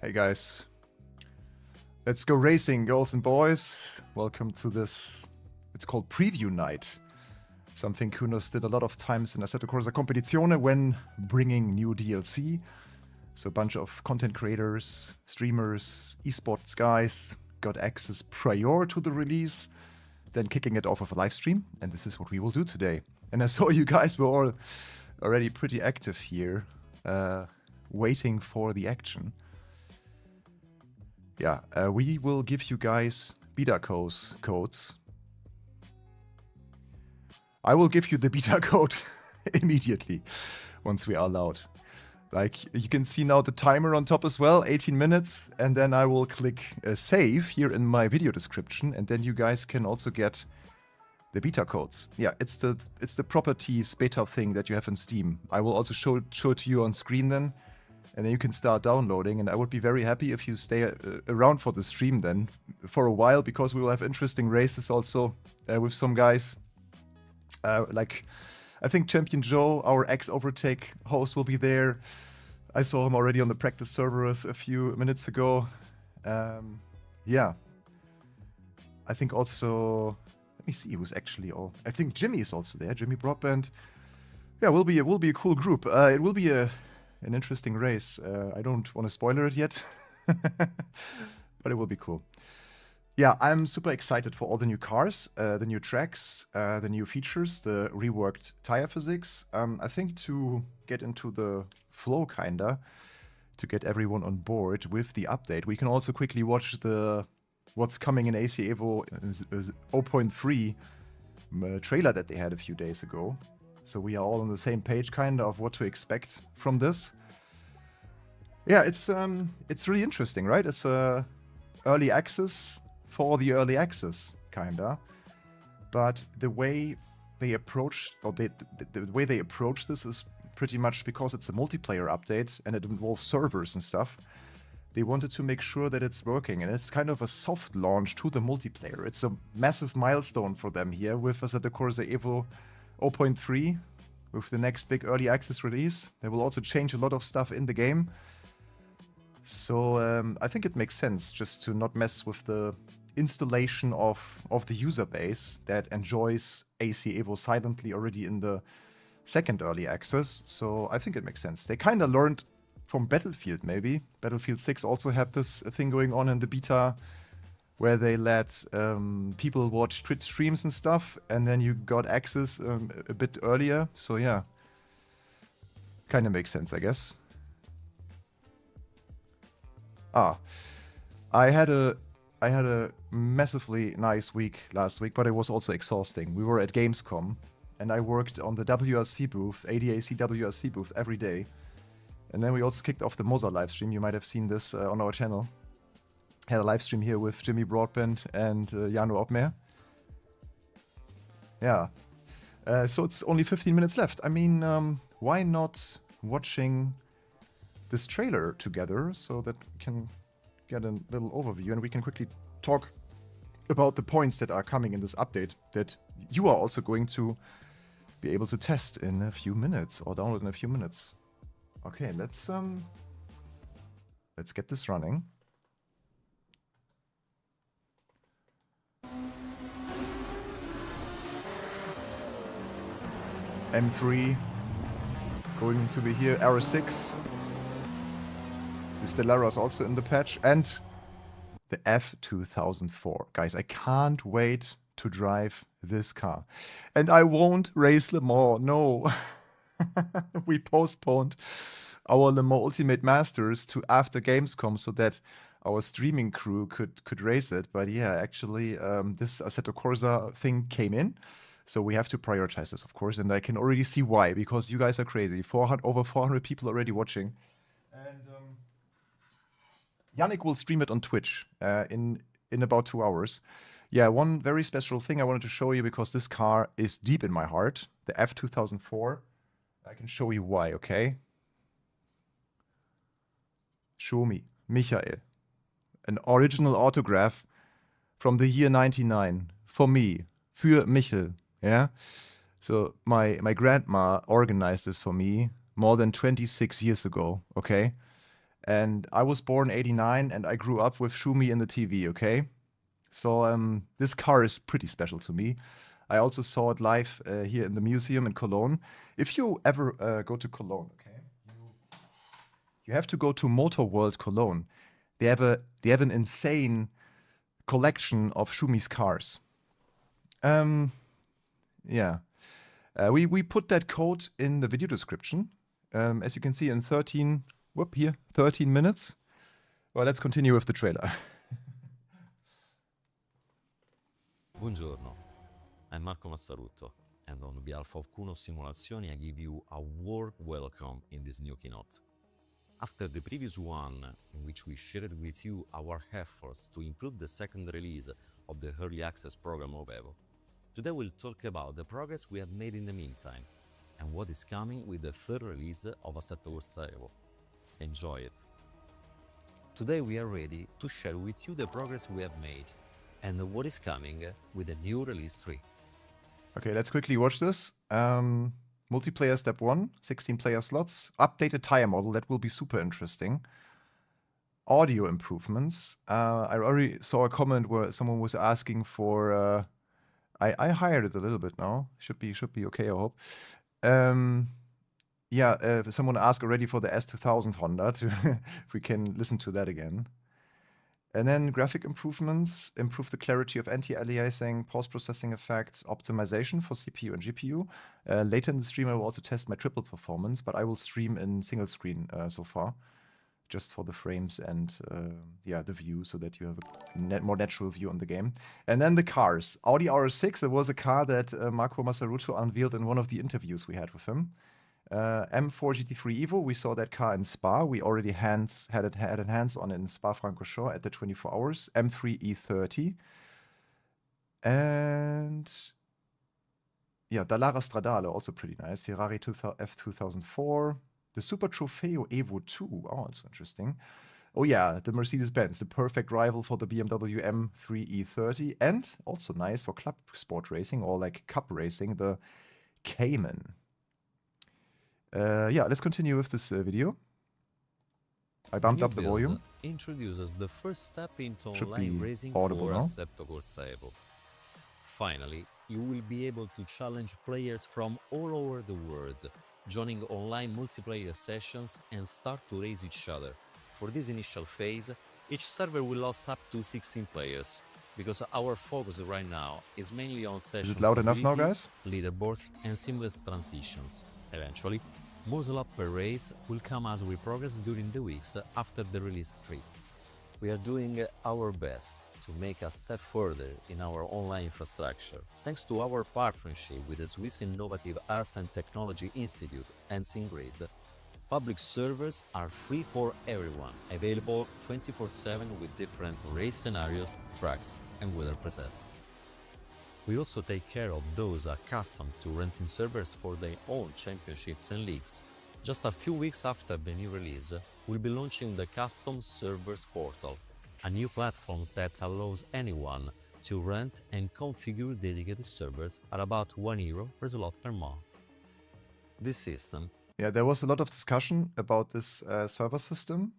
Hey guys, let's go racing, girls and boys. Welcome to this, it's called Preview Night. Something Kunos did a lot of times in Assetto Corsa Competizione when bringing new DLC. So a bunch of content creators, streamers, esports guys got access prior to the release, then kicking it off of a live stream. And this is what we will do today. And I saw you guys were all already pretty active here, waiting for the action. Yeah, we will give you guys beta codes. I will give you the beta code immediately once we are allowed. Like, you can see now the timer on top as well, 18 minutes, and then I will click save here in my video description, and then you guys can also get the beta codes. Yeah, it's the properties beta thing that you have in Steam. I will also show it to you on screen then, and then you can start downloading, and I would be very happy if you stay around for the stream then for a while, because we will have interesting races also with some guys. Like, I think Champion Joe, our ex-Overtake host, will be there. I saw him already on the practice server a few minutes ago. Yeah. I think also, let me see who's actually all. I think Jimmy is also there, Jimmy Broadband. Yeah, will be a cool group. It will be an interesting race. I don't want to spoiler it yet, but it will be cool. Yeah, I'm super excited for all the new cars, the new tracks, the new features, the reworked tire physics. I think to get into the flow kinda, to get everyone on board with the update, we can also quickly watch what's coming in AC EVO 0.3 trailer that they had a few days ago. So we are all on the same page kinda of what to expect from this. Yeah, it's really interesting, right? It's early access for the early access, kinda. But the way they approach, or the way they approach this is pretty much because it's a multiplayer update and it involves servers and stuff. They wanted to make sure that it's working, and it's kind of a soft launch to the multiplayer. It's a massive milestone for them here with Assetto Corsa EVO 0.3, with the next big early access release. They will also change a lot of stuff in the game. So I think it makes sense just to not mess with the installation of the user base that enjoys AC EVO silently already in the second early access. So I think it makes sense. They kind of learned from Battlefield, maybe. Battlefield 6 also had this thing going on in the beta where they let people watch Twitch streams and stuff, and then you got access a bit earlier. So yeah, kind of makes sense, I guess. I had a massively nice week last week, but it was also exhausting. We were at Gamescom, and I worked on the WRC booth, ADAC WRC booth, every day. And then we also kicked off the Moza livestream. You might have seen this on our channel. Had a live stream here with Jimmy Broadband and Jano Opmer. Yeah. So it's only 15 minutes left. I mean, why not watching this trailer together so that we can get a little overview and we can quickly talk about the points that are coming in this update that you are also going to be able to test in a few minutes or download in a few minutes. Okay, let's get this running. M3 going to be here, Arrow 6. The Stellara is also in the patch, and the F2004. Guys, I can't wait to drive this car. And I won't race Le Mans, no. We postponed our Le Mans Ultimate Masters to after Gamescom so that our streaming crew could race it. But yeah, actually, this Assetto Corsa thing came in. So we have to prioritize this, of course. And I can already see why, because you guys are crazy. Over 400 people already watching. And Yannick will stream it on Twitch in about 2 hours. Yeah, one very special thing I wanted to show you, because this car is deep in my heart, the F2004. I can show you why, okay? Show me, Michael. An original autograph from the year 99 for me, für Michel, yeah? So my grandma organized this for me more than 26 years ago, okay? And I was born 89 and I grew up with Schumi in the TV, okay? So this car is pretty special to me. I also saw it live here in the museum in Cologne. If you ever go to Cologne, okay, you have to go to Motor World Cologne. They have an insane collection of Schumi's cars. Yeah. We put that code in the video description. As you can see in 13 minutes. Well, let's continue with the trailer. Buongiorno, I'm Marco Massarutto, and on behalf of Kuno Simulazioni, I give you a warm welcome in this new keynote. After the previous one, in which we shared with you our efforts to improve the second release of the Early Access program of EVO, today we'll talk about the progress we have made in the meantime, and what is coming with the third release of Assetto Corsa EVO. Enjoy it! Today we are ready to share with you the progress we have made, and what is coming with the new release 3. Okay, let's quickly watch this. Multiplayer step 1, 16 player slots, updated tire model, that will be super interesting. Audio improvements. I already saw a comment where someone was asking for. I hired it a little bit now. Should be okay, I hope. Yeah, someone asked already for the S2000 Honda if we can listen to that again. And then graphic improvements, improve the clarity of anti-aliasing, post-processing effects, optimization for CPU and GPU. Later in the stream, I will also test my triple performance, but I will stream in single screen so far, just for the frames and yeah, the view, so that you have a more natural view on the game. And then the cars. Audi RS6, there was a car that Marco Massarutto unveiled in one of the interviews we had with him. M4 GT3 EVO, we saw that car in Spa. We already had it hands-on in Spa-Francorchamps at the 24 hours. M3 E30. And yeah, Dallara Stradale, also pretty nice. Ferrari F2004. The Super Trofeo Evo 2. Oh, that's interesting. Oh yeah, the Mercedes-Benz, the perfect rival for the BMW M3 E30. And also nice for club sport racing or like cup racing, the Cayman. Yeah, let's continue with this video. I bumped up the volume. Introduces the first step into online racing for Assetto Corsa EVO. Finally, you will be able to challenge players from all over the world, joining online multiplayer sessions and start to race each other. For this initial phase, each server will host up to 16 players, because our focus right now is mainly on sessions. Is it loud enough now, guys? Leaderboards and seamless transitions. Eventually, more slot per race will come as we progress during the weeks after the release 3. We are doing our best to make a step further in our online infrastructure, thanks to our partnership with the Swiss Innovative Arts and Technology Institute and SingGrid. Public servers are free for everyone, available 24/7 with different race scenarios, tracks, and weather presets. We also take care of those accustomed to renting servers for their own championships and leagues. Just a few weeks after the new release, we'll be launching the Custom Servers Portal, a new platform that allows anyone to rent and configure dedicated servers at about €1 per slot per month. This system. Yeah, there was a lot of discussion about this server system.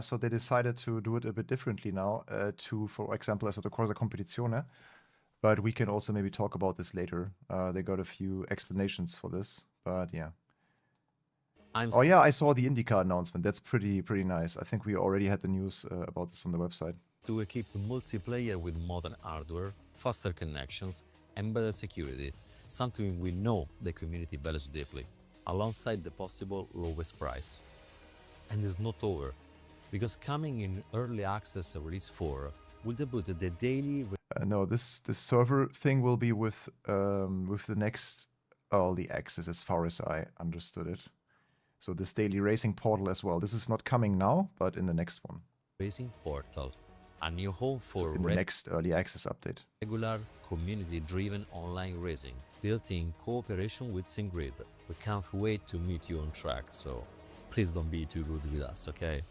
So they decided to do it a bit differently now to, for example, Assetto Corsa Competizione. But we can also maybe talk about this later. They got a few explanations for this, but yeah. Oh yeah, I saw the IndyCar announcement. That's pretty nice. I think we already had the news about this on the website. To equip multiplayer with modern hardware, faster connections, and better security, something we know the community values deeply, alongside the possible lowest price. And it's not over, because coming in early access release 4 will debut the daily. No, this server thing will be with the next early access, as far as I understood it. So this daily racing portal as well. This is not coming now, but in the next one. Racing portal, a new home for in the next early access update. Regular, community-driven online racing, built in cooperation with SingGrid. We can't wait to meet you on track, so please don't be too rude with us, okay?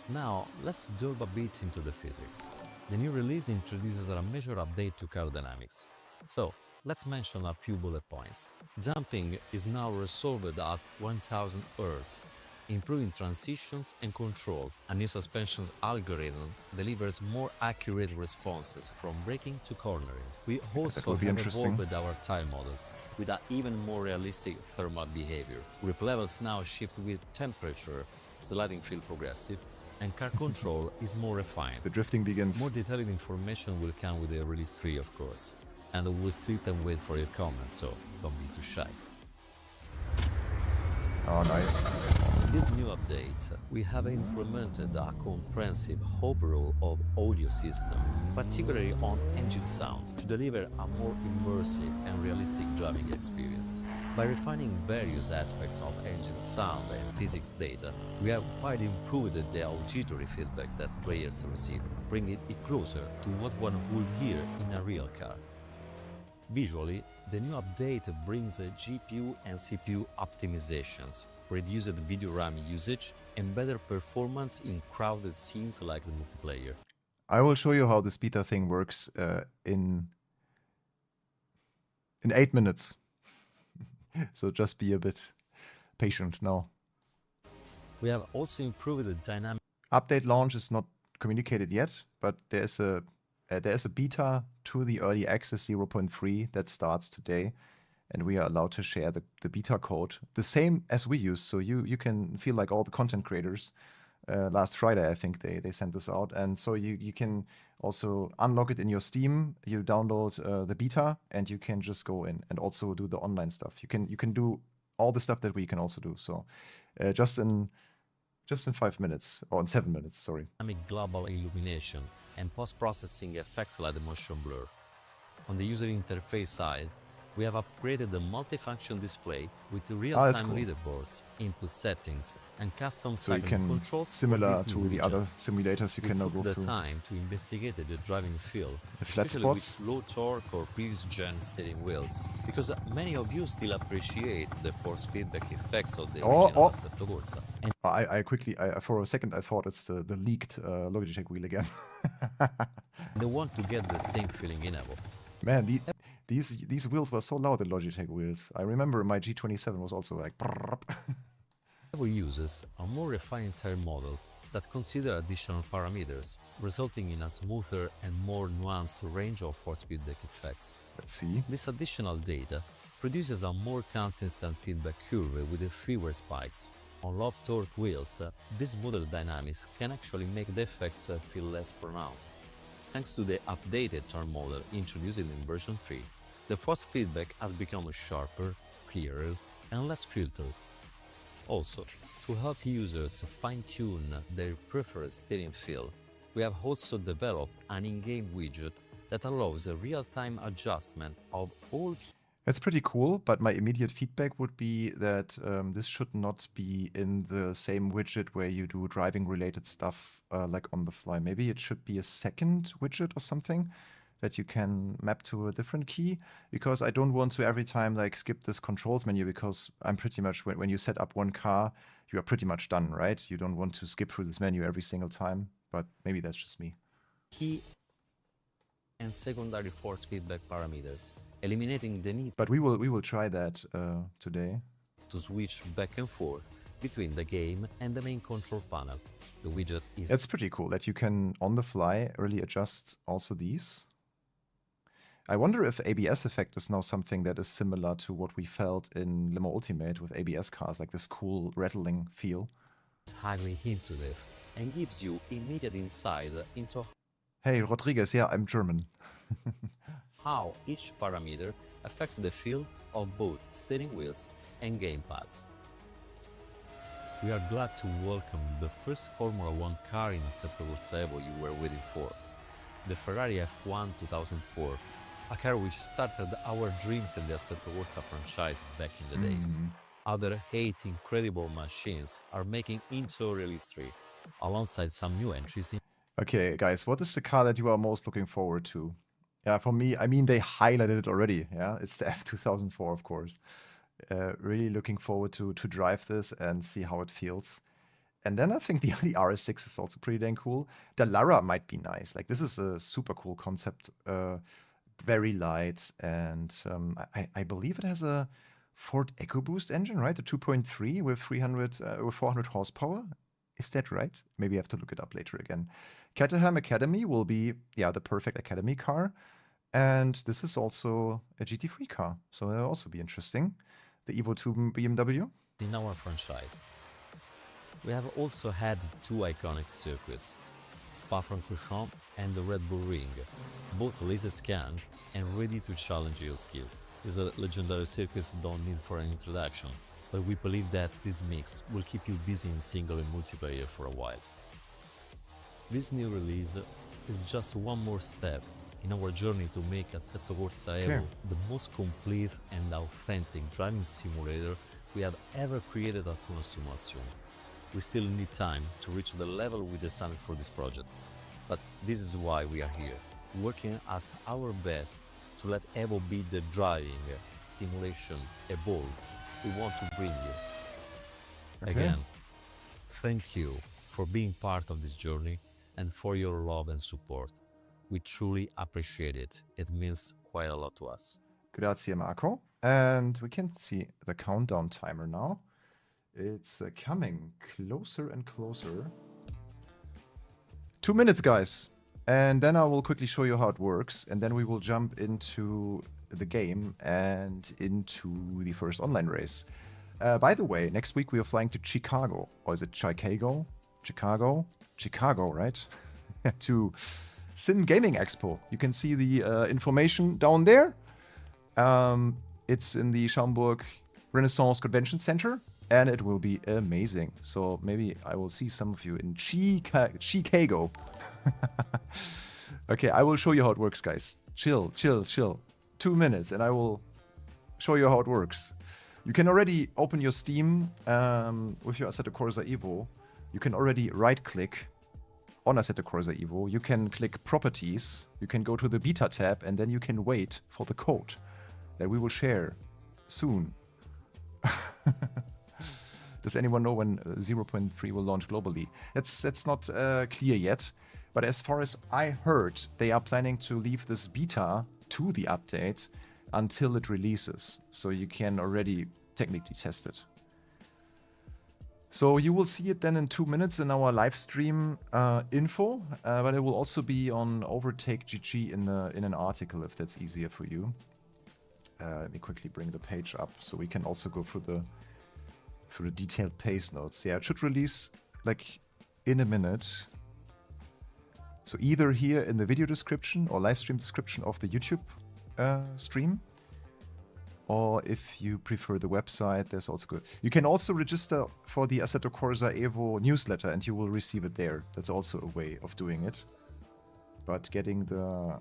Now, let's delve a bit into the physics. The new release introduces a major update to car dynamics. So, let's mention a few bullet points. Damping is now resolved at 1000 Hz. improving transitions and control. A new suspensions algorithm delivers more accurate responses from braking to cornering. We also will be have interesting. evolved our tire model with an even more realistic thermal behavior. Grip levels now shift with temperature, sliding feel progressive, and car control is more refined. The drifting begins. More detailed information will come with the release 3, of course, and we'll sit and wait for your comments, so don't be too shy. Oh, nice. In this new update, we have implemented a comprehensive overhaul of audio system, particularly on engine sound, to deliver a more immersive and realistic driving experience. By refining various aspects of engine sound and physics data, we have quite improved the auditory feedback that players receive, bringing it closer to what one would hear in a real car. Visually, the new update brings GPU and CPU optimizations, reduced video RAM usage, and better performance in crowded scenes like the multiplayer. I will show you how this beta thing works in 8 minutes. So just be a bit patient now. We have also improved the dynamic Update launch is not communicated yet, but there's a beta to the early access 0.3 that starts today, and we are allowed to share the beta code, the same as we use. So you can feel like all the content creators. Last Friday, I think they sent this out, and so you can also unlock it in your Steam. You download the beta, and you can just go in and also do the online stuff. You can do all the stuff that we can also do. So just in 5 minutes, or in 7 minutes, sorry. global illumination and post-processing effects like the motion blur. On the user interface side, we have upgraded the multifunction display with real-time cool. leaderboards, input settings, and custom So you cycling can, controls. similar to the other simulators you we can now took go the through. time to investigate the driving feel, The flat especially spots. with low torque or previous gen steering wheels, because many of you still appreciate the force feedback effects of the original Assetto Corsa. And I quickly, for a second, I thought it's the leaked Logitech wheel again. they want to get the same feeling in Evo. Man, these wheels were so loud, the Logitech wheels. I remember my G27 was also like. Evo uses a more refined tire model that consider additional parameters, resulting in a smoother and more nuanced range of force feedback effects. Let's see. This additional data produces a more consistent feedback curve with fewer spikes. On low torque wheels, this model dynamics can actually make the effects feel less pronounced. Thanks to the updated turn model introduced in version 3, the force feedback has become sharper, clearer, and less filtered. Also, to help users fine-tune their preferred steering feel, we have also developed an in-game widget that allows a real-time adjustment of all key. That's pretty cool, but my immediate feedback would be that this should not be in the same widget where you do driving-related stuff like on the fly. Maybe it should be a second widget or something that you can map to a different key, because I don't want to every time like skip this controls menu, because I'm pretty much, when you set up one car, you are pretty much done, right? You don't want to skip through this menu every single time, but maybe that's just me. Key and secondary force feedback parameters, eliminating the need But we will try that today. to switch back and forth between the game and the main control panel. The widget is It's pretty cool that you can, on the fly, really adjust also these. I wonder if ABS effect is now something that is similar to what we felt in Limo Ultimate with ABS cars, like this cool rattling feel. highly intuitive and gives you immediate insight into Hey, Rodriguez, yeah, I'm German. how each parameter affects the feel of both steering wheels and gamepads. We are glad to welcome the first Formula 1 car in Assetto Corsa EVO you were waiting for, the Ferrari F1 2004, a car which started our dreams in the Assetto Corsa franchise back in the days. Other 8 incredible machines are making into Release 3, alongside some new entries in. Okay, guys, what is the car that you are most looking forward to? Yeah, for me, I mean, they highlighted it already. Yeah, it's the F2004, of course. Really looking forward to drive this and see how it feels. And then I think the RS6 is also pretty dang cool. The Lara might be nice. Like, this is a super cool concept. Very light, and I believe it has a Ford EcoBoost engine, right? The 2.3 with 400 horsepower. Is that right? Maybe I have to look it up later again. Caterham Academy will be, yeah, the perfect Academy car. And this is also a GT3 car, so that'll also be interesting. The EVO 2 BMW. In our franchise, we have also had two iconic circuits, Spa-Francorchamps and the Red Bull Ring, both laser scanned and ready to challenge your skills. These are legendary circuits don't need for an introduction, but we believe that this mix will keep you busy in single and multiplayer for a while. This new release is just one more step in our journey to make Assetto Corsa EVO the most complete and authentic driving simulator we have ever created at Kuno Simulation. We still need time to reach the level we designed for this project, but this is why we are here, working at our best to let EVO be the driving simulation evolve we want to bring you. Again, thank you for being part of this journey and for your love and support. We truly appreciate it. It means quite a lot to us. Grazie, Marco. And we can see the countdown timer now. It's coming closer and closer. 2 minutes, guys. And then I will quickly show you how it works. And then we will jump into the game and into the first online race. By the way, next week we are flying to Chicago. Or is it Chicago? Chicago? Chicago, right? To Sim Gaming Expo. You can see the information down there. It's in the Schaumburg Renaissance Convention Center. And it will be amazing. So maybe I will see some of you in Chicago. Okay, I will show you how it works, guys. Chill, chill, chill. 2 minutes and I will show you how it works. You can already open your Steam with your Assetto Corsa EVO. You can already right-click on Assetto Corsa EVO. You can click Properties. You can go to the Beta tab and then you can wait for the code that we will share soon. Does anyone know when 0.3 will launch globally? That's not clear yet. But as far as I heard, they are planning to leave this beta to the update until it releases. So you can already technically test it. So you will see it then in 2 minutes in our live stream info. But it will also be on Overtake GG in an article if that's easier for you. Let me quickly bring the page up so we can also go through the detailed pace notes. Yeah, it should release like in a minute. So either here in the video description or live stream description of the YouTube stream, or if you prefer the website, there's also good. You can also register for the Assetto Corsa EVO newsletter and you will receive it there. That's also a way of doing it. But getting the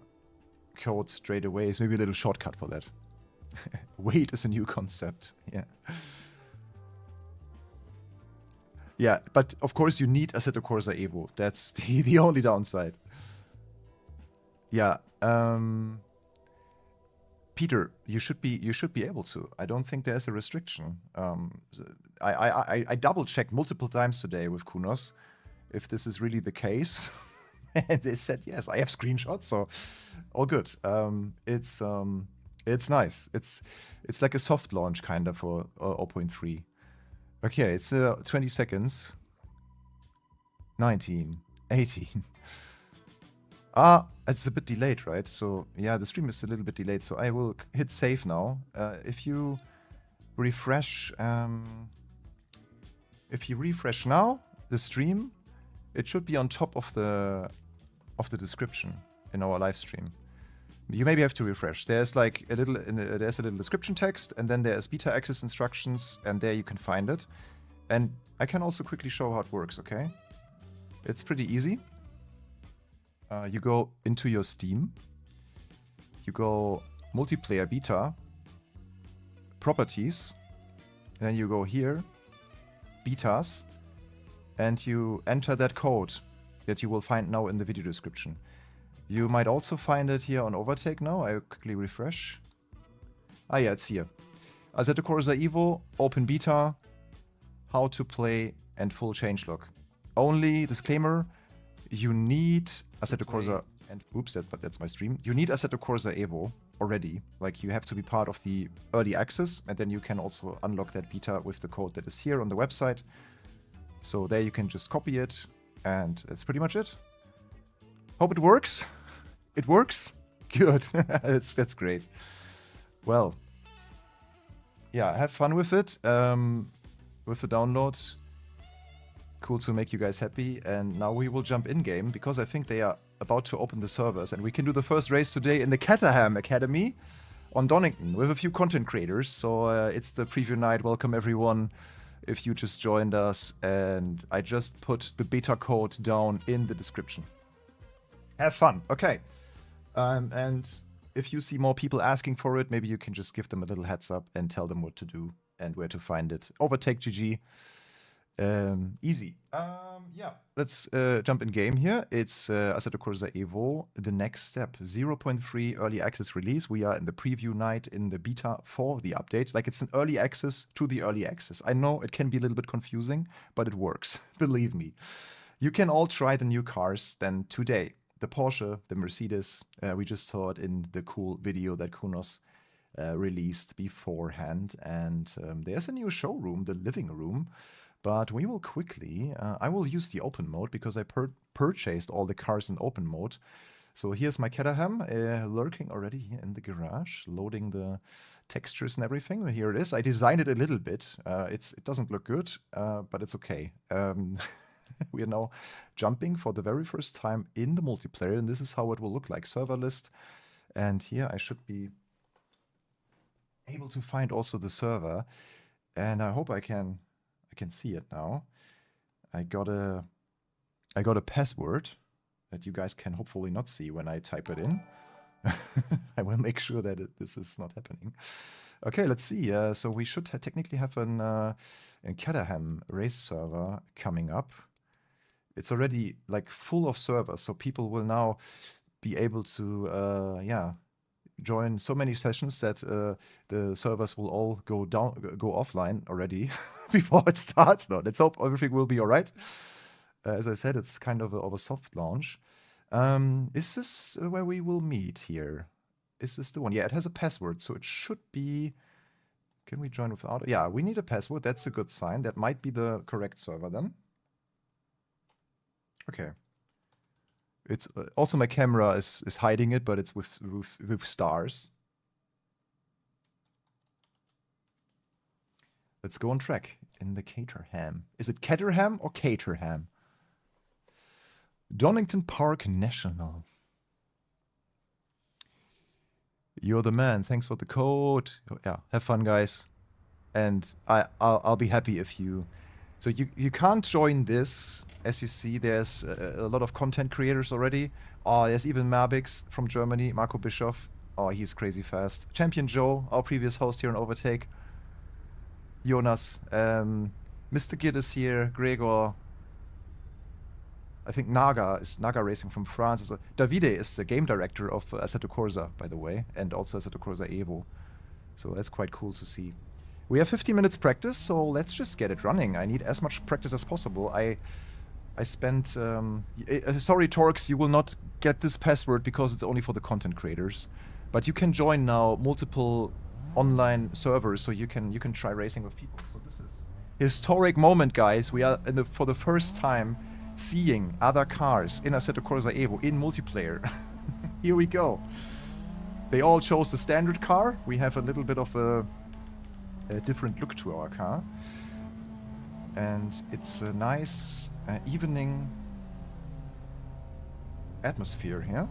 code straight away is maybe a little shortcut for that. Wait is a new concept. Yeah. Yeah, but of course you need Assetto Corsa EVO. That's the only downside. Yeah, Peter, you should be able to. I don't think there's a restriction. I double checked multiple times today with Kunos if this is really the case, and it said yes. I have screenshots, so all good. It's nice. It's like a soft launch kind of for 0.3. Okay, it's 20 seconds. 19, 18. It's a bit delayed, right? So yeah, the stream is a little bit delayed. So I will hit save now. If you refresh now the stream, it should be on top of the description in our live stream. You maybe have to refresh. There's like there's a little description text, and then there's beta access instructions, and there you can find it. And I can also quickly show how it works, okay? It's pretty easy. You go into your Steam. You go multiplayer beta, properties, and then you go here, betas, and you enter that code that you will find now in the video description. You might also find it here on Overtake now. I quickly refresh. Ah, yeah, it's here. Assetto Corsa EVO, open beta, how to play, and full changelog. Only disclaimer, you need Assetto Corsa, and oops, but that's my stream. You need Assetto Corsa EVO already. Like, you have to be part of the early access, and then you can also unlock that beta with the code that is here on the website. So there you can just copy it, and that's pretty much it. Hope it works. It works? Good. That's great. Well, yeah, have fun with it, with the download. Cool to make you guys happy. And now we will jump in-game, because I think they are about to open the servers, and we can do the first race today in the Caterham Academy on Donington with a few content creators. So it's the preview night. Welcome everyone if you just joined us, and I just put the beta code down in the description. Have fun. Okay. And if you see more people asking for it, maybe you can just give them a little heads up and tell them what to do and where to find it. Overtake GG. Easy. Yeah, let's jump in game here. It's Assetto Corsa EVO, the next step. 0.3 early access release. We are in the preview night in the beta for the update. Like, it's an early access to the early access. I know it can be a little bit confusing, but it works. Believe me. You can all try the new cars then today. The Porsche, the Mercedes, we just saw it in the cool video that Kunos released beforehand. And there's a new showroom, the living room. But we will quickly, I will use the open mode because I purchased all the cars in open mode. So here's my Caterham lurking already here in the garage, loading the textures and everything. Here it is. I designed it a little bit. It doesn't look good, but it's okay. We are now jumping for the very first time in the multiplayer, and this is how it will look like. Server list. And here I should be able to find also the server. And I hope I can see it now. I got a password that you guys can hopefully not see when I type it in. I will make sure that this is not happening. Okay, let's see. So we should technically have a Caterham race server coming up. It's already like full of servers, so people will now be able to join so many sessions that the servers will all go offline already before it starts. No, let's hope everything will be all right. As I said, it's kind of a soft launch. Is this where we will meet here? Is this the one? Yeah, it has a password, so it should be... Can we join without... Yeah, we need a password. That's a good sign. That might be the correct server then. Okay. It's also my camera is hiding it, but it's with stars. Let's go on track in the Caterham. Is it Caterham or Caterham? Donington Park National. You're the man. Thanks for the code. Yeah, have fun, guys. And I'll be happy if you... So you can't join this. As you see, there's a lot of content creators already. Oh, there's even Mabix from Germany, Marco Bischoff. Oh, he's crazy fast. Champion Joe, our previous host here on Overtake. Jonas. Mr. Gid is here. Gregor. I think Naga Racing from France. Davide is the game director of Assetto Corsa, by the way, and also Assetto Corsa EVO. So that's quite cool to see. We have 50 minutes practice, so let's just get it running. I need as much practice as possible. I spent... sorry, Torx, you will not get this password because it's only for the content creators. But you can join now multiple online servers, so you can try racing with people. So this is historic moment, guys. We are for the first time seeing other cars in Assetto Corsa EVO in multiplayer. Here we go. They all chose the standard car. We have a little bit of a different look to our car. And it's a nice evening atmosphere here.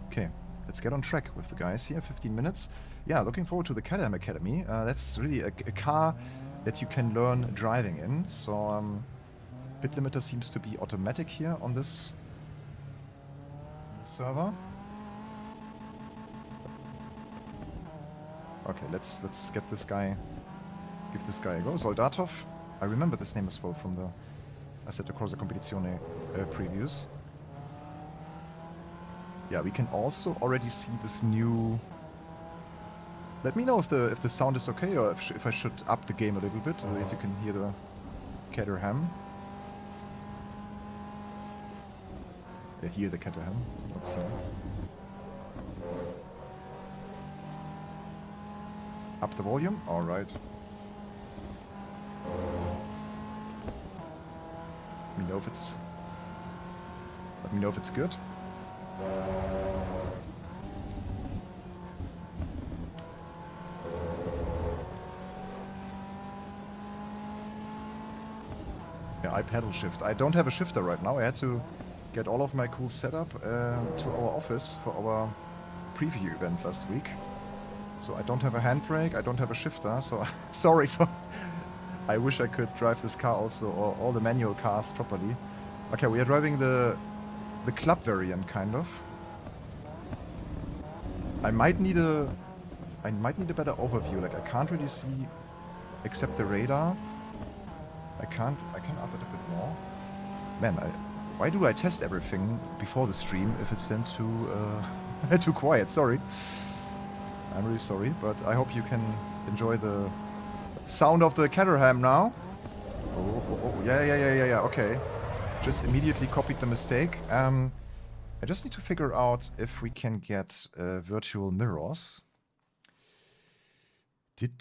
Okay, let's get on track with the guys here. 15 minutes. Yeah, looking forward to the Caterham Academy. That's really a car that you can learn driving in. So bit limiter seems to be automatic here on this server. Okay, let's get this guy, give this guy a go. Soldatov. I remember this name as well from the Assetto Corsa Competizione previews. Yeah, we can also already see this new... Let me know if the sound is okay, or if I should up the game a little bit, so that you can hear the Caterham. Hear the Caterham. Let's see. Up the volume? Alright. Let me know if it's... Let me know if it's good. Yeah, I pedal shift. I don't have a shifter right now. I had to get all of my cool setup to our office for our preview event last week. So I don't have a handbrake, I don't have a shifter, so sorry for... I wish I could drive this car also, or all the manual cars properly. Okay, we are driving the club variant, kind of. I might need a better overview. Like, I can't really see except the radar. I can up it a bit more. Man, why do I test everything before the stream if it's then too too quiet? Sorry. I'm really sorry, but I hope you can enjoy the sound of the Caterham now. Oh, yeah, okay. Just immediately copied the mistake. I just need to figure out if we can get virtual mirrors. Take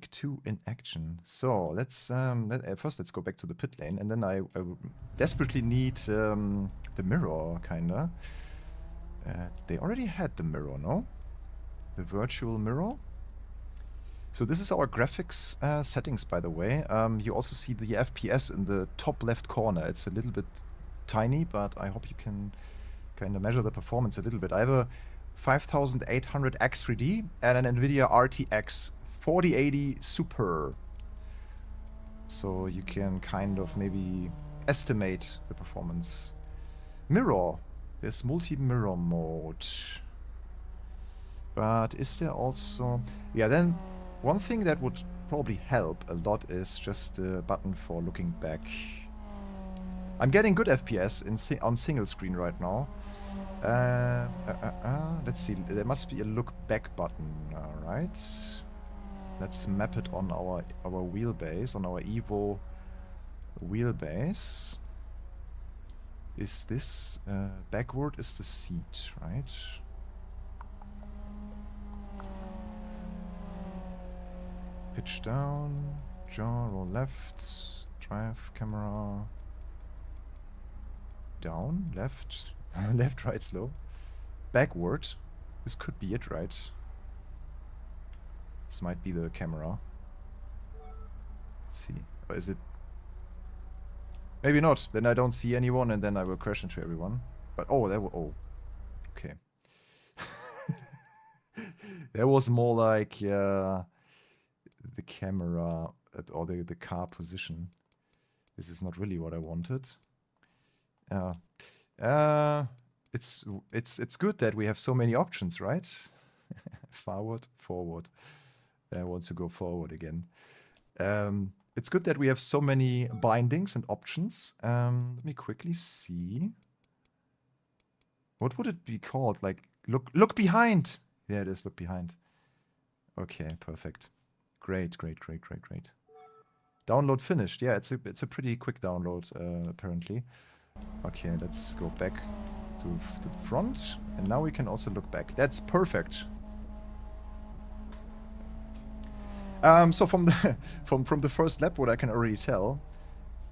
2 in action. So let's first let's go back to the pit lane, and then I desperately need the mirror, kinda. They already had the mirror, no? The virtual mirror. So this is our graphics settings, by the way. You also see the FPS in the top left corner. It's a little bit tiny, but I hope you can kind of measure the performance a little bit. I have a 5800 X3D and an NVIDIA RTX 4080 Super. So you can kind of maybe estimate the performance. Mirror. There's multi-mirror mode. But is there also... Yeah, then one thing that would probably help a lot is just the button for looking back. I'm getting good FPS on single screen right now. Let's see, there must be a look back button, alright. Let's map it on our wheelbase, on our EVO wheelbase. Is this backward is the seat, right? Pitch down, jaw, roll left, drive, camera, down, left, left, right, slow. Backward, this could be it, right? This might be the camera. Let's see, or is it? Maybe not, then I don't see anyone and then I will crash into everyone. But, oh, there were, oh, okay. There was more like, the camera or the car position. This is not really what I wanted. It's good that we have so many options, right? Forward, forward. I want to go forward again. It's good that we have so many bindings and options. Let me quickly see. What would it be called? Like look behind. Yeah, it is. Look behind. Okay, perfect. Great. Download finished. Yeah, it's a pretty quick download, apparently. Okay, let's go back to the front, and now we can also look back. That's perfect. So from the from the first lap, what I can already tell,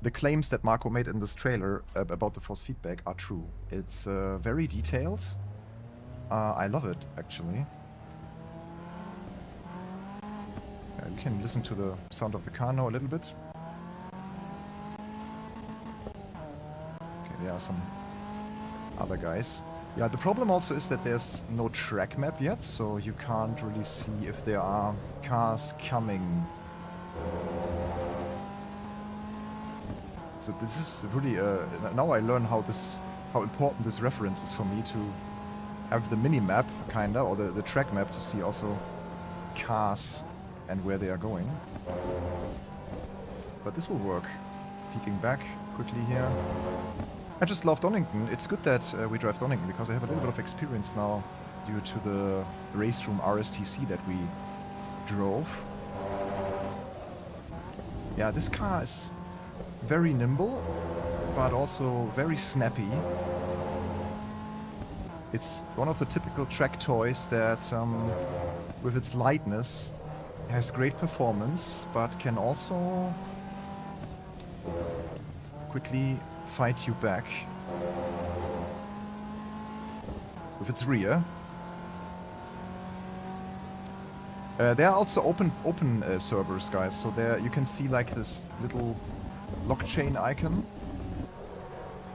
the claims that Marco made in this trailer about the force feedback are true. It's very detailed. I love it, actually. You can listen to the sound of the car now a little bit. Okay, there are some other guys. Yeah, the problem also is that there's no track map yet, so you can't really see if there are cars coming. So this is really, now I learn how important this reference is for me to have the mini-map, kinda, or the track map to see also cars and where they are going. But this will work. Peeking back quickly here. I just love Donington. It's good that we drive Donington because I have a little bit of experience now due to the race room RSTC that we drove. Yeah, this car is very nimble, but also very snappy. It's one of the typical track toys that, with its lightness, has great performance, but can also quickly fight you back with its rear. There are also open servers, guys. So there you can see like this little blockchain icon,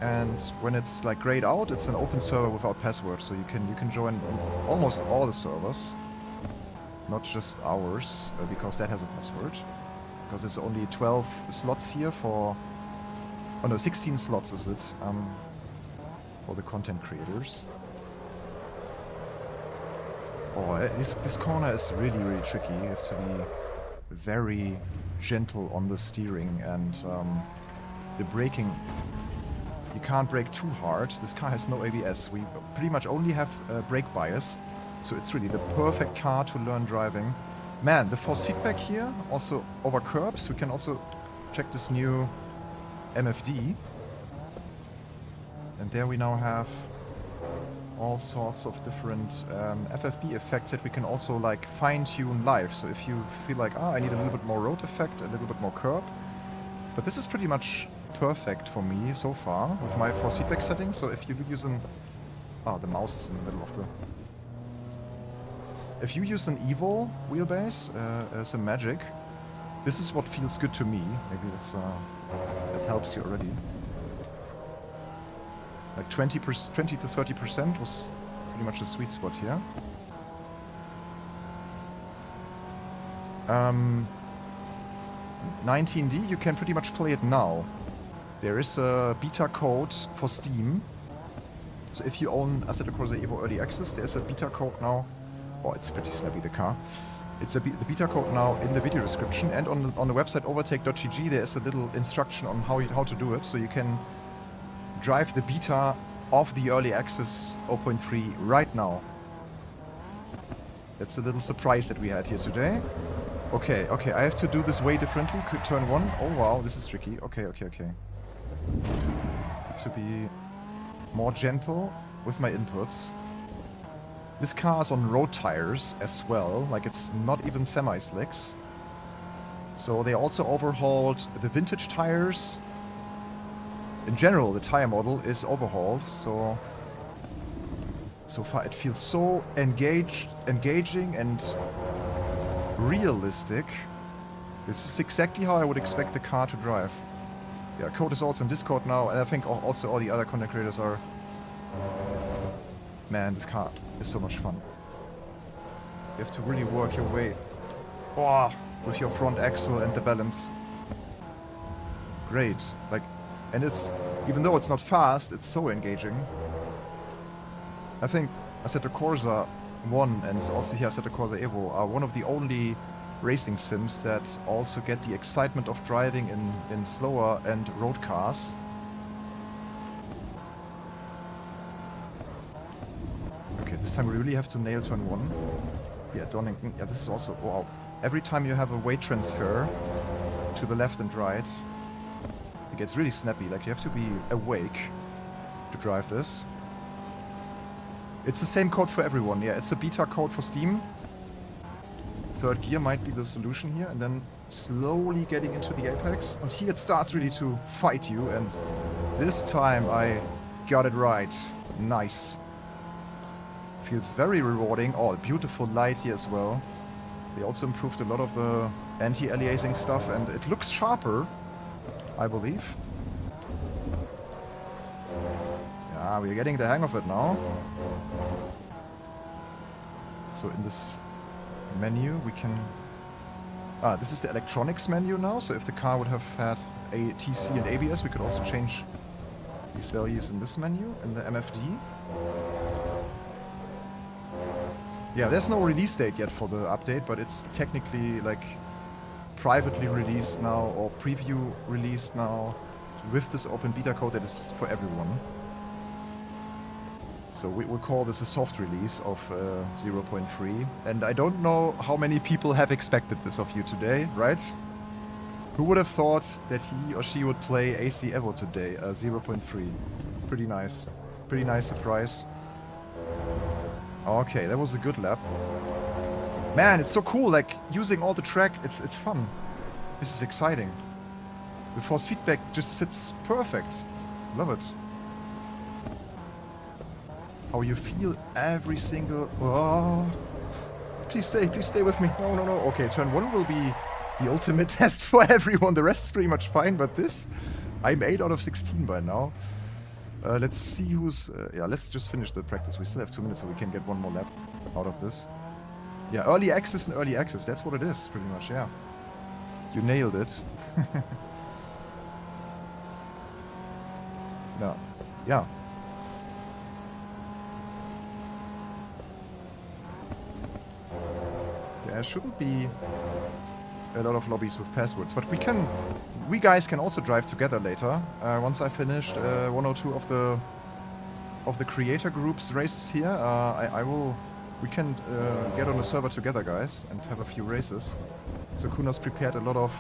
and when it's like grayed out, it's an open server without password. So you can join almost all the servers, not just ours, because that has a password. Because it's only 12 slots here for, oh no, 16 slots is it, for the content creators. Oh, this corner is really, really tricky. You have to be very gentle on the steering, and the braking, you can't brake too hard. This car has no ABS. We pretty much only have brake bias, so it's really the perfect car to learn driving. Man, the force feedback here, also over curbs. We can also check this new MFD. And there we now have all sorts of different FFB effects that we can also like fine-tune live. So if you feel like, I need a little bit more road effect, a little bit more curb. But this is pretty much perfect for me so far with my force feedback settings. So if you use an... Oh, the mouse is in the middle of the... If you use an EVO wheelbase, some magic, this is what feels good to me. Maybe that's, that helps you already. Like 20 to 30% was pretty much the sweet spot here. 19D, you can pretty much play it now. There is a beta code for Steam. So if you own Assetto Corsa EVO Early Access, there's a beta code now. Oh, it's pretty snappy, the car. It's the beta code now in the video description, and on the website overtake.gg there is a little instruction on how to do it, so you can drive the beta of the early access 0.3 right now. That's a little surprise that we had here today. Okay, I have to do this way differently. Quick turn 1. Oh wow, this is tricky. Okay. Have to be more gentle with my inputs. This car is on road tires as well, like it's not even semi-slicks. So they also overhauled the vintage tires. In general, the tire model is overhauled, so far it feels so engaging and realistic. This is exactly how I would expect the car to drive. Yeah, code is also in Discord now, and I think also all the other content creators are. Man, this car is so much fun. You have to really work your way with your front axle and the balance. Great. Like, and it's, even though it's not fast, it's so engaging. I think Assetto Corsa 1 and also here Assetto Corsa EVO are one of the only racing sims that also get the excitement of driving in slower and road cars. Okay, this time we really have to nail turn 1. Yeah, Donington. Yeah, this is also... Wow. Every time you have a weight transfer to the left and right, it gets really snappy. Like, you have to be awake to drive this. It's the same code for everyone. Yeah, it's a beta code for Steam. Third gear might be the solution here, and then slowly getting into the apex. And here it starts really to fight you, and this time I got it right. Nice. Feels very rewarding. Oh, beautiful light here as well. They also improved a lot of the anti-aliasing stuff, and it looks sharper, I believe. Yeah, we're getting the hang of it now. So in this menu we can... this is the electronics menu now, so if the car would have had a TC and ABS, we could also change these values in this menu, in the MFD. Yeah, there's no release date yet for the update, but it's technically like privately released now, or preview released now, with this open beta code that is for everyone. So we'll call this a soft release of 0.3. And I don't know how many people have expected this of you today, right? Who would have thought that he or she would play AC EVO today, 0.3? Pretty nice. Pretty nice surprise. Okay, that was a good lap. Man, it's so cool, like, using all the track, it's fun. This is exciting. The force feedback just sits perfect. Love it. How you feel every single... Oh. Please stay with me. No, no, no. Okay, turn 1 will be the ultimate test for everyone. The rest is pretty much fine, but this... I'm 8 out of 16 by now. Let's see who's... yeah, let's just finish the practice. We still have 2 minutes, so we can get one more lap out of this. Yeah, early access and early access. That's what it is, pretty much, yeah. You nailed it. No. Yeah. There shouldn't be a lot of lobbies with passwords, but we guys can also drive together later. Once I finished 1 or 2 of the creator groups races here, we can get on the server together, guys, and have a few races. So Kuno's prepared a lot of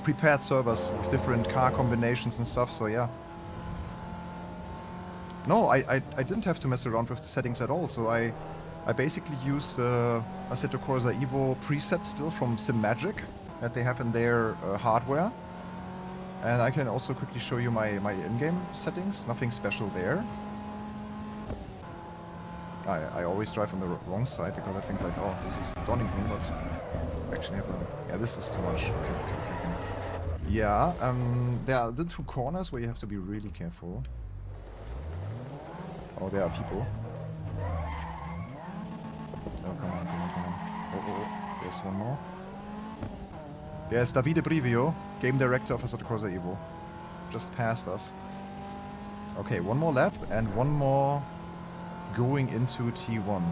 prepared servers with different car combinations and stuff. So yeah. No, I didn't have to mess around with the settings at all. So I basically use the Assetto Corsa EVO preset still from SimMagic that they have in their hardware. And I can also quickly show you my in-game settings. Nothing special there. I always drive on the wrong side because I think like, oh, this is Donington, but actually have a... Yeah, this is too much. Okay. Yeah, there are the 2 corners where you have to be really careful. Oh, there are people. Oh, come on. Oh, there's one more. There's Davide Brivio, game director of Assetto Corsa EVO. Just passed us. Okay, one more lap and one more going into T1.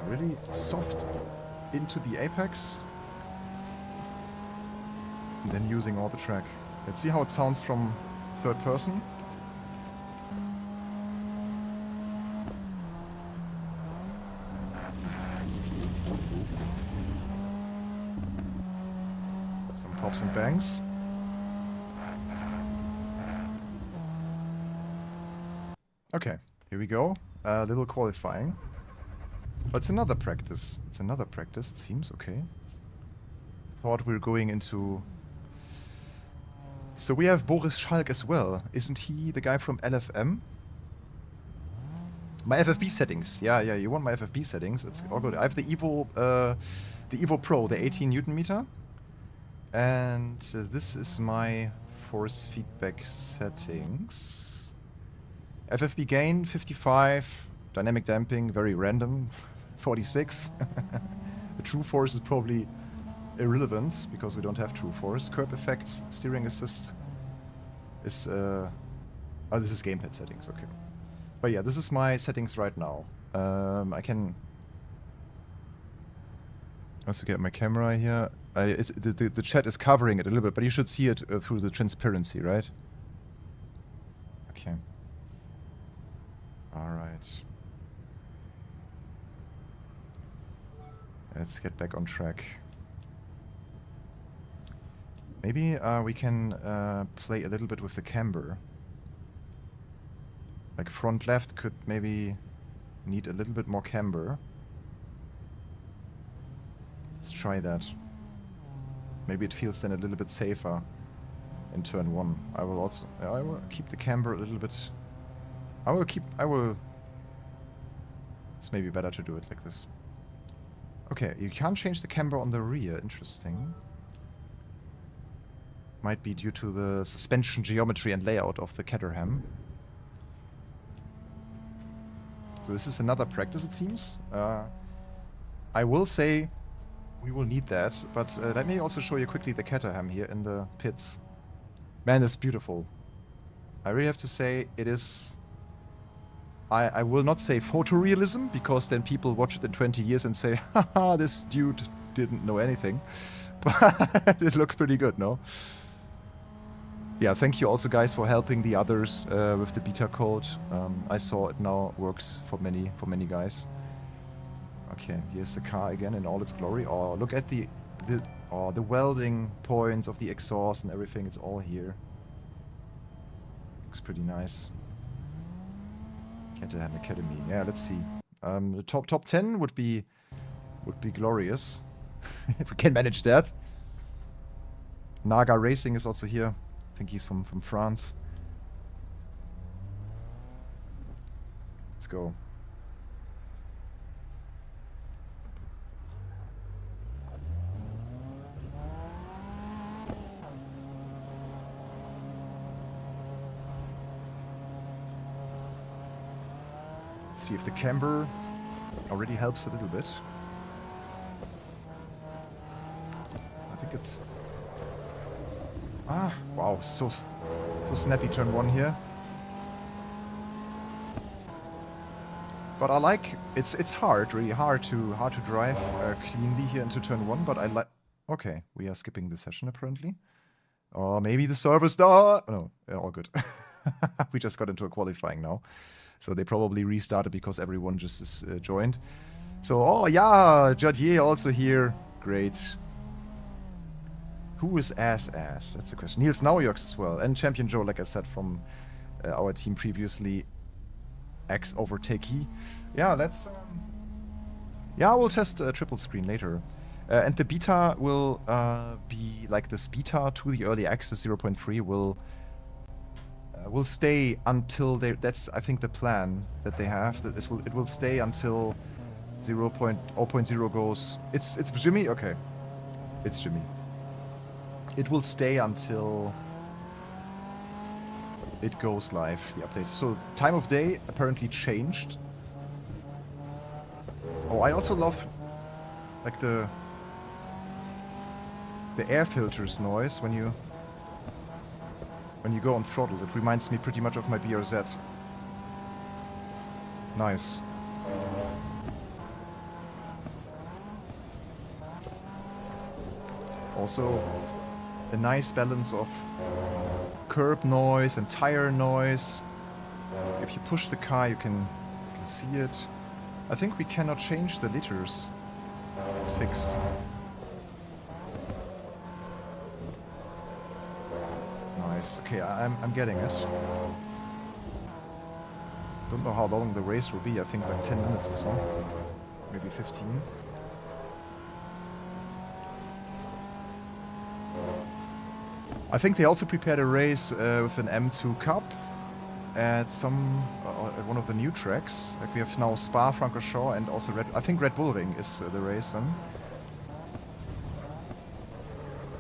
Really soft into the apex. And then using all the track. Let's see how it sounds from third person. Some pops and bangs. Okay, here we go. A little qualifying. But it's another practice. It seems okay. Thought we were going into... So we have Boris Schalk as well. Isn't he the guy from LFM? My FFB settings. Yeah, you want my FFB settings. It's all good. I have the Evo Pro, the 18 Newton meter. And this is my force feedback settings. FFB gain 55. Dynamic damping, very random. 46. The true force is probably irrelevant because we don't have true force. Curb effects, steering assist is oh, this is gamepad settings, okay. But yeah, this is my settings right now. I can also get my camera here. The chat is covering it a little bit, but you should see it through the transparency, right? Okay. All right. Let's get back on track. Maybe we can play a little bit with the camber. Like front left could maybe need a little bit more camber. Let's try that. Maybe it feels then a little bit safer in turn 1. I will keep the camber a little bit. It's maybe better to do it like this. Okay, you can't change the camber on the rear. Interesting. Might be due to the suspension geometry and layout of the Caterham. So this is another practice, it seems. I will say we will need that, but let me also show you quickly the Caterham here in the pits. Man, it's beautiful. I really have to say it is... I will not say photorealism, because then people watch it in 20 years and say, haha, this dude didn't know anything. But it looks pretty good, no? Yeah, thank you also guys for helping the others with the beta code. I saw it now works for many guys. Okay, here's the car again in all its glory. Oh, look at the Oh, the welding points of the exhaust and everything, it's all here. Looks pretty nice. Caterham Academy. Yeah, let's see. The top 10 would be glorious if we can manage that. Naga Racing is also here. I think he's from France. Let's go. Let's see if the camber already helps a little bit. I think it's... Ah, wow, so snappy turn 1 here. But I like... It's hard, really hard to drive cleanly here into turn 1, but I like... Okay, we are skipping the session apparently. Or maybe the server's down. No, all good. We just got into a qualifying now. So they probably restarted because everyone just is joined. So, oh yeah, Jadier also here. Great. Who is Ass? That's the question. Niels Naujoks as well. And Champion Joe, like I said, from our team previously. X overtakey. Yeah, let's... yeah, we'll test triple screen later. And the beta will be like this beta to the early access 0.3 will stay until they... That's, I think, the plan that they have. That it will stay until 0.0 goes... It's Jimmy? Okay. It's Jimmy. It will stay until it goes live, the update. So, time of day apparently changed. Oh, I also love, like, the air filters noise when you go on throttle. It reminds me pretty much of my BRZ. Nice. Also, a nice balance of curb noise and tire noise. If you push the car, you can see it. I think we cannot change the liters. It's fixed. Nice. Okay, I'm getting it. Don't know how long the race will be. I think like 10 minutes or so. Maybe 15. I think they also prepared a race with an M2 Cup at at one of the new tracks. Like we have now Spa, Francorchamps, and also I think Red Bull Ring is the race then.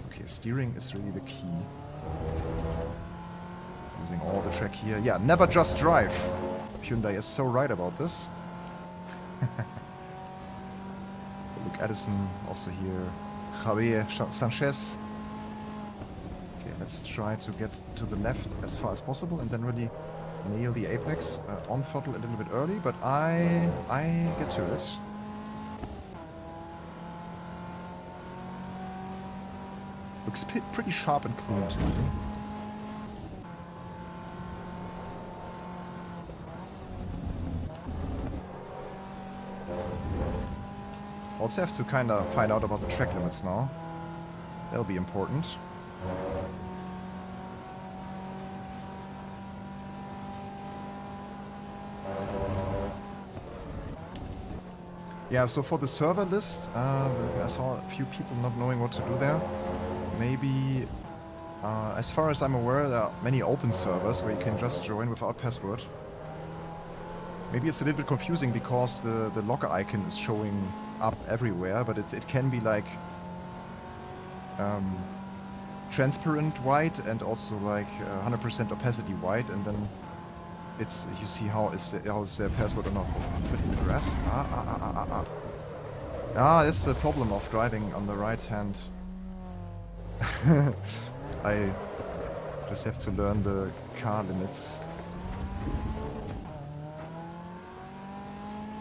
Okay, steering is really the key. Using all the track here. Yeah, never just drive. Hyundai is so right about this. Luke Addison also here. Javier Sanchez. Let's try to get to the left as far as possible and then really nail the apex. On throttle a little bit early, but I get to it. Looks pretty sharp and clean to me. Also have to kind of find out about the track limits now. That'll be important. Yeah, so for the server list, I saw a few people not knowing what to do there. Maybe, as far as I'm aware, there are many open servers where you can just join without password. Maybe it's a little bit confusing because the locker icon is showing up everywhere, but it can be like transparent white and also like 100% opacity white, and then it's, you see how is their password or not. Put in the grass. That's the problem of driving on the right hand. I just have to learn the car limits.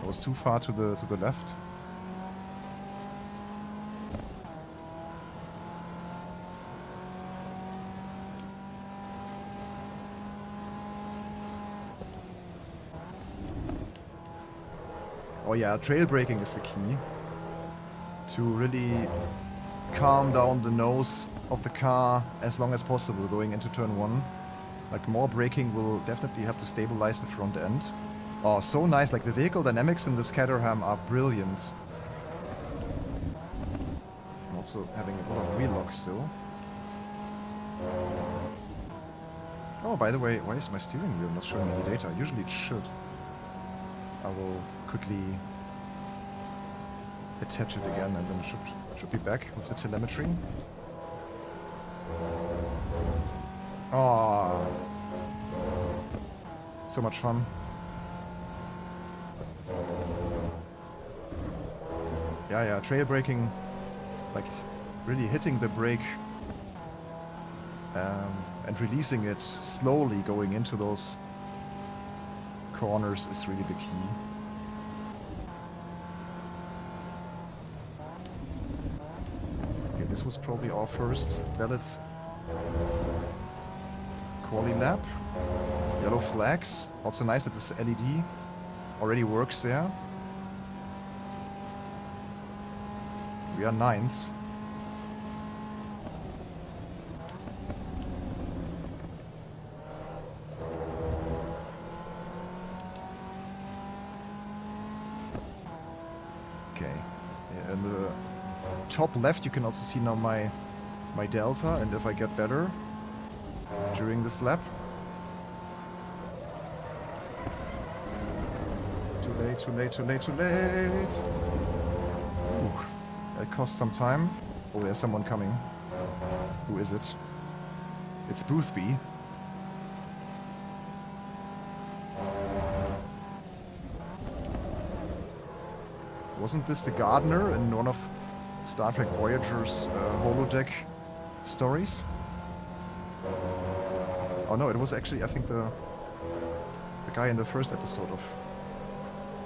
I was too far to the left. Oh yeah, trail braking is the key to really calm down the nose of the car as long as possible going into turn 1. Like, more braking will definitely help to stabilize the front end. Oh, so nice. Like, the vehicle dynamics in this Caterham are brilliant. I'm also having a lot of wheel lock still. Oh, by the way, why is my steering wheel not showing any data? Usually it should. I will quickly attach it again and then it should be back with the telemetry. Oh, so much fun. Yeah, trail braking, like really hitting the brake and releasing it slowly going into those corners is really the key. Okay, this was probably our first valid quali lap. Yellow flags. Also nice that this LED already works there. We are 9th. Okay. Yeah, in the top left you can also see now my delta and if I get better during this lap. Too late. Ooh, that cost some time. Oh, there's someone coming. Who is it? It's Boothby. Wasn't this the gardener in one of Star Trek Voyager's holodeck stories? Oh no, it was actually, I think, the guy in the first episode of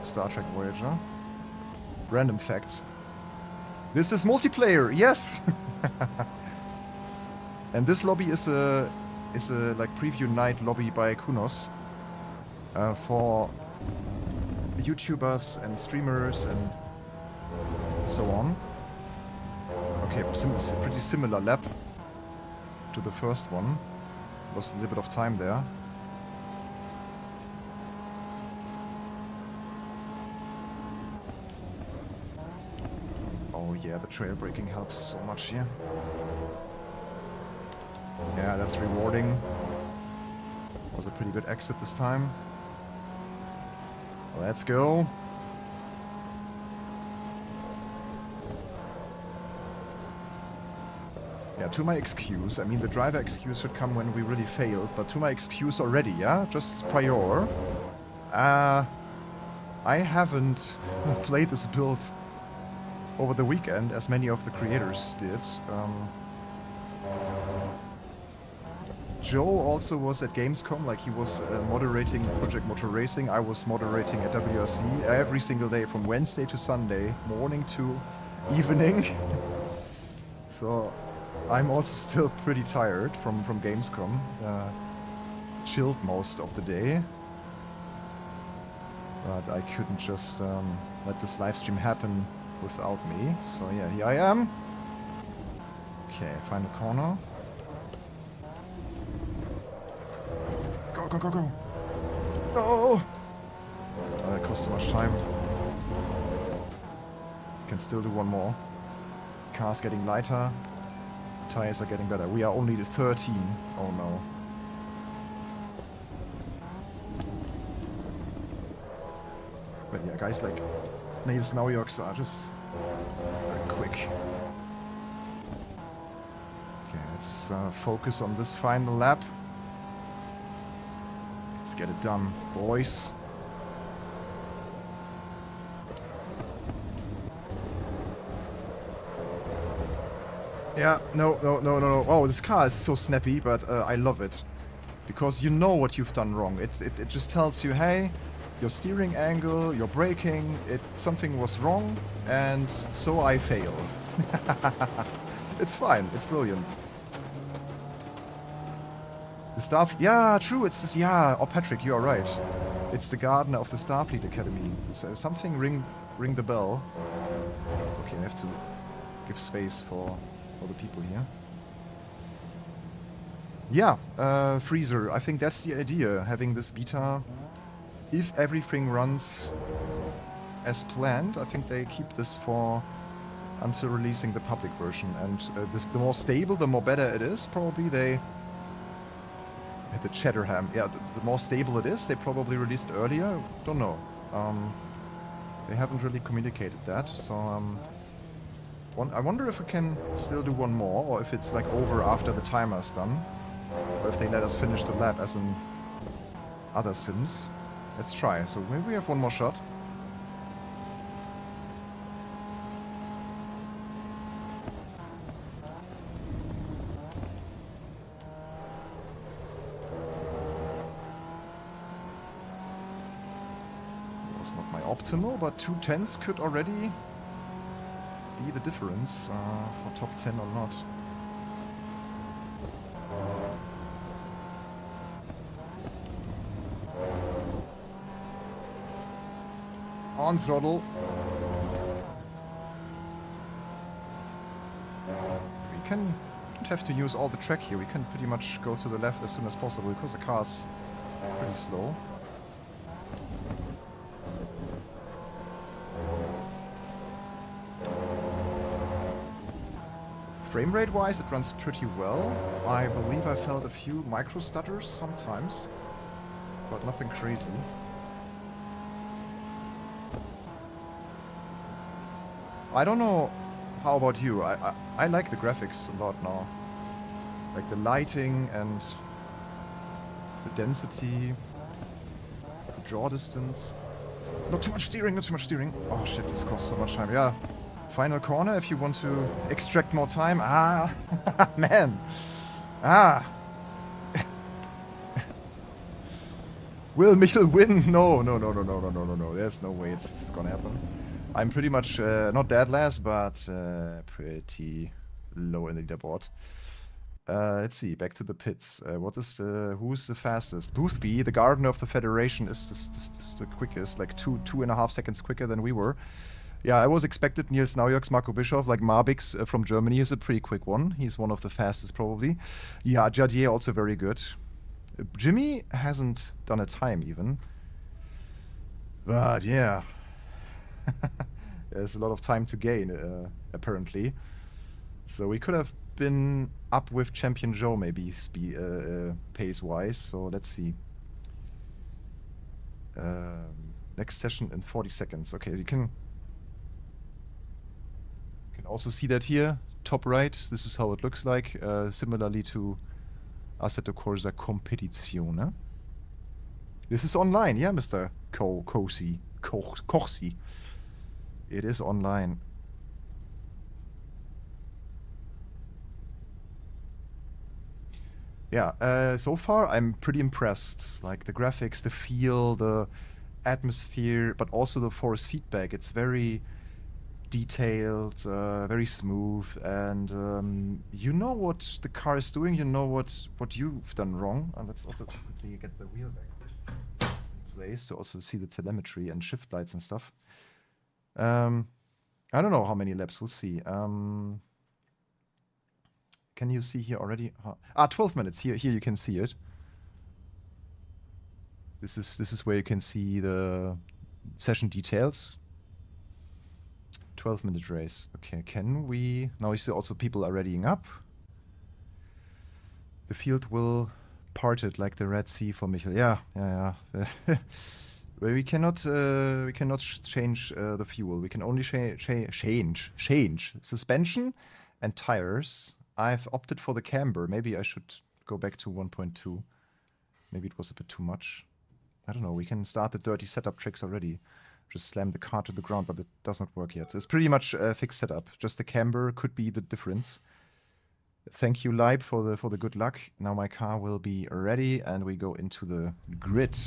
Star Trek Voyager. Random fact. This is multiplayer, yes! And this lobby is a like preview night lobby by Kunos for YouTubers and streamers and so on. Okay, pretty similar lap to the first one. Lost a little bit of time there. Oh yeah, the trail braking helps so much here. Yeah, that's rewarding. Was a pretty good exit this time. Let's go. Yeah, to my excuse, I mean the driver excuse should come when we really failed, but to my excuse already, yeah? Just prior. I haven't played this build over the weekend as many of the creators did. Joe also was at Gamescom, like he was moderating Project Motor Racing. I was moderating at WRC every single day from Wednesday to Sunday, morning to evening. So I'm also still pretty tired from Gamescom. Chilled most of the day. But I couldn't just let this live stream happen without me. So yeah, here I am. Okay, final corner. Go. No! That cost too much time. Can still do one more. Car's getting lighter. Tires are getting better. We are only to 13. Oh no. But yeah, guys like Nails Naujoks are just very quick. Okay, let's focus on this final lap. Let's get it done, boys. Yeah, no. Oh, this car is so snappy, but I love it. Because you know what you've done wrong. It just tells you, hey, your steering angle, your braking, something was wrong, and so I fail. It's fine, it's brilliant. The Starfleet, yeah, true, it's this, yeah, oh Patrick, you are right. It's the gardener of the Starfleet Academy. So something ring the bell. Okay, I have to give space for for the people here. Yeah, Freezer, I think that's the idea, having this beta. If everything runs as planned, I think they keep this for until releasing the public version. And the more stable, the more better it is. Probably they... The Caterham, yeah, the more stable it is, they probably released it earlier. Don't know. They haven't really communicated that, so I wonder if we can still do one more, or if it's like over after the timer's done, or if they let us finish the lap as in other sims. Let's try. So maybe we have one more shot. Not my optimal, but 2 tenths could already be the difference for top 10 or not. On throttle. We don't have to use all the track here. We can pretty much go to the left as soon as possible because the car's pretty slow. Frame rate wise, it runs pretty well. I believe I felt a few micro stutters sometimes, but nothing crazy. I don't know how about you. I like the graphics a lot now. Like the lighting and the density, the draw distance. Not too much steering, not too much steering. Oh shit, this costs so much time. Yeah. Final corner if you want to extract more time. Ah, man. Ah. Will Michel win? No. There's no way it's gonna happen. I'm pretty much not dead last, but pretty low in the leaderboard. Let's see. Back to the pits. Who's the fastest? Boothby, the Gardener of the Federation, is the quickest. Like 2.5 seconds quicker than we were. Yeah, I was expected. Niels Naujoks, Marco Bischoff, like Marbix from Germany is a pretty quick one. He's one of the fastest, probably. Yeah, Jadier also very good. Jimmy hasn't done a time even. But yeah. There's a lot of time to gain, apparently. So we could have been up with Champion Joe, maybe, pace-wise. So let's see. Next session in 40 seconds. Okay, you can also see that here, top right. This is how it looks like, similarly to Assetto Corsa Competizione. This is online, yeah, Mr. Corsi. It is online. Yeah, so far I'm pretty impressed. Like the graphics, the feel, the atmosphere, but also the force feedback. It's very detailed, very smooth, and you know what the car is doing, you know what you've done wrong. And let's also quickly get the wheel back in place to also see the telemetry and shift lights and stuff. I don't know how many laps, we'll see. Can you see here already? 12 minutes. Here you can see it. This is where you can see the session details. 12-minute race. Okay, can we... Now you see also people are readying up. The field will part it like the Red Sea for Michel. Yeah. We cannot change the fuel. We can only change suspension and tires. I've opted for the camber. Maybe I should go back to 1.2. Maybe it was a bit too much. I don't know. We can start the dirty setup tricks already. Just slam the car to the ground, but it does not work yet. It's pretty much a fixed setup. Just the camber could be the difference. Thank you, Leib, for the good luck. Now my car will be ready, and we go into the grid.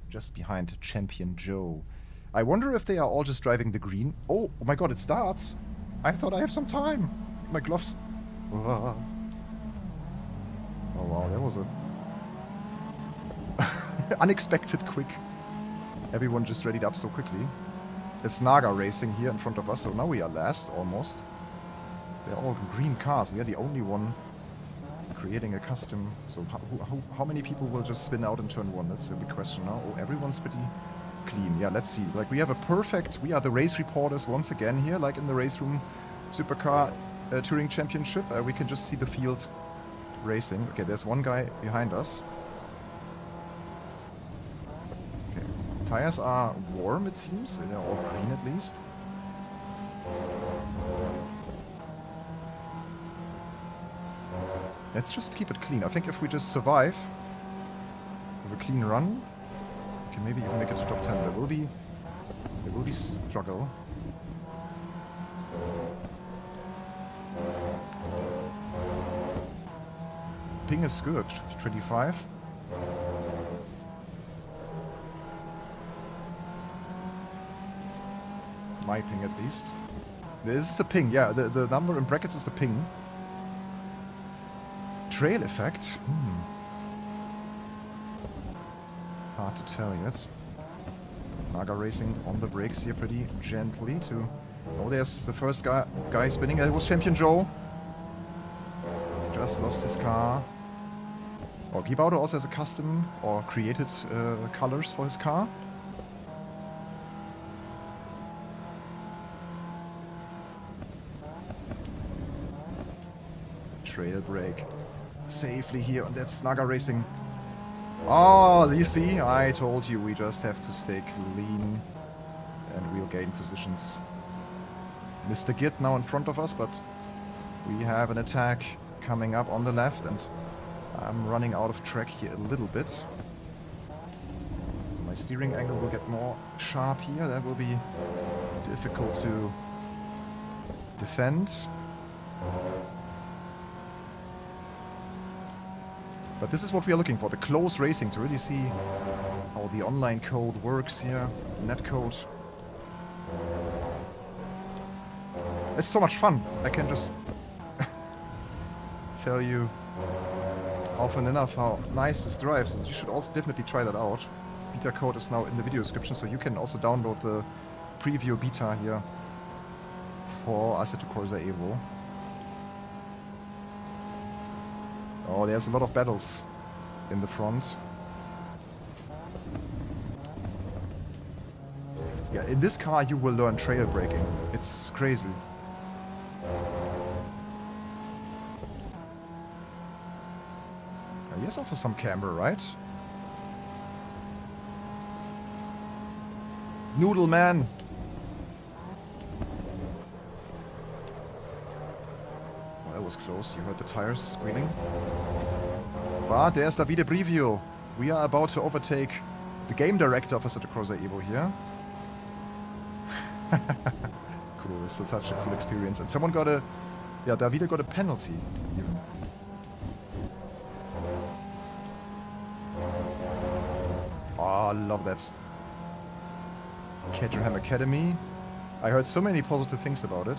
Just behind Champion Joe. I wonder if they are all just driving the green. Oh my god, it starts. I thought I have some time. My gloves. Oh wow, that was a unexpected quick. Everyone just readied up so quickly. It's Naga racing here in front of us, so now we are last, almost. They're all green cars. We are the only one creating a custom. So how many people will just spin out in turn 1? That's a big question now. Oh, everyone's pretty clean. Yeah, let's see. Like, we have a perfect... We are the race reporters once again here, like in the race room supercar touring championship. We can just see the field racing. Okay, there's one guy behind us. Okay, tires are warm, it seems. They're all green at least. Let's just keep it clean. I think if we just survive with a clean run, we can maybe even make it to top 10. There will be struggle. Ping is good, 25. My ping at least. This is the ping, yeah, the number in brackets is the ping. Trail effect? Hard to tell yet. Naga racing on the brakes here pretty gently to... Oh, there's the first guy spinning. It was Champion Joe. Just lost his car. Oh, Gibaudo also has a custom or created colors for his car. Trail brake. Safely here, and that's Naga racing. Oh, you see, I told you we just have to stay clean and we'll gain positions. Mr. Git now in front of us, but we have an attack coming up on the left, and I'm running out of track here a little bit. So my steering angle will get more sharp here. That will be difficult to defend. But this is what we are looking for, the close racing, to really see how the online code works here, net code. It's so much fun. I can just tell you often enough how nice this drives. And you should also definitely try that out. Beta code is now in the video description, so you can also download the preview beta here for Assetto Corsa EVO. Oh, there's a lot of battles in the front. Yeah, in this car you will learn trail braking. It's crazy. Here's also some camber, right? Noodle man! Well, that was close. You heard the tires squealing. But there's Davide Brivio. We are about to overtake the game director of Assetto Corsa EVO here. Cool, this is such a cool experience. And someone got a... Yeah, Davide got a penalty, even. Oh, I love that. Caterham Academy. I heard so many positive things about it.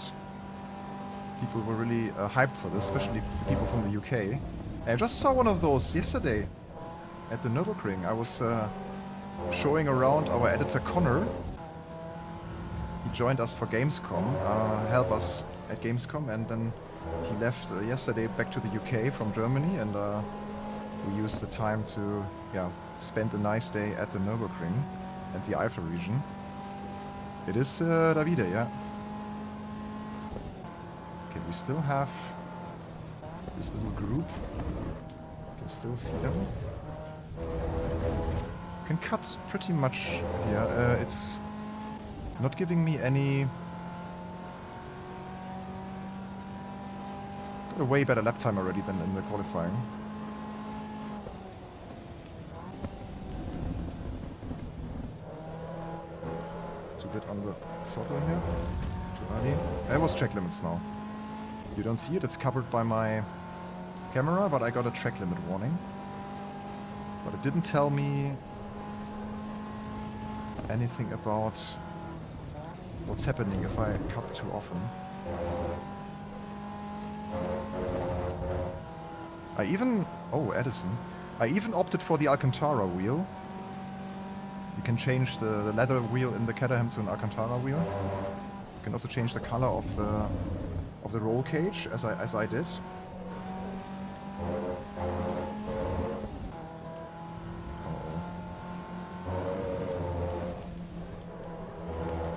People were really hyped for this, especially the people from the UK. I just saw one of those yesterday at the Nürburgring. I was showing around our editor Connor. He joined us for Gamescom, help us at Gamescom, and then he left yesterday back to the UK from Germany, and we used the time to spend a nice day at the Nürburgring and the Eifel region. It is Davide, yeah. Okay, we still have this little group. You can still see them. You can cut pretty much here. It's not giving me any... Got a way better lap time already than in the qualifying. It's a bit on the throttle here. Too early. There was track limits now. You don't see it, it's covered by my camera, but I got a track limit warning. But it didn't tell me anything about what's happening if I cut too often. I even... Oh, Edison. I even opted for the Alcantara wheel. You can change the leather wheel in the Caterham to an Alcantara wheel. You can also change the color of the of the roll cage as I did.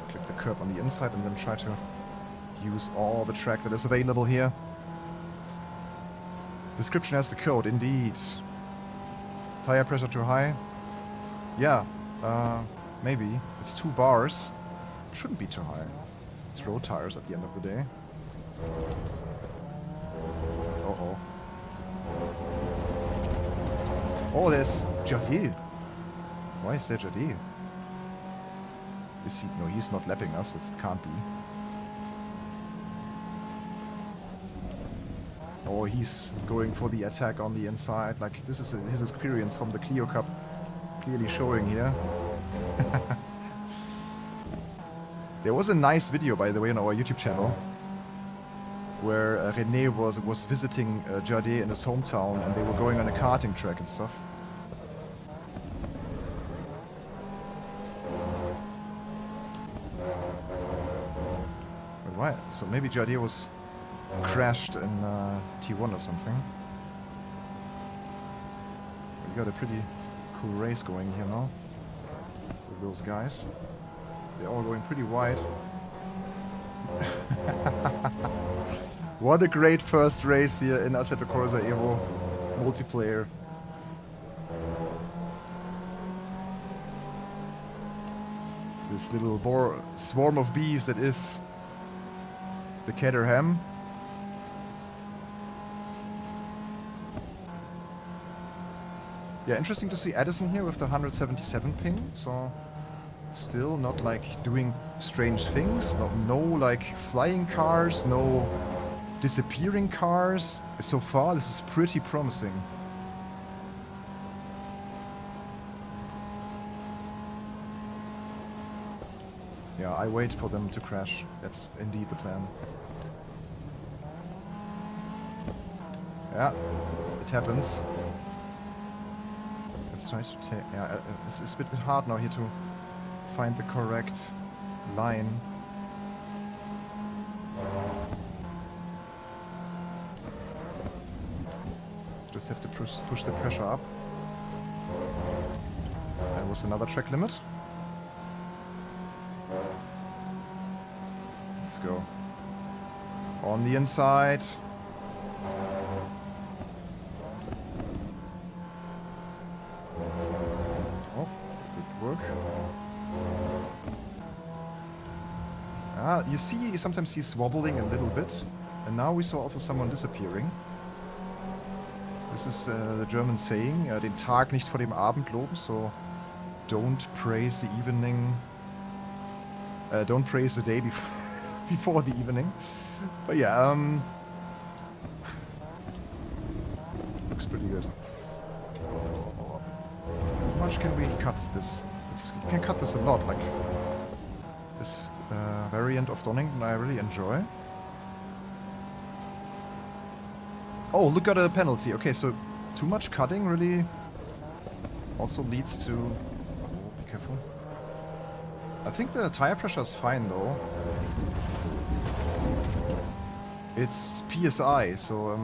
Click the curb on the inside and then try to use all the track that is available here. Description has the code, indeed. Tire pressure too high? Yeah, maybe. It's 2 bars. Shouldn't be too high. It's road tires at the end of the day. Uh-oh. Oh, there's Jardil. Why is there Jardil? Is he? No, he's not lapping us. It can't be. Oh, he's going for the attack on the inside. Like, this is his experience from the Clio Cup clearly showing here. There was a nice video, by the way, on our YouTube channel where René was visiting Jardé in his hometown and they were going on a karting track and stuff. But right, so maybe Jardé was crashed in T1 or something. We got a pretty cool race going here now with those guys. They're all going pretty wide. What a great first race here in Assetto Corsa EVO multiplayer. This little swarm of bees that is the Caterham. Yeah, interesting to see Addison here with the 177 ping, so still not like doing strange things, no like flying cars, no disappearing cars. So far this is pretty promising. Yeah, I wait for them to crash. That's indeed the plan. Yeah, it happens. Let's try to take... Yeah, it's a bit hard now here to find the correct line. Just have to push the pressure up. There was another track limit. Let's go. On the inside. Oh, did work. Ah, you see sometimes he's wobbling a little bit. And now we saw also someone disappearing. This is the German saying, den Tag nicht vor dem Abend loben, so don't praise the evening, don't praise the day before the evening. But yeah, looks pretty good. How much can we cut this? You can cut this a lot, like this variant of Donington I really enjoy. Oh, look at a penalty. Okay, so too much cutting really also leads to... Oh, be careful. I think the tire pressure is fine though. It's PSI, so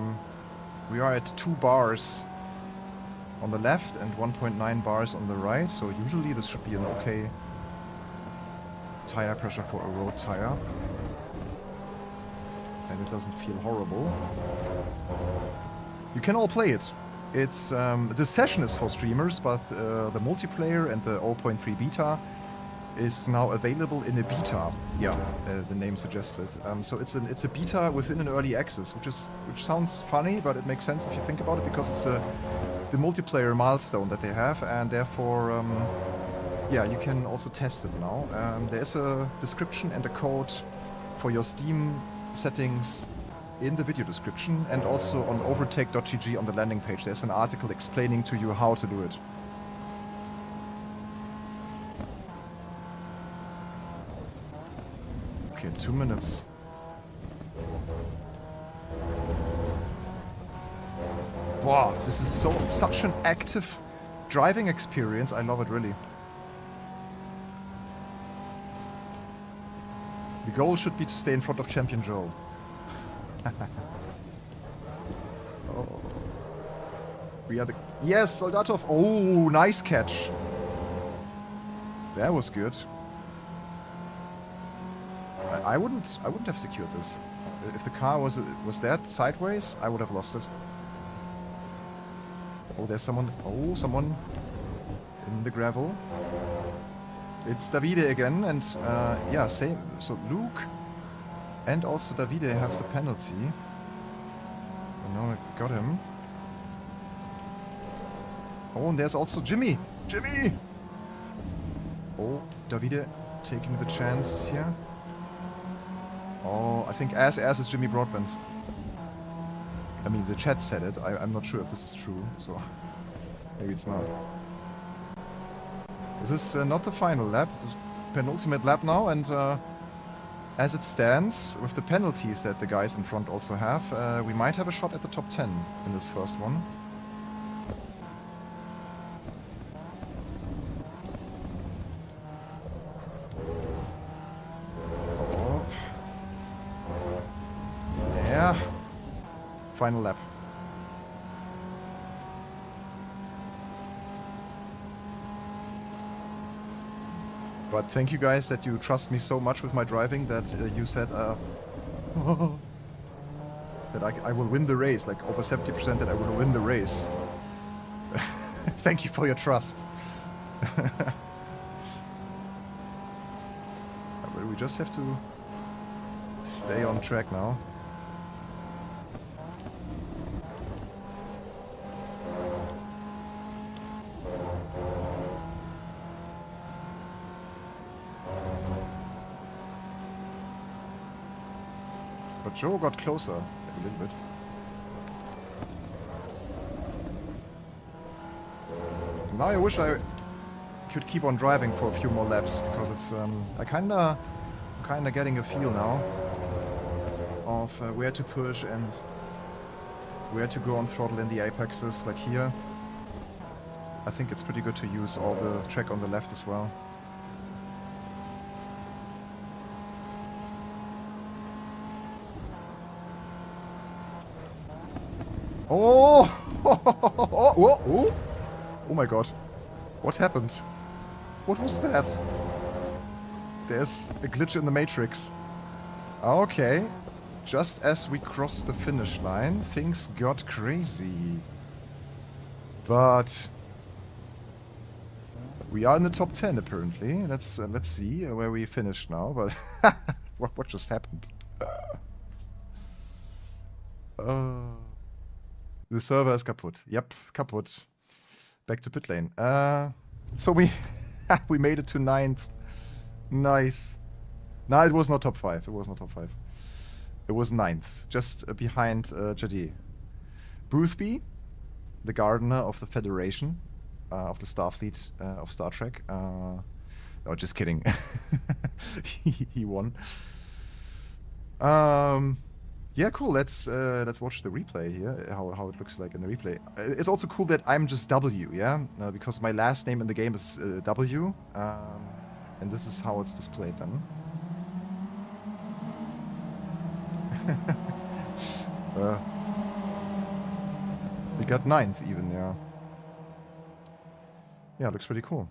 we are at 2 bars on the left and 1.9 bars on the right, so usually this should be an okay tire pressure for a road tire. And it doesn't feel horrible. You can all play it. It's the session is for streamers, but the multiplayer and the 0.3 beta is now available in a beta. Yeah, the name suggests it. So it's a beta within an early access, which sounds funny, but it makes sense if you think about it, because it's the multiplayer milestone that they have, and therefore, yeah, you can also test it now. There's a description and a code for your Steam settings in the video description, and also on overtake.gg on the landing page. There's an article explaining to you how to do it. Okay, 2 minutes. Wow, this is such an active driving experience. I love it, really. The goal should be to stay in front of Champion Joe. Oh. We are the... Yes, Soldatov! Oh, nice catch. That was good. I wouldn't have secured this. If the car was that sideways, I would have lost it. Oh, there's someone. Oh, someone in the gravel. It's Davide again, and yeah, same. So Luke and also Davide have the penalty. And now I got him. Oh, and there's also Jimmy. Jimmy. Oh, Davide taking the chance here. Oh, I think as is Jimmy Broadbent. I mean, the chat said it. I'm not sure if this is true, so maybe it's not. This is not the final lap, it's the penultimate lap now, and as it stands, with the penalties that the guys in front also have, we might have a shot at the top 10 in this first one. Final lap. But thank you guys that you trust me so much with my driving that you said that I will win the race, like over 70% that I will win the race. Thank you for your trust. We just have to stay on track now. But Joe got closer a little bit. Now I wish I could keep on driving for a few more laps because it's I kinda getting a feel now of where to push and where to go on throttle in the apexes. Like here, I think it's pretty good to use all the track on the left as well. Oh! Oh my god. What happened? What was that? There's a glitch in the matrix. Okay. Just as we crossed the finish line, things got crazy. But we are in the top 10 apparently. Let's see where we finished now. But what just happened? The server is kaputt. Yep, kaputt. Back to pit lane. So we we made it to 9th. Nice. No, it was not top 5. It was not top 5. It was 9th, just behind Jadi. Boothby, the gardener of the Federation, of the Starfleet of Star Trek. No, just kidding. he won. Yeah, cool. Let's watch the replay here. How it looks like in the replay. It's also cool that I'm just W, yeah, because my last name in the game is W, and this is how it's displayed then. We got 9th even, yeah. Yeah, looks pretty cool.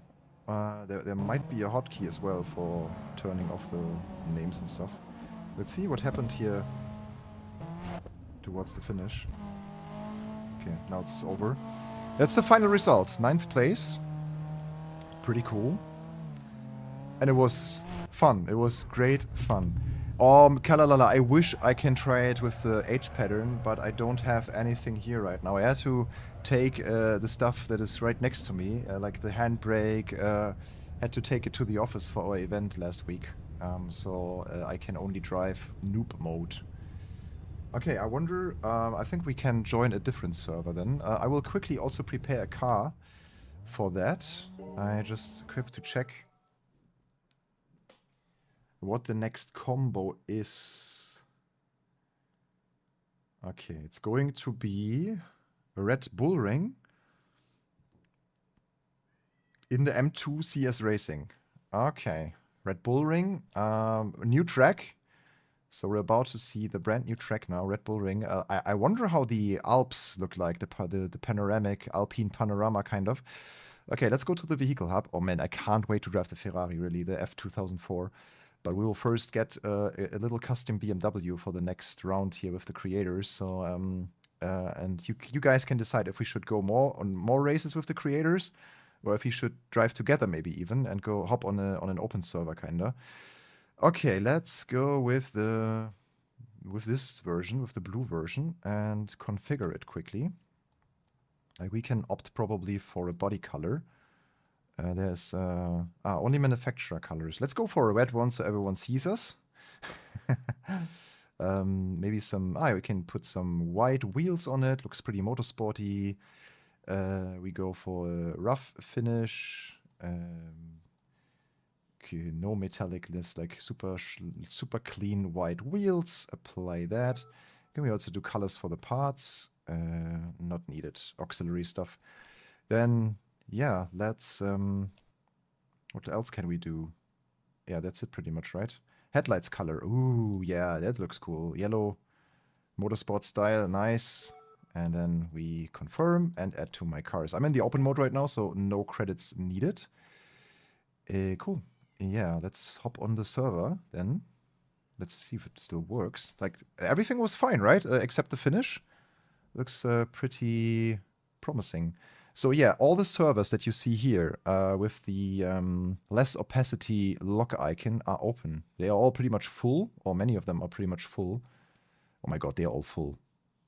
There might be a hotkey as well for turning off the names and stuff. Let's see what happened here towards the finish. Okay, now it's over. That's the final results. 9th place. Pretty cool. And it was fun. It was great fun. Kalalala, I wish I can try it with the H pattern, but I don't have anything here right now. I had to take the stuff that is right next to me, like the handbrake. Had to take it to the office for our event last week. So I can only drive noob mode. Okay, I wonder, I think we can join a different server then. I will quickly also prepare a car for that. I just have to check what the next combo is. Okay, it's going to be a Red Bull Ring in the M2 CS Racing. Okay, Red Bull Ring, new track. So we're about to see the brand new track now, Red Bull Ring. I wonder how the Alps look like, the panoramic, Alpine panorama kind of. Okay, let's go to the vehicle hub. Oh man, I can't wait to drive the Ferrari, really, the F2004. But we will first get a little custom BMW for the next round here with the creators. So, and you guys can decide if we should go more races with the creators, or if we should drive together maybe even and go hop on an open server kinda. Okay, let's go with this version, with the blue version, and configure it quickly. We can opt probably for a body color. There's only manufacturer colors. Let's go for a red one so everyone sees us. Maybe some. We can put some white wheels on it. Looks pretty motorsporty. We go for a rough finish. No metallicness, like super clean white wheels. Apply that. Can we also do colors for the parts? Not needed. Auxiliary stuff. Then, yeah, let's... what else can we do? Yeah, that's it pretty much, right? Headlights color. Ooh, yeah, that looks cool. Yellow, motorsport style, nice. And then we confirm and add to my cars. I'm in the open mode right now, so no credits needed. Cool. Yeah, let's hop on the server then. Let's see if it still works. Like, everything was fine, right? Except the finish. Looks pretty promising. So yeah, all the servers that you see here with the less opacity lock icon are open. They are all pretty much full, or many of them are pretty much full. Oh my god, they are all full.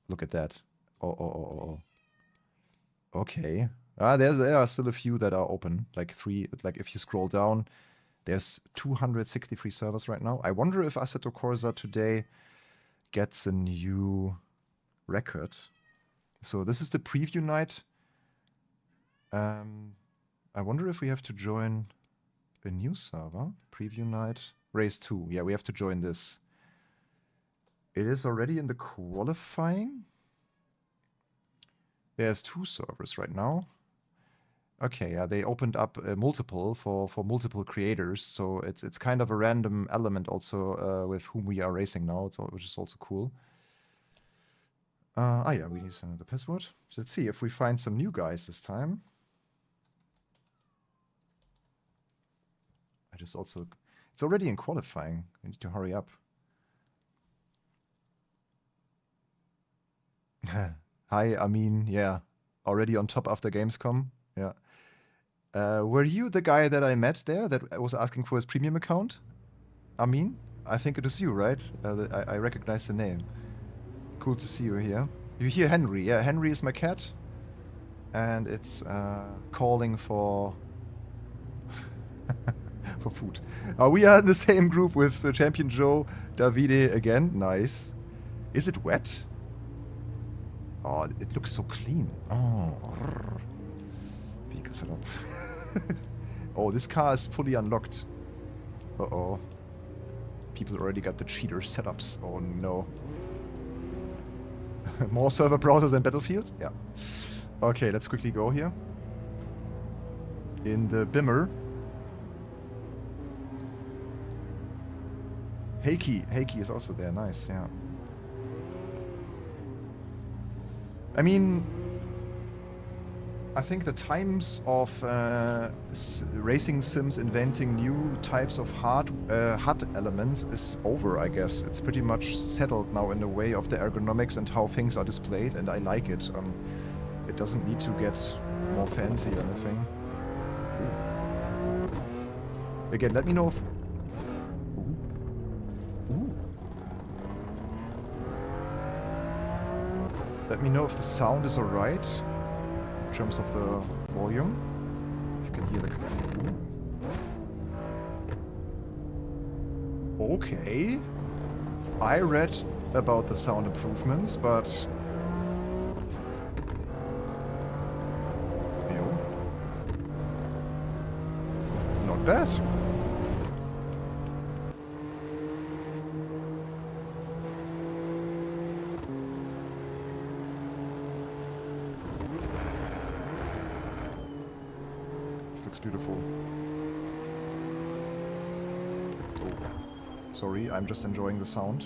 Look at that. Oh. Okay. There are still a few that are open. Like if you scroll down, there's 263 servers right now. I wonder if Assetto Corsa today gets a new record. So this is the preview night. I wonder if we have to join a new server. Preview night. Race 2. Yeah, we have to join this. It is already in the qualifying. There's 2 servers right now. Okay, yeah, they opened up multiple for multiple creators, so it's kind of a random element also with whom we are racing now, which is also cool. Yeah, we need the password. So let's see if we find some new guys this time. It's already in qualifying. I need to hurry up. Hi, Amin. Yeah, already on top after Gamescom. Yeah. Were you the guy that I met there that was asking for his premium account? Amin? I think it is you, right? I recognize the name. Cool to see you here. You hear Henry. Yeah, Henry is my cat. And it's calling for... for food. We are in the same group with Champion Joe, Davide again. Nice. Is it wet? Oh, it looks so clean. Oh. Vehicle setup. Oh, this car is fully unlocked. Uh-oh. People already got the cheater setups. Oh no. More server browsers than Battlefield? Yeah. Okay, let's quickly go here. In the Bimmer. Heiki is also there. Nice, yeah. I mean, I think the times of racing sims inventing new types of HUD elements is over, I guess. It's pretty much settled now in the way of the ergonomics and how things are displayed, and I like it. It doesn't need to get more fancy or anything. Ooh. Again, let me know if... Let me know if the sound is alright in terms of the volume. If you can hear the... Ooh. Okay. I read about the sound improvements, but... Ew. Not bad. Looks beautiful. Oh. Sorry, I'm just enjoying the sound.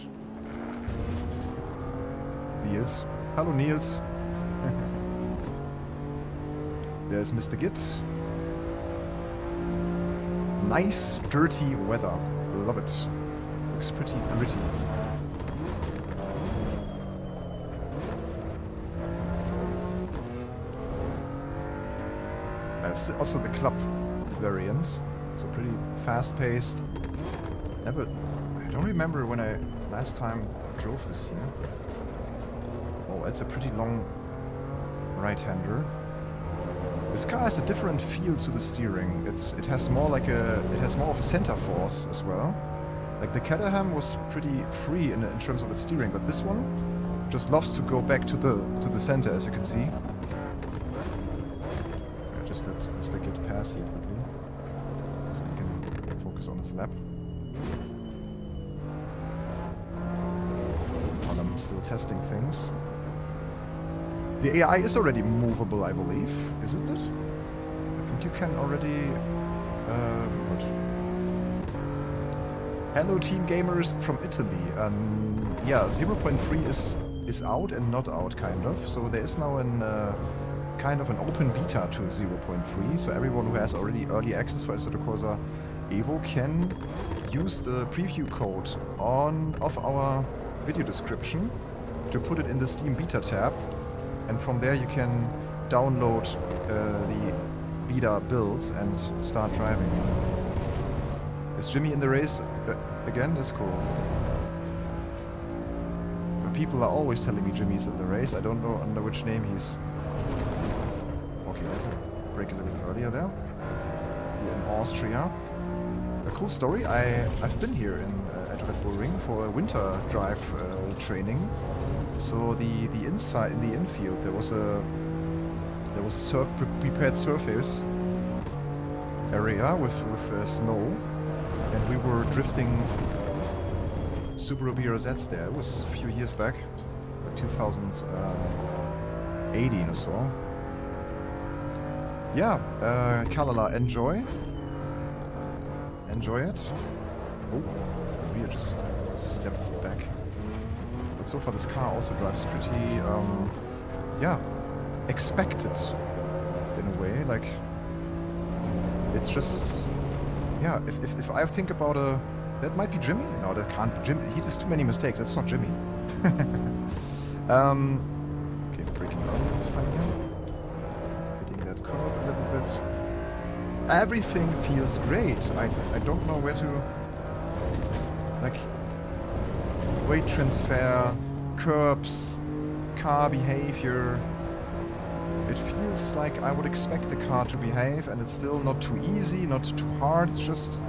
Niels. Hello, Niels. There's Mr. Git. Nice, dirty weather. Love it. Looks pretty gritty. That's also the club variant. So pretty fast-paced. I don't remember when I last time drove this here. Oh, it's a pretty long right-hander. This car has a different feel to the steering. It has more of a center force as well. Like the Caterham was pretty free in terms of its steering, but this one just loves to go back to the center, as you can see. Yeah, just let Mr. Git pass here quickly, so we can focus on his lap. While I'm still testing things. The AI is already movable, I believe, isn't it? I think you can already... what? Hello, team gamers from Italy. Yeah, 0.3 is out and not out, kind of. So there is now an kind of an open beta to 0.3. So everyone who has already early access for Assetto Corsa EVO can use the preview code of our video description to put it in the Steam beta tab. And from there you can download the beta builds and start driving. Is Jimmy in the race again? That's cool. But people are always telling me Jimmy's in the race. I don't know under which name he's... Okay, I have to brake a little bit earlier there. Here in Austria. A cool story. I've been here at Red Bull Ring for a winter drive training. So the inside, in the infield, there was a prepared surface area with snow, and we were drifting Subaru BRZs there. It was a few years back, like 2018 or so. Yeah, Kalala, enjoy it. Oh, the rear just stepped back. But so far this car also drives pretty, yeah, expected in a way. Like, it's just, yeah, if I think about that might be Jimmy? No, that can't be Jimmy. He does too many mistakes. That's not Jimmy. Okay, braking down this time again. Hitting that curb a little bit. Everything feels great. I don't know where to, like, weight transfer, curbs, car behavior. It feels like I would expect the car to behave, and it's still not too easy, not too hard. It's just,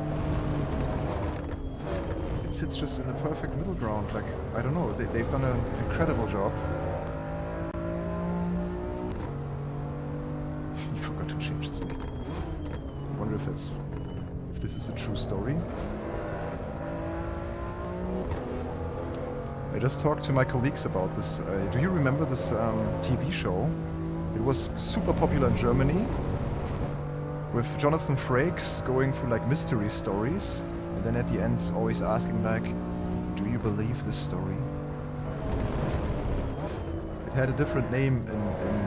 it sits just in the perfect middle ground. Like, I don't know, they've done an incredible job. He forgot to change his name. I wonder if this is a true story. I just talked to my colleagues about this. Do you remember this TV show? It was super popular in Germany, with Jonathan Frakes going through like mystery stories, and then at the end always asking like, do you believe this story? It had a different name in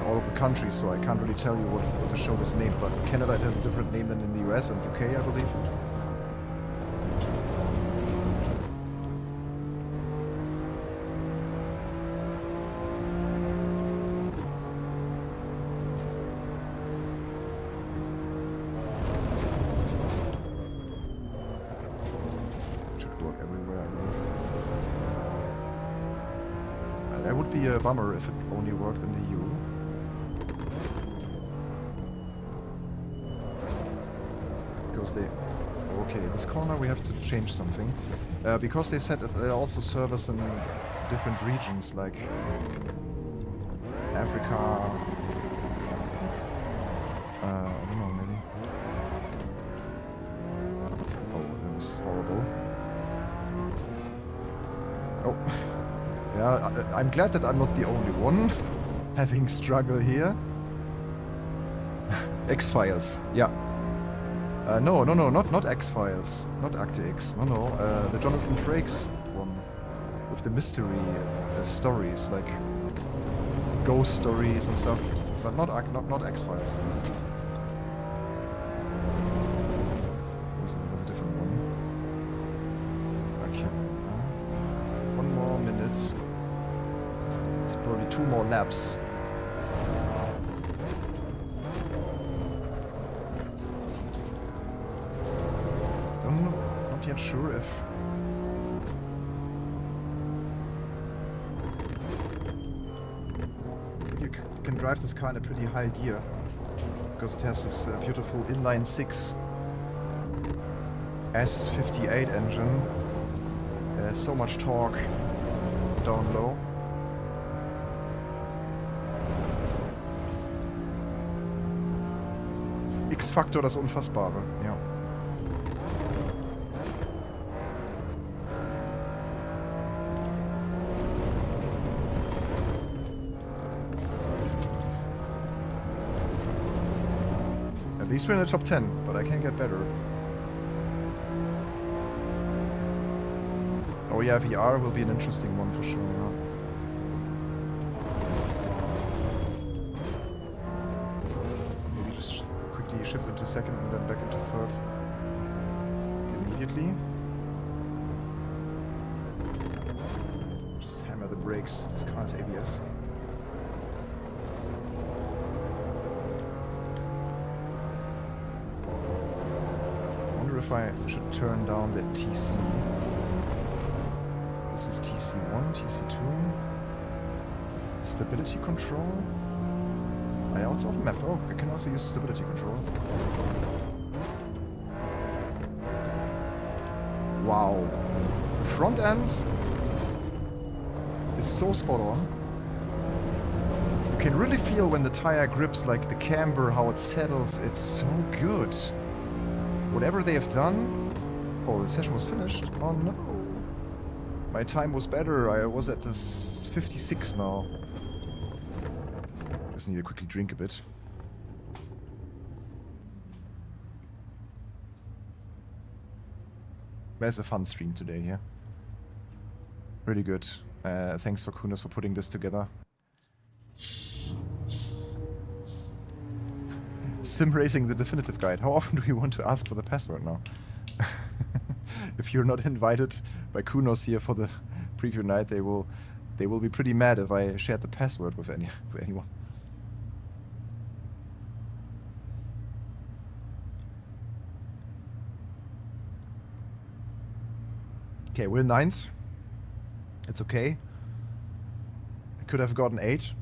all of the countries, so I can't really tell you what the show was named, but Canada had a different name than in the US and UK, I believe. That would be a bummer if it only worked in the EU. Because they... Okay, this corner we have to change something. Because they said that they also serve us in different regions, like Africa... I don't know, maybe. Oh, that was horrible. Oh. Yeah, I'm glad that I'm not the only one having struggle here. X-Files, yeah. No, not X-Files. Not Akte X. No. The Jonathan Frakes one. With the mystery stories, like ghost stories and stuff. But not X-Files. Was a different one. Okay. 1 more minute. It's probably 2 more laps. Not yet sure if... You can drive this car in a pretty high gear. Because it has this beautiful inline 6 S58 engine. So much torque down low. X-Faktor, das Unfassbare, ja. At least we're in the top 10, but I can get better. Oh yeah, VR will be an interesting one for sure, yeah. Maybe just quickly shift into second and then back into third. Immediately. Just hammer the brakes. This car has ABS. I wonder if I should turn down the TC. This is TC1, TC2. Stability control. I also have mapped. Oh, I can also use stability control. Wow. The front end is so spot on. You can really feel when the tire grips, like the camber, how it settles. It's so good. Whatever they have done... Oh, the session was finished. Oh no. My time was better. I was at this 56 now. Just need to quickly drink a bit. There's a fun stream today, yeah. Really good. Thanks for Kunos for putting this together. Sim Racing, the definitive guide. How often do you want to ask for the password now? If you're not invited by Kunos here for the preview night, they will be pretty mad if I shared the password with anyone. Okay, we're 9th. It's okay. I could have gotten 8.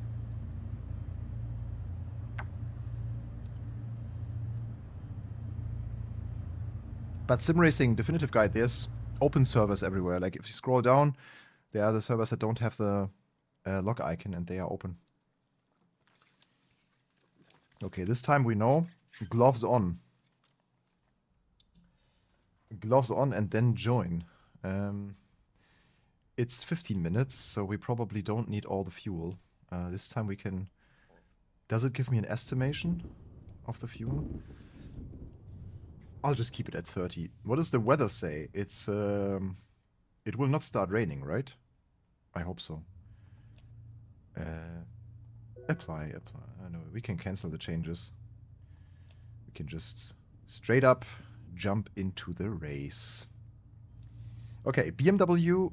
But Sim Racing Definitive Guide, there's open servers everywhere. Like if you scroll down, there are the servers that don't have the log icon and they are open. Okay, this time we know. Gloves on. Gloves on and then join. It's 15 minutes, so we probably don't need all the fuel. This time we can... Does it give me an estimation of the fuel? I'll just keep it at 30. What does the weather say? It's it will not start raining, right? I hope so. Apply. No, we can cancel the changes. We can just straight up jump into the race. Okay, BMW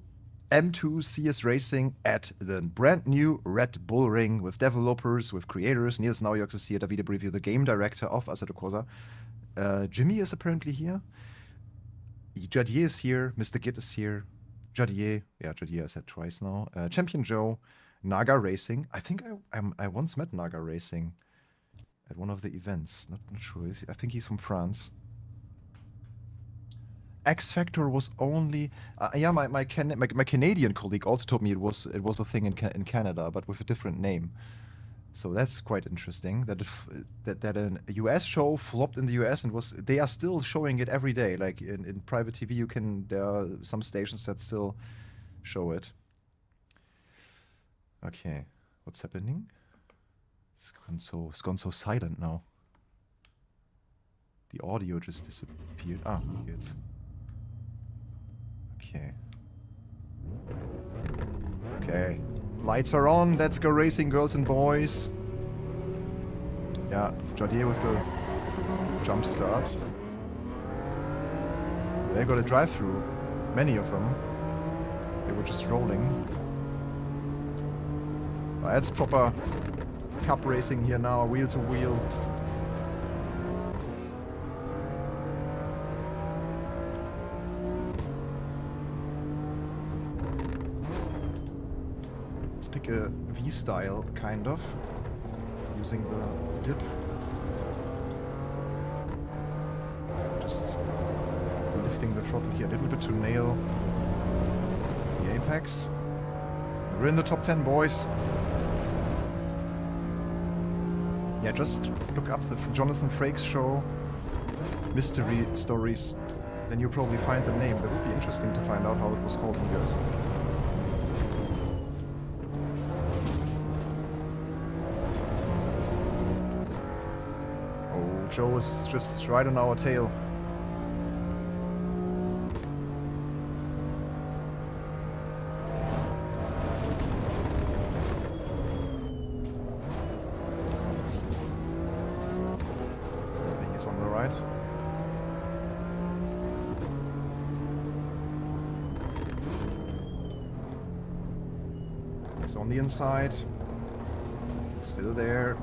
M2 CS Racing at the brand new Red Bull Ring with developers, with creators. Niels Naujoks is here, Davide Brivio, the game director of Assetto Corsa. Jimmy is apparently here. Jadier is here. Mr. Git is here. Jadier. Yeah, Jadier I said twice now. Champion Joe. Naga Racing. I think I once met Naga Racing at one of the events. Not sure. I think he's from France. X Factor was only... yeah, my Canadian colleague also told me it was a thing in Canada, but with a different name. So that's quite interesting that that a US show flopped in the US and they are still showing it every day. Like in private TV, there are some stations that still show it. Okay, what's happening? It's gone so silent now. The audio just disappeared. Ah, here it's... Okay. Okay. Lights are on. Let's go racing, girls and boys. Yeah, Jadier with the jump start. They got a drive-through. Many of them. They were just rolling. That's proper cup racing here now, wheel to wheel. Let's pick a V-style, kind of, using the dip. Just lifting the throttle here a little bit to nail the apex. We're in the top 10, boys. Yeah, just look up the Jonathan Frakes show, Mystery Stories, then you'll probably find the name. That would be interesting to find out how it was called in US. Oh, Joe is just right on our tail. On the right. It's on the inside. Still there.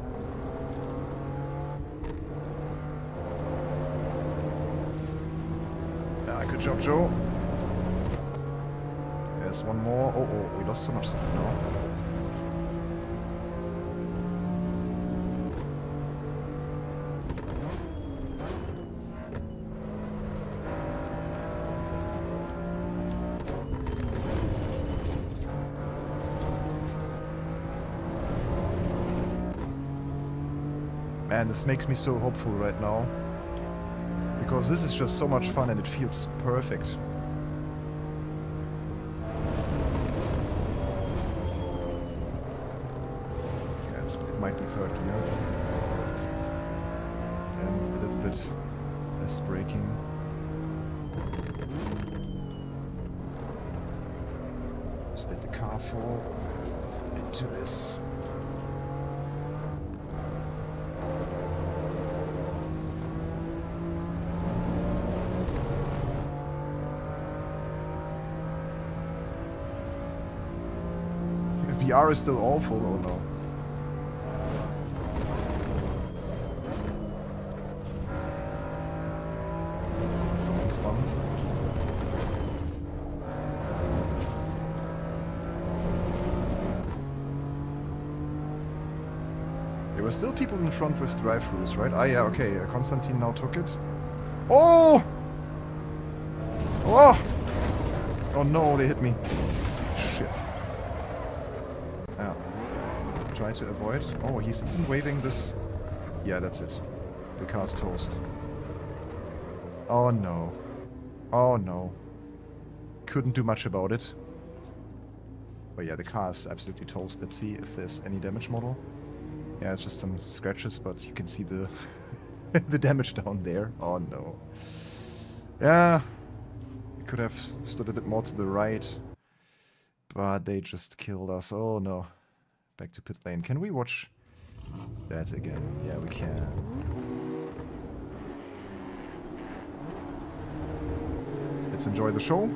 Ah, good job, Joe. There's one more. Oh, we lost so much speed now. Man, this makes me so hopeful right now. Because this is just so much fun and it feels perfect. Yeah, it might be third gear. And a little bit less braking. Just let the car fall into this. VR is still awful, oh no. Someone spun. There were still people in front with drive-thrus, right? Ah yeah, okay, Konstantin now took it. Oh! Oh! Oh no, they hit me. Shit. Try to avoid. Oh, he's even waving this. Yeah, that's it. The car's toast. Oh no. Oh no. Couldn't do much about it. But yeah, the car is absolutely toast. Let's see if there's any damage model. Yeah, it's just some scratches, but you can see the the damage down there. Oh no. Yeah. We could have stood a bit more to the right. But they just killed us. Oh no. Back to pit lane. Can we watch that again? Yeah, we can. Let's enjoy the show.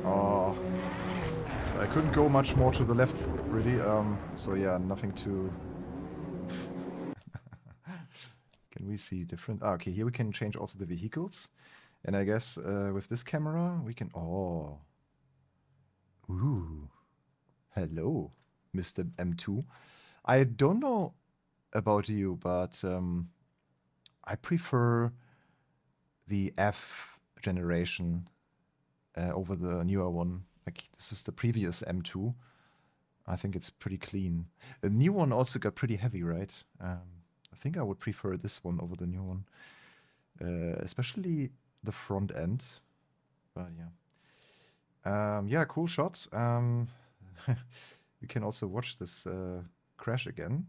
Oh, I couldn't go much more to the left, really. So yeah, nothing to... Can we see different... Ah, okay, here we can change also the vehicles. And I guess with this camera we can... Oh. Ooh. Hello, Mr. M2. I don't know about you, but I prefer the F generation over the newer one. Like, this is the previous M2. I think it's pretty clean. The new one also got pretty heavy, right? I think I would prefer this one over the new one. Especially the front end. But yeah. Yeah, cool shot. We can also watch this crash again.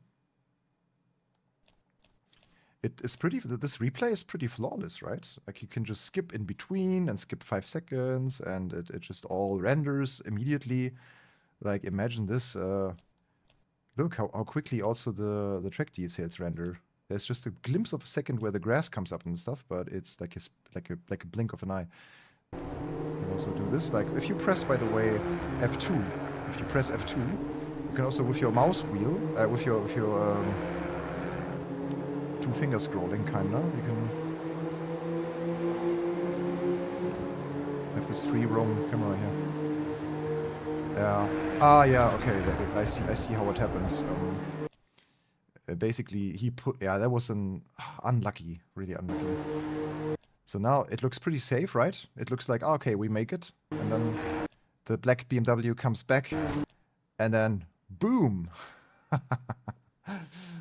It is pretty. This replay is pretty flawless, right? Like you can just skip in between and skip 5 seconds, and it just all renders immediately. Like imagine this. Look how quickly also the track details render. There's just a glimpse of a second where the grass comes up and stuff, but it's like a blink of an eye. You can also do this. Like if you press, by the way, F2. If you press F2, you can also with your mouse wheel, with your 2 finger scrolling, kinda. You can have this free roam camera here. Yeah. Ah, yeah. Okay. I see how it happens. Basically, he put. Yeah, that was an unlucky, really unlucky. So now it looks pretty safe, right? It looks like okay, we make it, and then the black BMW comes back, and then boom.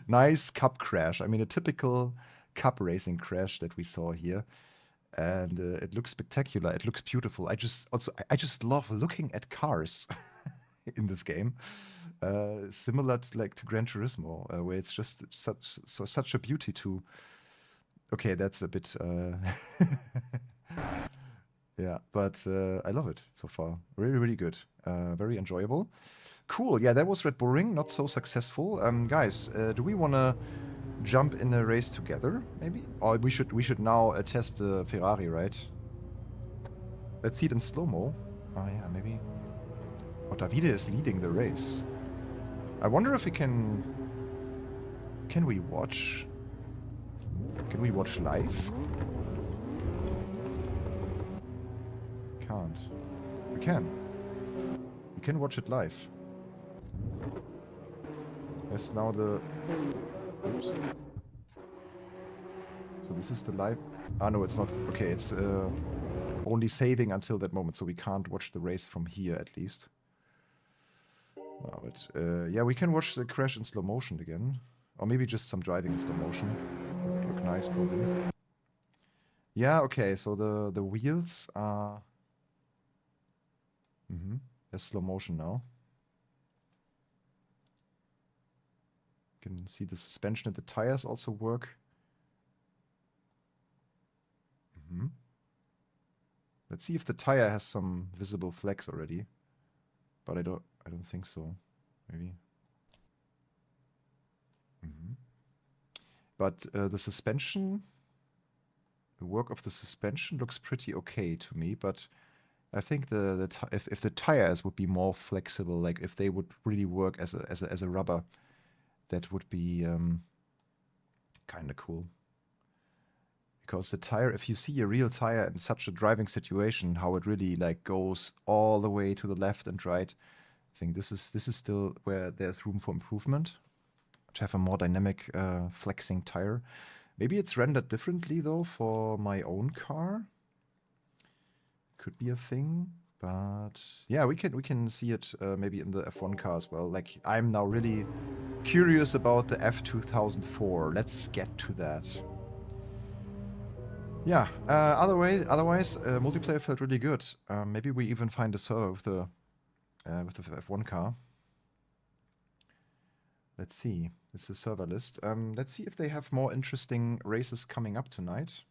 Nice cup crash. I mean, a typical cup racing crash that we saw here. And it looks spectacular. It looks beautiful. I just love looking at cars in this game. Similar to, like, to Gran Turismo, where it's just such a beauty to. Okay, that's a bit. Yeah, but I love it so far. Really, really good. Very enjoyable. Cool. Yeah, that was Red Bull Ring. Not so successful. Guys, do we want to jump in a race together, maybe? Or we should now test the Ferrari, right? Let's see it in slow-mo. Oh yeah, maybe. Oh, Davide is leading the race. I wonder if we can... Can we watch? Can we watch live? Can't. We can. We can watch it live. That's now the... Oops. So this is the live... Ah, no, it's not. Okay, it's only saving until that moment, so we can't watch the race from here, at least. No, but yeah, we can watch the crash in slow motion again. Or maybe just some driving in slow motion. Would look nice, probably. Yeah, okay, so the wheels are... There's slow motion now. You can see the suspension and the tires also work. Let's see if the tire has some visible flex already. But I don't think so. Maybe. But the suspension, the work of the suspension looks pretty okay to me. But I think if the tires would be more flexible, like if they would really work as a rubber, that would be kind of cool. Because the tire, if you see a real tire in such a driving situation, how it really like goes all the way to the left and right, I think this is still where there's room for improvement. To have a more dynamic flexing tire. Maybe it's rendered differently though for my own car. Could be a thing, but yeah, we can see it maybe in the F1 car as well. Like I'm now really curious about the F2004. Let's get to that. Yeah. Otherwise, multiplayer felt really good. Maybe we even find a server with the F1 car. Let's see. It's a server list. Let's see if they have more interesting races coming up tonight.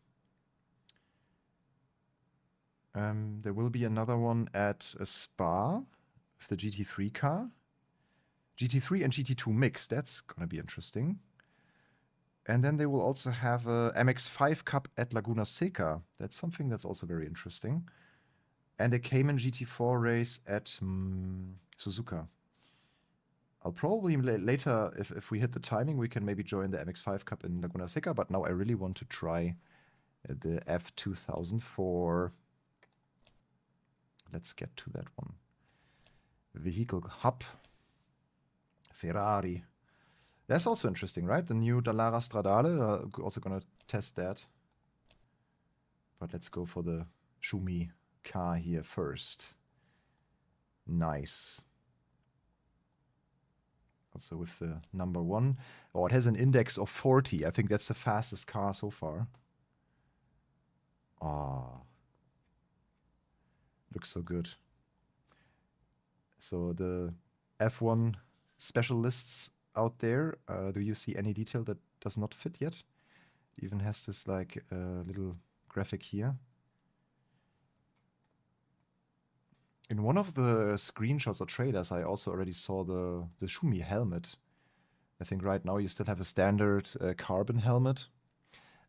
There will be another one at a Spa with the GT3 car. GT3 and GT2 mix. That's gonna be interesting. And then they will also have a MX-5 Cup at Laguna Seca. That's something that's also very interesting. And a Cayman GT4 race at Suzuka. I'll probably later, if we hit the timing, we can maybe join the MX-5 Cup in Laguna Seca. But now I really want to try the F2004. Let's get to that one. Vehicle Hub. Ferrari. That's also interesting, right? The new Dallara Stradale. Also gonna test that. But let's go for the Schumi car here first. Nice. Also with the number 1. Oh, it has an index of 40. I think that's the fastest car so far. Ah, looks so good. So the F1 specialists out there, do you see any detail that does not fit yet? It even has this like little graphic here. In one of the screenshots or trailers, I also already saw the Schumi helmet. I think right now you still have a standard carbon helmet.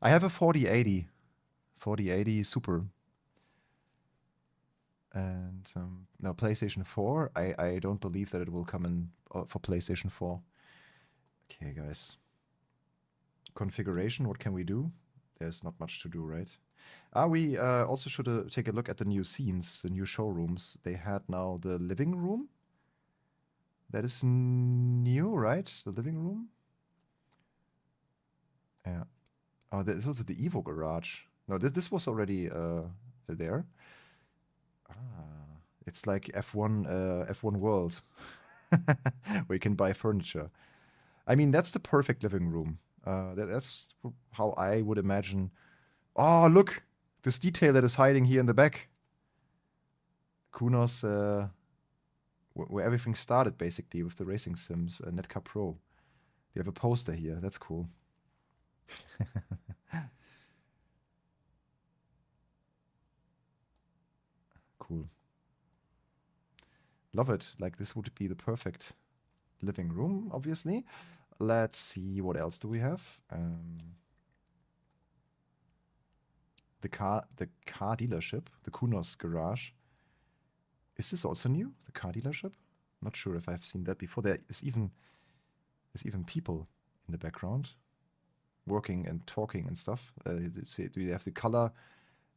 I have a 4080 Super. And now PlayStation 4, I don't believe that it will come in for PlayStation 4. Okay, guys. Configuration, what can we do? There's not much to do, right? We also should take a look at the new scenes, the new showrooms. They had now the living room. That is new, right? The living room? Yeah. Oh, this was the Evo garage. No, this was already there. Ah, it's like F1 World, where you can buy furniture. I mean, that's the perfect living room. That's how I would imagine. Oh, look! This detail that is hiding here in the back. Kunos, where everything started, basically, with the racing sims, Netcar Pro. They have a poster here. That's cool. Cool. Love it. Like, this would be the perfect living room, obviously. Let's see, what else do we have? The car dealership, the Kunos garage. Is this also new? The car dealership? Not sure if I've seen that before. There's even people in the background working and talking and stuff. Do you have the color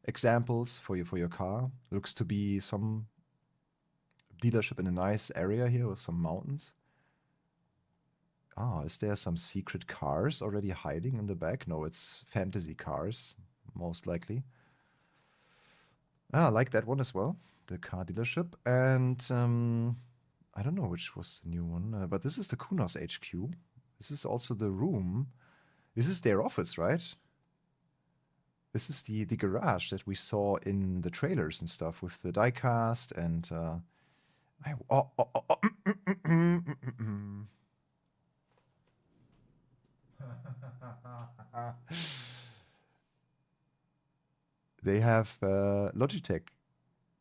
examples for your car? Looks to be some dealership in a nice area here with some mountains. Ah, is there some secret cars already hiding in the back? No, it's fantasy cars, most likely. I like that one as well, the car dealership. And I don't know which was the new one, but this is the Kunos HQ. This is also the room. This is their office, right? This is the garage that we saw in the trailers and stuff with the diecast and they have Logitech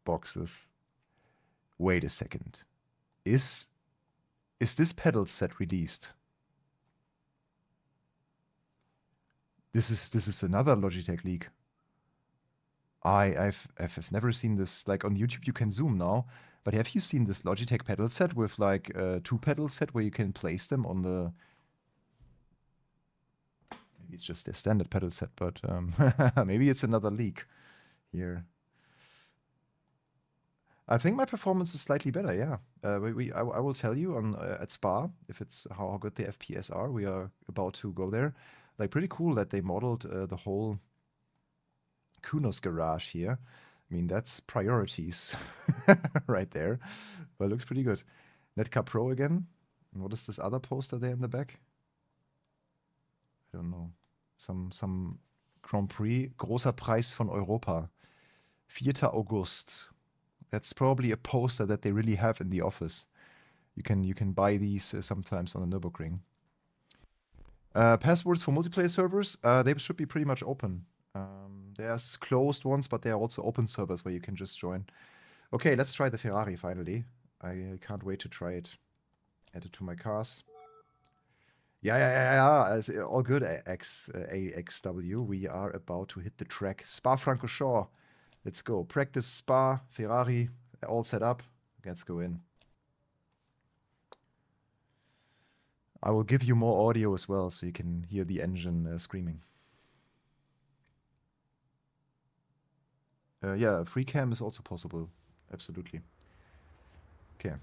boxes. Wait a second. Is this pedal set released? This is another Logitech leak. I've never seen this. Like on YouTube, you can zoom now, but have you seen this Logitech pedal set with like two pedal set where you can place them on the? Maybe it's just their standard pedal set, but maybe it's another leak here. I think my performance is slightly better. Yeah, I will tell you on at Spa if it's how good the FPS are. We are about to go there. Like pretty cool that they modeled the whole Kunos garage here. I mean, that's priorities right there. But it looks pretty good. Netcar Pro again. And what is this other poster there in the back? I don't know. Some Grand Prix. Großer Preis von Europa. 4. August. That's probably a poster that they really have in the office. You can buy these sometimes on the Nürburgring. Passwords for multiplayer servers, they should be pretty much open. There's closed ones, but there are also open servers where you can just join. Okay, let's try the Ferrari finally. I can't wait to try it. Add it to my cars. Yeah. It's all good, AXW. We are about to hit the track. Spa-Francorchamps. Let's go. Practice Spa, Ferrari, all set up. Let's go in. I will give you more audio as well, so you can hear the engine screaming. Yeah, free cam is also possible. Absolutely. Okay.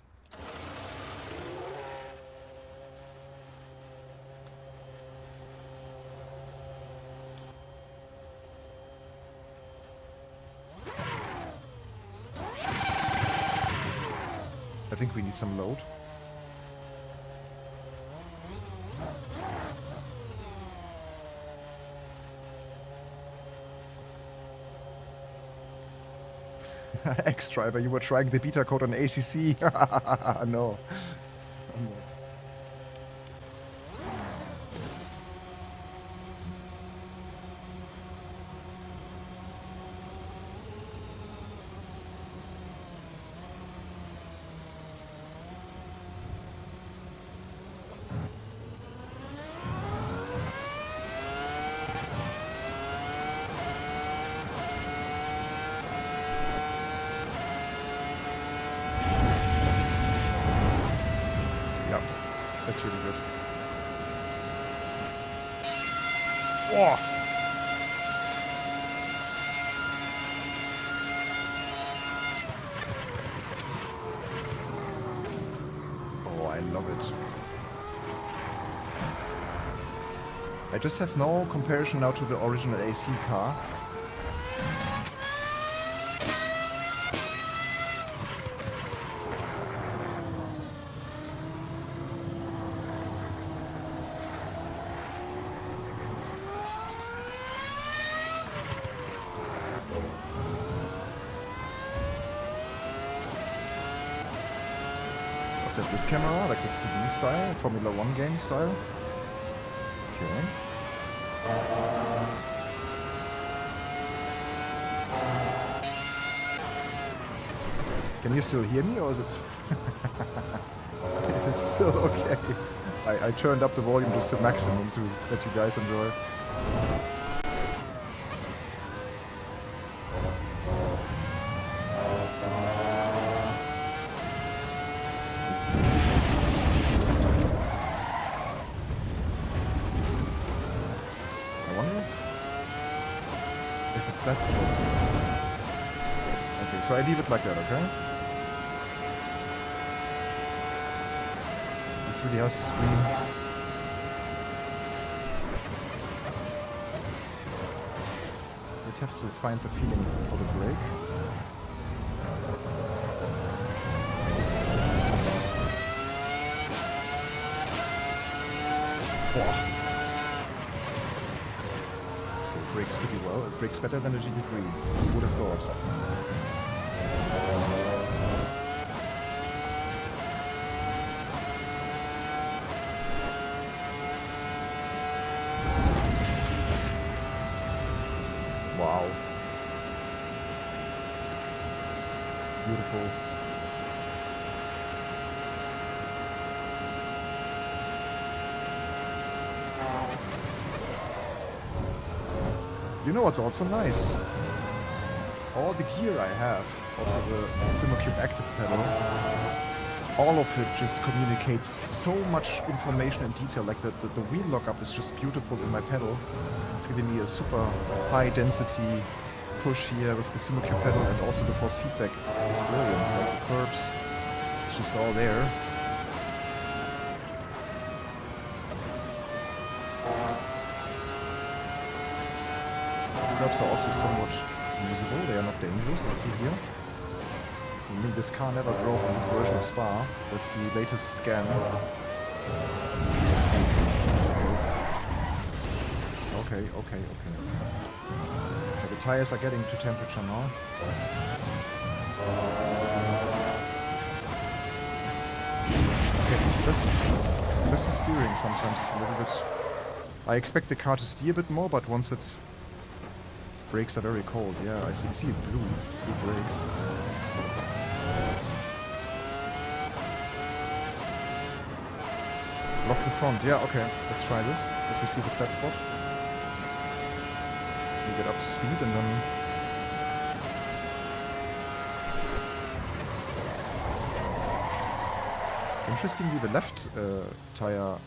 I think we need some load. X driver. You were trying the beta code on ACC. No. That's really good. Oh. Oh, I love it. I just have no comparison now to the original AC car. Is that this camera, like this TV style, Formula 1 game style? Okay. Can you still hear me, or is it... is it still okay? I turned up the volume just to maximum to let you guys enjoy. Flat spots. Okay, so I leave it like that, okay? This really has to scream. We'd have to find the feeling for the brake. Brakes pretty well. It brakes better than a GT3. Who would have thought? Wow. Beautiful. You know what's also nice? All the gear I have, also the SimoCube Active pedal, all of it just communicates so much information and detail. Like the wheel lockup is just beautiful in my pedal. It's giving me a super high density push here with the SimoCube pedal, and also the force feedback is brilliant. Like the curbs, it's just all there. Curbs are also somewhat usable, they are not dangerous. Let's see here. I mean, this car never drove in this version of Spa. That's the latest scan. Okay. Okay, the tires are getting to temperature now. Okay, just the steering sometimes is a little bit... I expect the car to steer a bit more, but once it's... Brakes are very cold, yeah, I see blue brakes. Lock the front, yeah, okay, let's try this. If you see the flat spot. You get up to speed and then... Interestingly, the left tire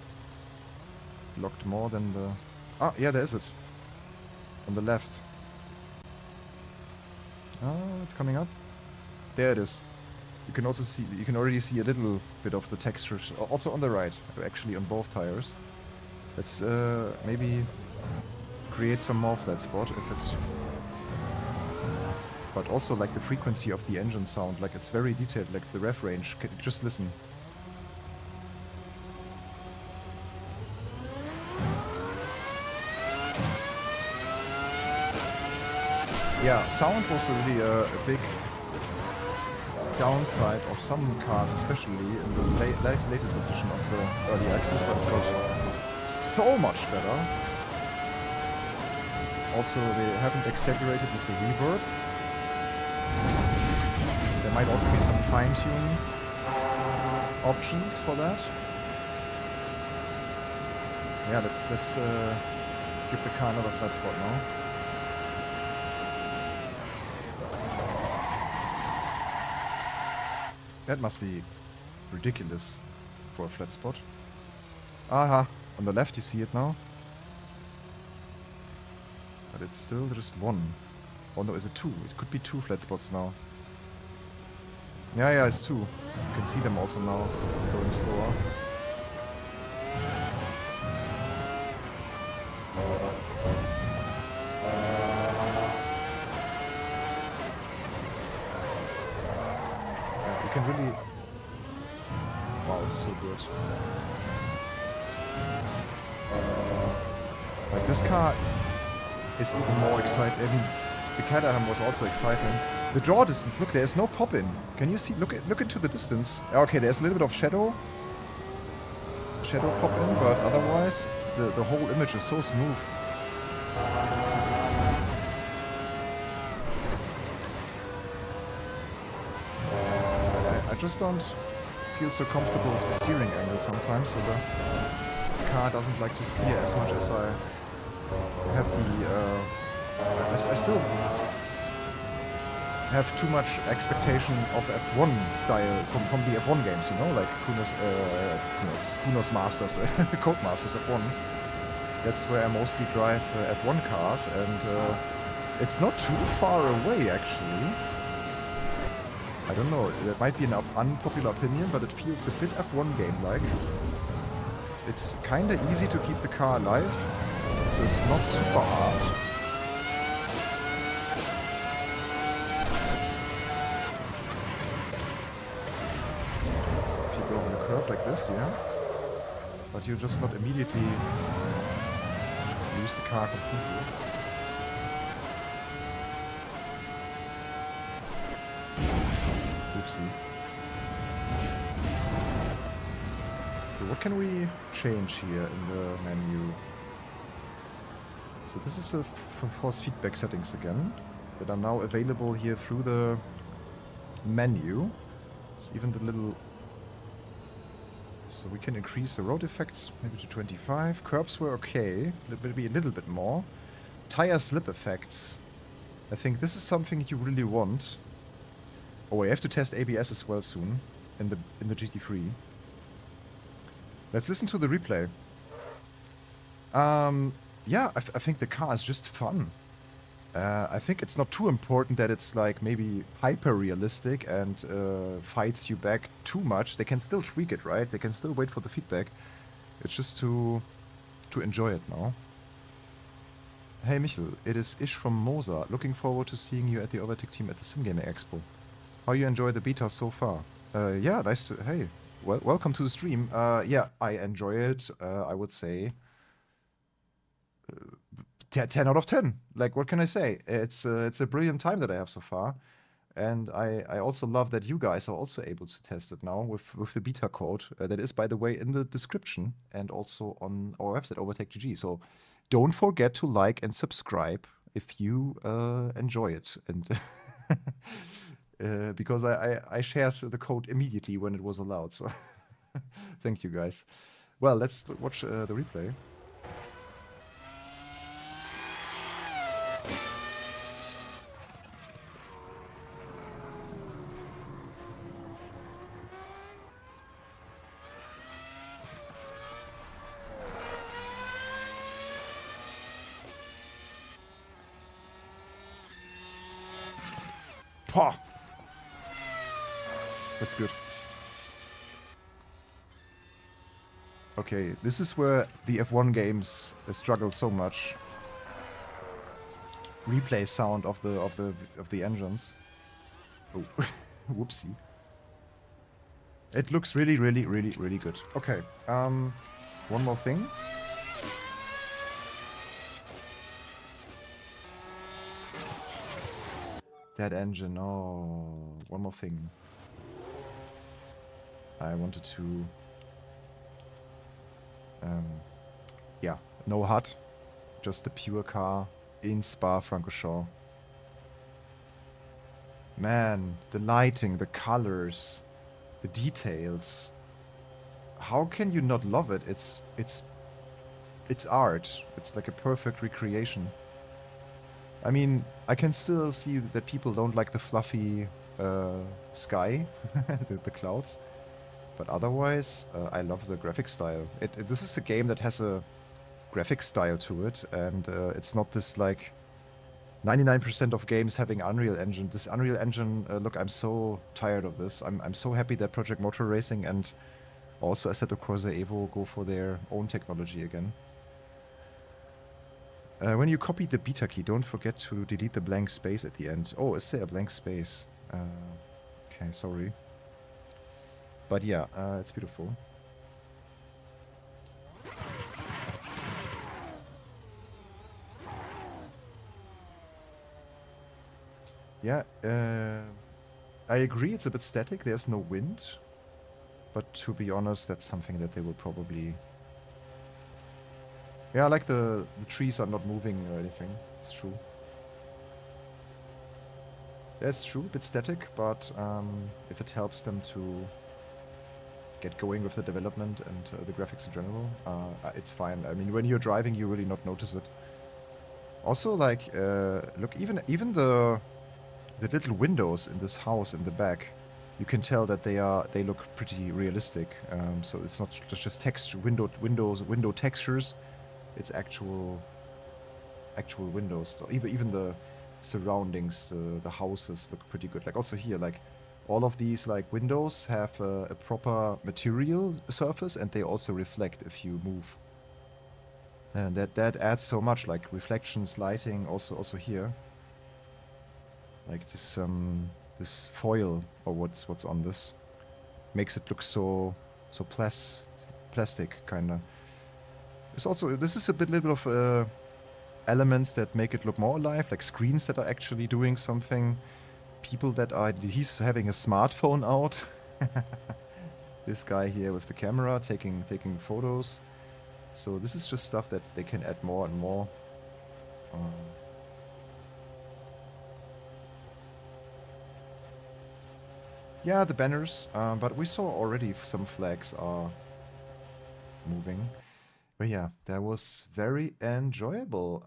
locked more than the... Ah, yeah, there is it. On the left. Oh, it's coming up. There it is. You can also see, you can already see a little bit of the texture, also on the right, actually on both tires. Let's maybe create some more flat spot if it's... But also like the frequency of the engine sound, like it's very detailed, like the rev range. Just listen. Yeah, sound was really a big downside of some cars, especially in the latest edition of the early access, but it got so much better. Also, they haven't exaggerated with the reverb. There might also be some fine-tune options for that. Yeah, let's give the car another flat spot now. That must be ridiculous for a flat spot. Aha, on the left you see it now. But it's still just one. Oh no, is it two? It could be two flat spots now. Yeah, it's two. You can see them also now, going slower. Yeah, you can really... Wow, it's so good. Like this car is even more exciting. I mean, the Caterham was also exciting. The draw distance, look, there's no pop-in. Can you see? Look into the distance. Okay, there's a little bit of shadow pop-in, but otherwise the whole image is so smooth. I just don't feel so comfortable with the steering angle sometimes, so the car doesn't like to steer as much as I have the... I still have too much expectation of F1 style from the F1 games, you know, like Kunos Masters, Codemasters F1. That's where I mostly drive F1 cars, and it's not too far away, actually. I don't know, that might be an unpopular opinion, but it feels a bit F1 game-like. It's kinda easy to keep the car alive, so it's not super hard. If you go on a curb like this, yeah. But you just not immediately lose the car completely. Oopsie. So what can we change here in the menu? So this is the force feedback settings again, that are now available here through the menu. It's even the little... So we can increase the road effects maybe to 25. Curbs were okay, maybe a little bit more. Tire slip effects. I think this is something you really want. Oh, I have to test ABS as well soon in the GT3. Let's listen to the replay. Yeah, I think the car is just fun. I think it's not too important that it's like maybe hyper-realistic and fights you back too much. They can still tweak it, right? They can still wait for the feedback. It's just to enjoy it now. Hey Michel, it is Ish from Mosa. Looking forward to seeing you at the Overtake team at the Sim Gaming Expo. How you enjoy the beta so far? Yeah, nice to... Hey, welcome to the stream. Yeah, I enjoy it, I would say. 10 out of 10. Like, what can I say? It's a brilliant time that I have so far. And I also love that you guys are also able to test it now with the beta code. That is, by the way, in the description and also on our website, OvertakeGG. So don't forget to like and subscribe if you enjoy it. And because I shared the code immediately when it was allowed. So thank you, guys. Well, let's watch the replay. Pah! That's good. Okay, this is where the F1 games struggle so much. Replay sound of the engines. Oh, whoopsie. It looks really good. Okay, one more thing. That engine, oh, one more thing. I wanted to... yeah, no HUD. Just the pure car in Spa-Francorchamps. Man, the lighting, the colors, the details. How can you not love it? It's art. It's like a perfect recreation. I mean, I can still see that people don't like the fluffy sky, the clouds. But otherwise, I love the graphic style. This is a game that has a graphic style to it, and it's not this like 99% of games having Unreal Engine. This Unreal Engine, look, I'm so tired of this. I'm so happy that Project Motor Racing and also Assetto Corsa EVO go for their own technology again. When you copy the beta key, don't forget to delete the blank space at the end. Oh, is there a blank space? Okay, sorry. But yeah, it's beautiful. Yeah, I agree it's a bit static. There's no wind. But to be honest, that's something that they will probably... Yeah, like the trees are not moving or anything. It's true. That's true, a bit static, but if it helps them to get going with the development and the graphics in general, it's fine. I mean, when you're driving, you really not notice it. Also, like, look, even the little windows in this house in the back, you can tell that they look pretty realistic. So it's not just text window textures. It's actual windows. So even the surroundings, the houses look pretty good. Like also here, like all of these like windows have a proper material surface, and they also reflect if you move. And that adds so much, like reflections, lighting. Also here, like this foil or what's on this makes it look so plastic kinda. This is a little bit of elements that make it look more alive, like screens that are actually doing something. People that are... He's having a smartphone out. This guy here with the camera taking photos. So this is just stuff that they can add more and more. Yeah, the banners, but we saw already some flags are moving. But yeah, that was very enjoyable.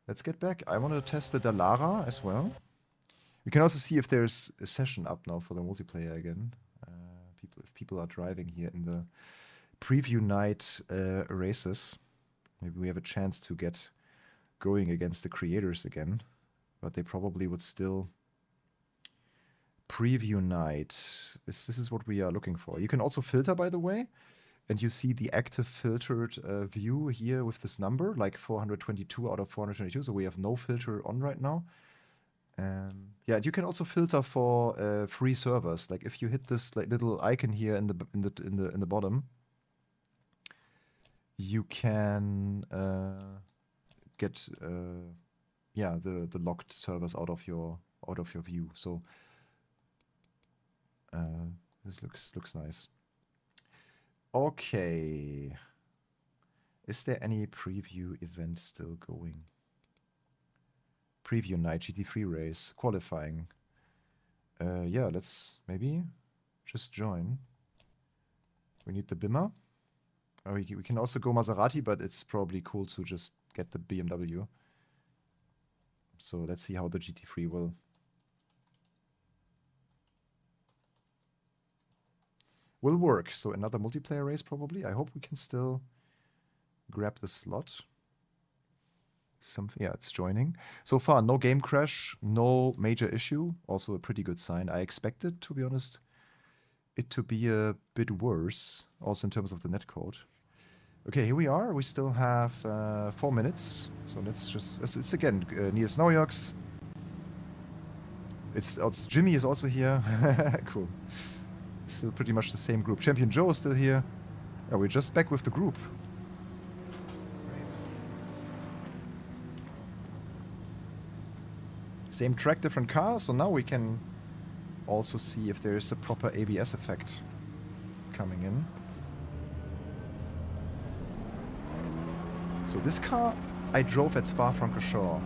Let's get back. I want to test the Dallara as well. We can also see if there's a session up now for the multiplayer again. If people are driving here in the preview night races, maybe we have a chance to get going against the creators again. But they probably would still... Preview night. This is what we are looking for. You can also filter, by the way. And you see the active filtered view here with this number, like 422 out of 422. So we have no filter on right now. Yeah, and you can also filter for free servers. Like if you hit this like little icon here in the bottom, you can get yeah the locked servers out of your view. So this looks nice. Okay. Is there any preview event still going? Preview night, GT3 race, qualifying. Yeah, let's maybe just join. We need the Bimmer. We can also go Maserati, but it's probably cool to just get the BMW. So let's see how the GT3 will... will work. So another multiplayer race probably. I hope we can still grab the slot. Yeah, it's joining. So far, no game crash, no major issue. Also a pretty good sign. I expected, to be honest, it to be a bit worse, also in terms of the netcode. Okay, here we are. We still have 4 minutes. So let's just... It's again Niels Naujoks. It's Jimmy is also here. Cool. Still pretty much the same group. Champion Joe is still here. Yeah, we're just back with the group. That's great. Same track, different car. So now we can also see if there is a proper ABS effect coming in. So this car I drove at Spa-Francorchamps,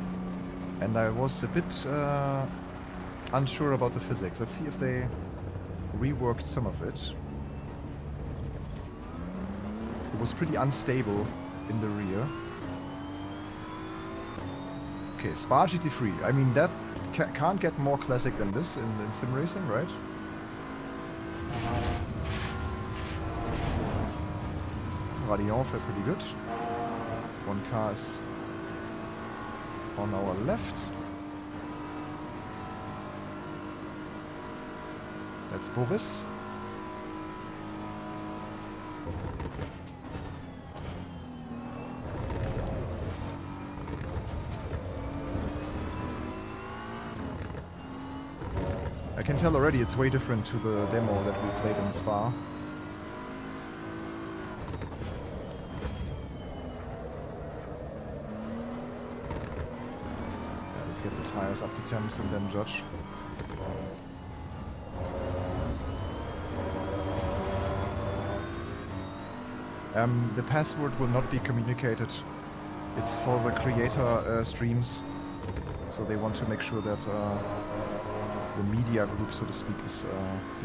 and I was a bit unsure about the physics. Let's see if they reworked some of it. It was pretty unstable in the rear. Okay, Spa GT3. I mean, that can't get more classic than this in sim racing, right? Radion felt pretty good. One car is on our left. That's Boris. I can tell already it's way different to the demo that we played in Spa. Let's get the tires up to temps and then judge. The password will not be communicated. It's for the creator streams. So they want to make sure that the media group, so to speak, is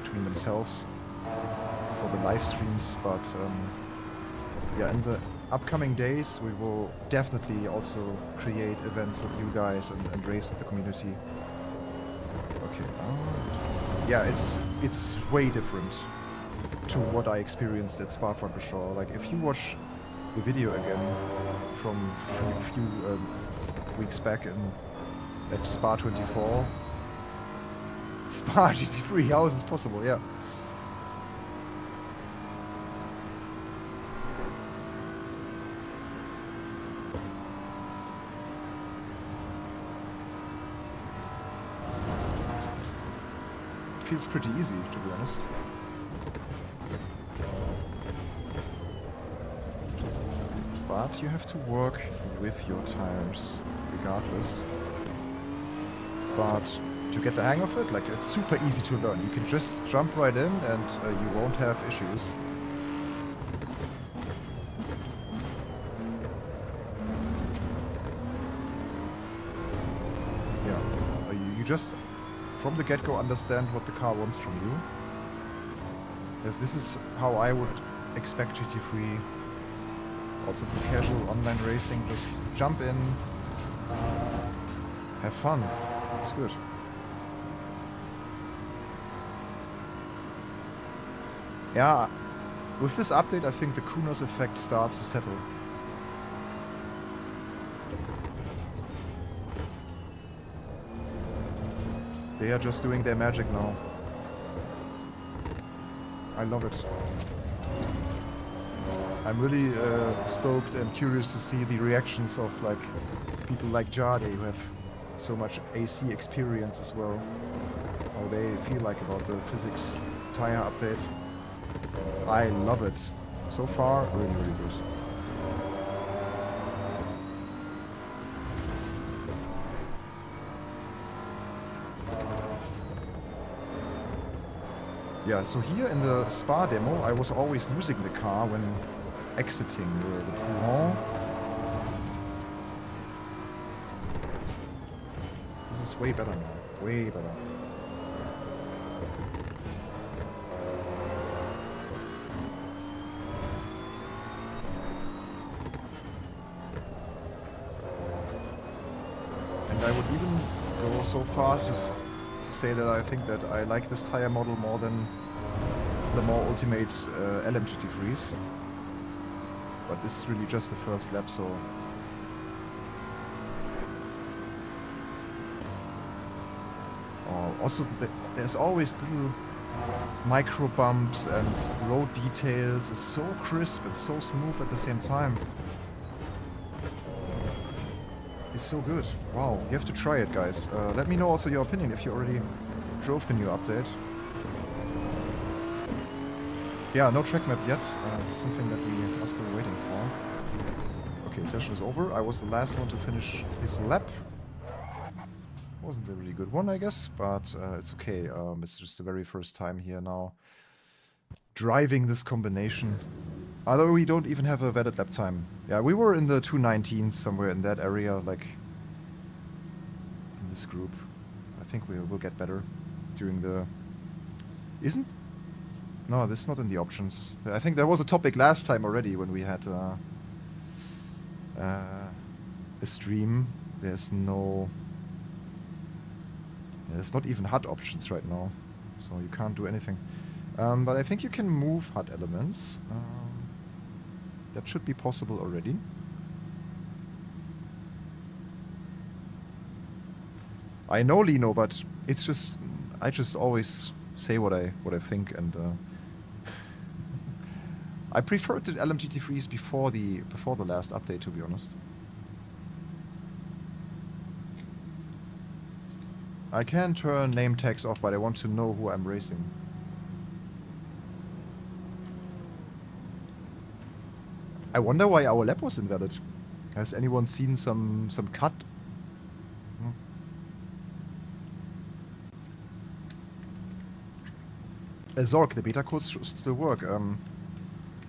between themselves for the live streams. But yeah, in the upcoming days, we will definitely also create events with you guys and race with the community. Okay. Yeah, it's way different to what I experienced at Spa-Francorchamps. Like, if you watch the video again from a few weeks back at Spa 24, Spa GT3, how is this possible? Yeah. It feels pretty easy, to be honest. But you have to work with your tires, regardless. But to get the hang of it, like, it's super easy to learn. You can just jump right in and you won't have issues. Yeah, you just from the get-go understand what the car wants from you. Because this is how I would expect GT3. Also for casual online racing, just jump in, have fun. It's good. Yeah, with this update I think the Kunos effect starts to settle. They are just doing their magic now. I love it. I'm really stoked and curious to see the reactions of like people like Jade who have so much AC experience as well. How they feel like about the physics tire update. I love it. So far, really, really good. Yeah, so here in the Spa demo, I was always losing the car when exiting the Pouhon. This is way better now. Way better. And I would even go so far to say that I think that I like this tire model more than the more ultimate LMGT3s. But this is really just the first lap, so... Oh, also, there's always little micro bumps and road details. It's so crisp and so smooth at the same time. It's so good. Wow, you have to try it, guys. Let me know also your opinion if you already drove the new update. Yeah, no track map yet. Something that we are still waiting for. Okay, session is over. I was the last one to finish his lap. Wasn't a really good one, I guess, but it's okay. It's just the very first time here now driving this combination. Although we don't even have a valid lap time. Yeah, we were in the 219s somewhere in that area, like in this group. I think we will get better during the... Isn't... No, this is not in the options. I think there was a topic last time already when we had a stream. There's no... There's not even HUD options right now, so you can't do anything. But I think you can move HUD elements. That should be possible already. I know, Lino, but it's just... I just always say what I think, and I preferred the LMGT3s before the last update, to be honest. I can turn name tags off, but I want to know who I'm racing. I wonder why our lap was invalid. Has anyone seen some cut? Zork, the beta code should still work.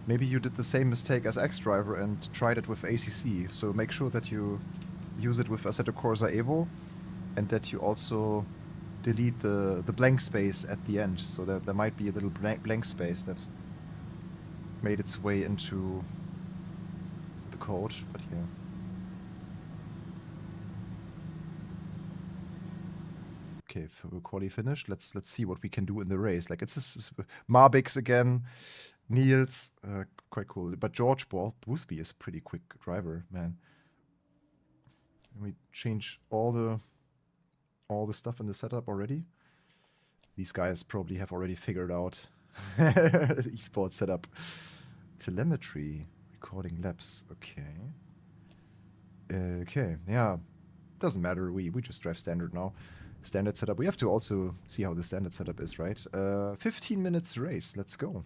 Maybe you did the same mistake as X-Driver and tried it with ACC. So make sure that you use it with Assetto Corsa EVO, and that you also delete the blank space at the end. So there might be a little blank space that made its way into the code, but yeah. Okay, quali finished. Let's see what we can do in the race. Like it's Marbix again, Niels, quite cool. But George Boothby is a pretty quick driver, man. And we change all the stuff in the setup already. These guys probably have already figured out esports setup. Telemetry, recording laps. Okay. Okay, yeah. Doesn't matter. We just drive standard now. Standard setup. We have to also see how the standard setup is, right? 15 minutes race. Let's go.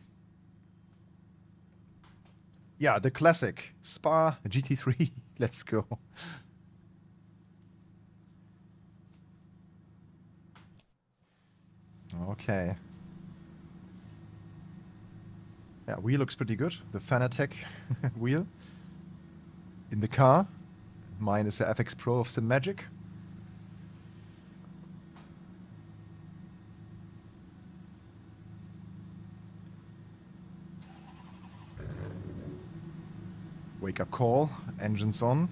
Yeah, the classic Spa GT3. Let's go. Okay. Yeah, wheel looks pretty good. The Fanatec wheel in the car. Mine is the FX Pro of SimMagic. Wake up call. Engines on.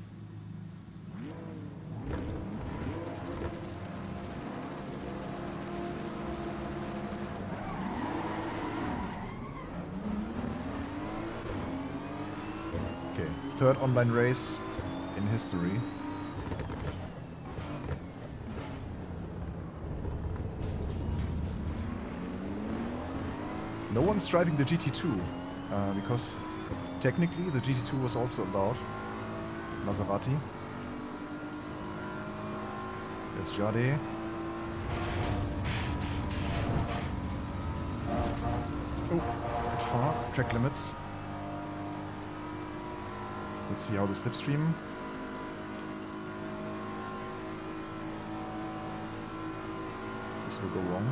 Okay, third online race in history. No one's driving the GT2 because technically the GT2 was also allowed. Maserati. There's Jade. Oh, bit far. Track limits. Let's see how the slipstream. This will go wrong.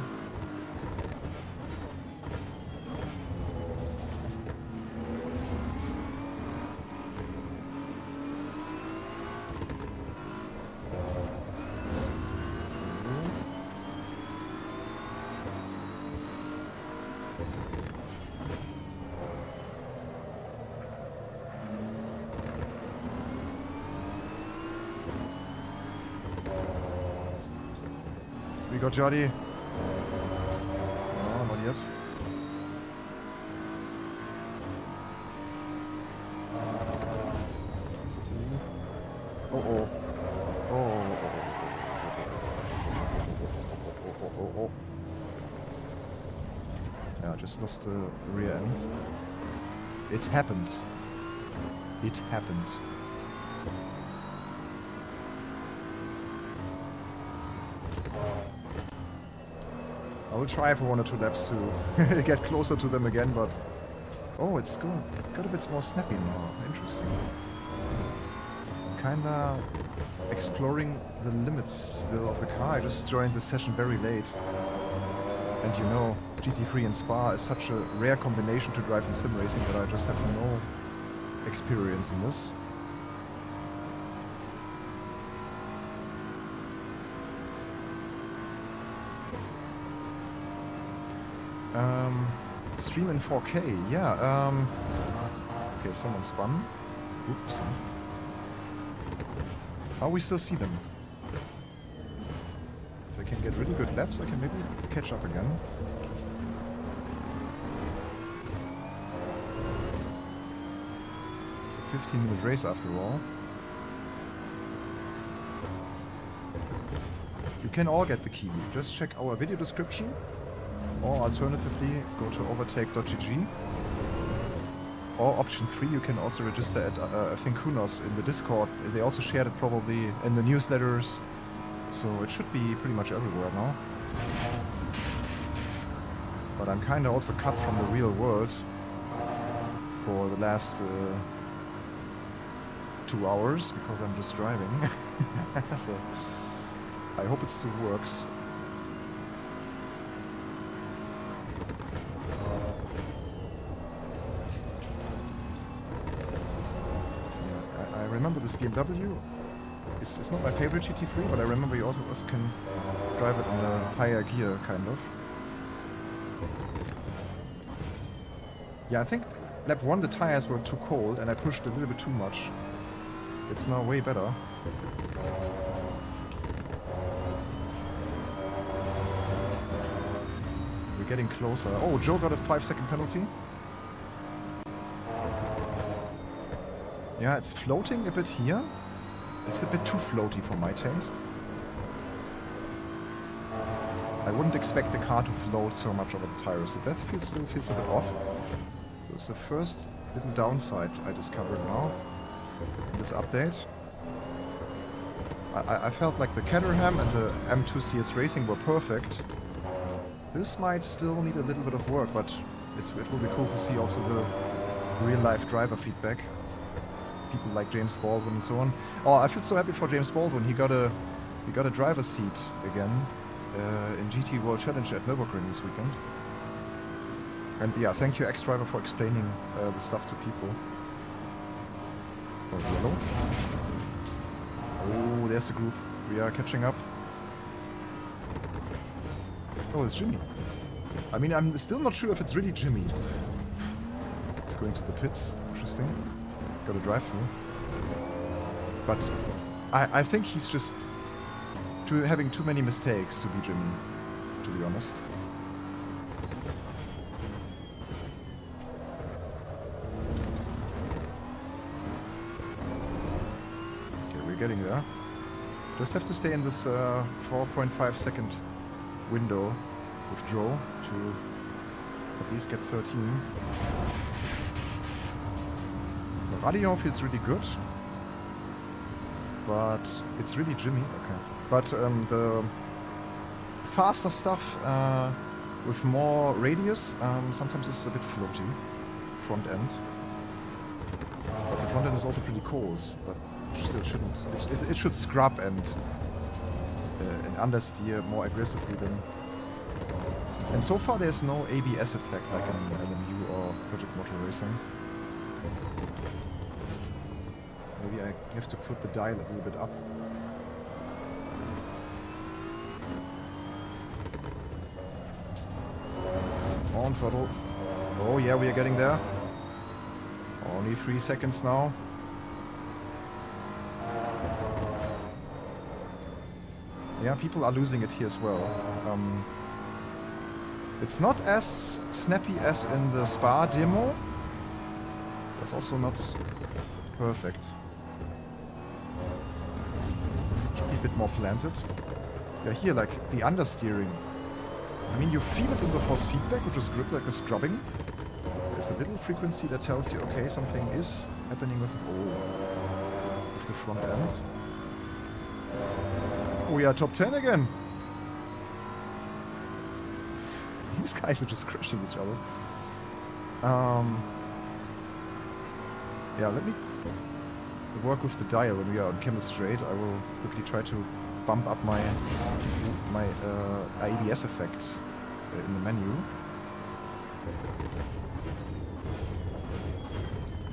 We got Jody. No, not yet. Oh. Yeah, just lost the rear end. It happened. It happened. I will try for 1 or 2 laps to get closer to them again, but... Oh, it's got a bit more snappy now. Interesting. kinda exploring the limits still of the car. I just joined the session very late. And you know, GT3 and Spa is such a rare combination to drive in sim racing that I just have no experience in this. Stream in 4K, yeah. Okay, someone spun. Oops. Oh, we still see them. If I can get really good laps, I can maybe catch up again. It's a 15-minute race after all. You can all get the key. Just check our video description. Or alternatively, go to overtake.gg. Or option 3, you can also register at, I think, Kunos in the Discord. They also shared it probably in the newsletters. So it should be pretty much everywhere now. But I'm kind of also cut from the real world for the last 2 hours because I'm just driving. So I hope it still works. I remember this BMW. It's not my favorite GT3, but I remember you also can drive it in a higher gear, kind of. Yeah, I think lap 1 the tires were too cold and I pushed a little bit too much. It's now way better. We're getting closer. Oh, Joe got a 5-second penalty. Yeah, it's floating a bit here. It's a bit too floaty for my taste. I wouldn't expect the car to float so much over the tires. So that still feels a bit off. So it's the first little downside I discovered now in this update. I felt like the Caterham and the M2 CS Racing were perfect. This might still need a little bit of work, but it will be cool to see also the real-life driver feedback. People like James Baldwin and so on. Oh, I feel so happy for James Baldwin. He got a driver's seat again in GT World Challenge at Nürburgring this weekend. And yeah, thank you, ex-driver, for explaining the stuff to people. Oh, yellow. Oh, there's the group. We are catching up. Oh, it's Jimmy. I mean, I'm still not sure if it's really Jimmy. It's going to the pits. Interesting. Got a drive-through. But I think he's just having too many mistakes to be Jimmy, to be honest. Okay, we're getting there. Just have to stay in this 4.5 second window with Joe to at least get 13. The radio feels really good, but it's really Jimmy. Okay, but the faster stuff with more radius sometimes is a bit floaty. Front end, but the front end is also pretty cold, but still shouldn't. It should scrub and understeer more aggressively than. And so far there's no ABS effect like in LMU or Project Motor Racing. Maybe I have to put the dial a little bit up. On throttle. Oh yeah, we are getting there. Only 3 seconds now. Yeah, people are losing it here as well. It's not as snappy as in the Spa demo. It's also not perfect. Should be a bit more planted. Yeah, here, like, the understeering. I mean, you feel it in the force feedback, which is good, like a scrubbing. There's a little frequency that tells you, okay, something is happening with the front end. We are top 10 again. These guys are just crushing each other. Yeah, let me work with the dial when we are on Camel Straight. I will quickly try to bump up my ABS effect in the menu.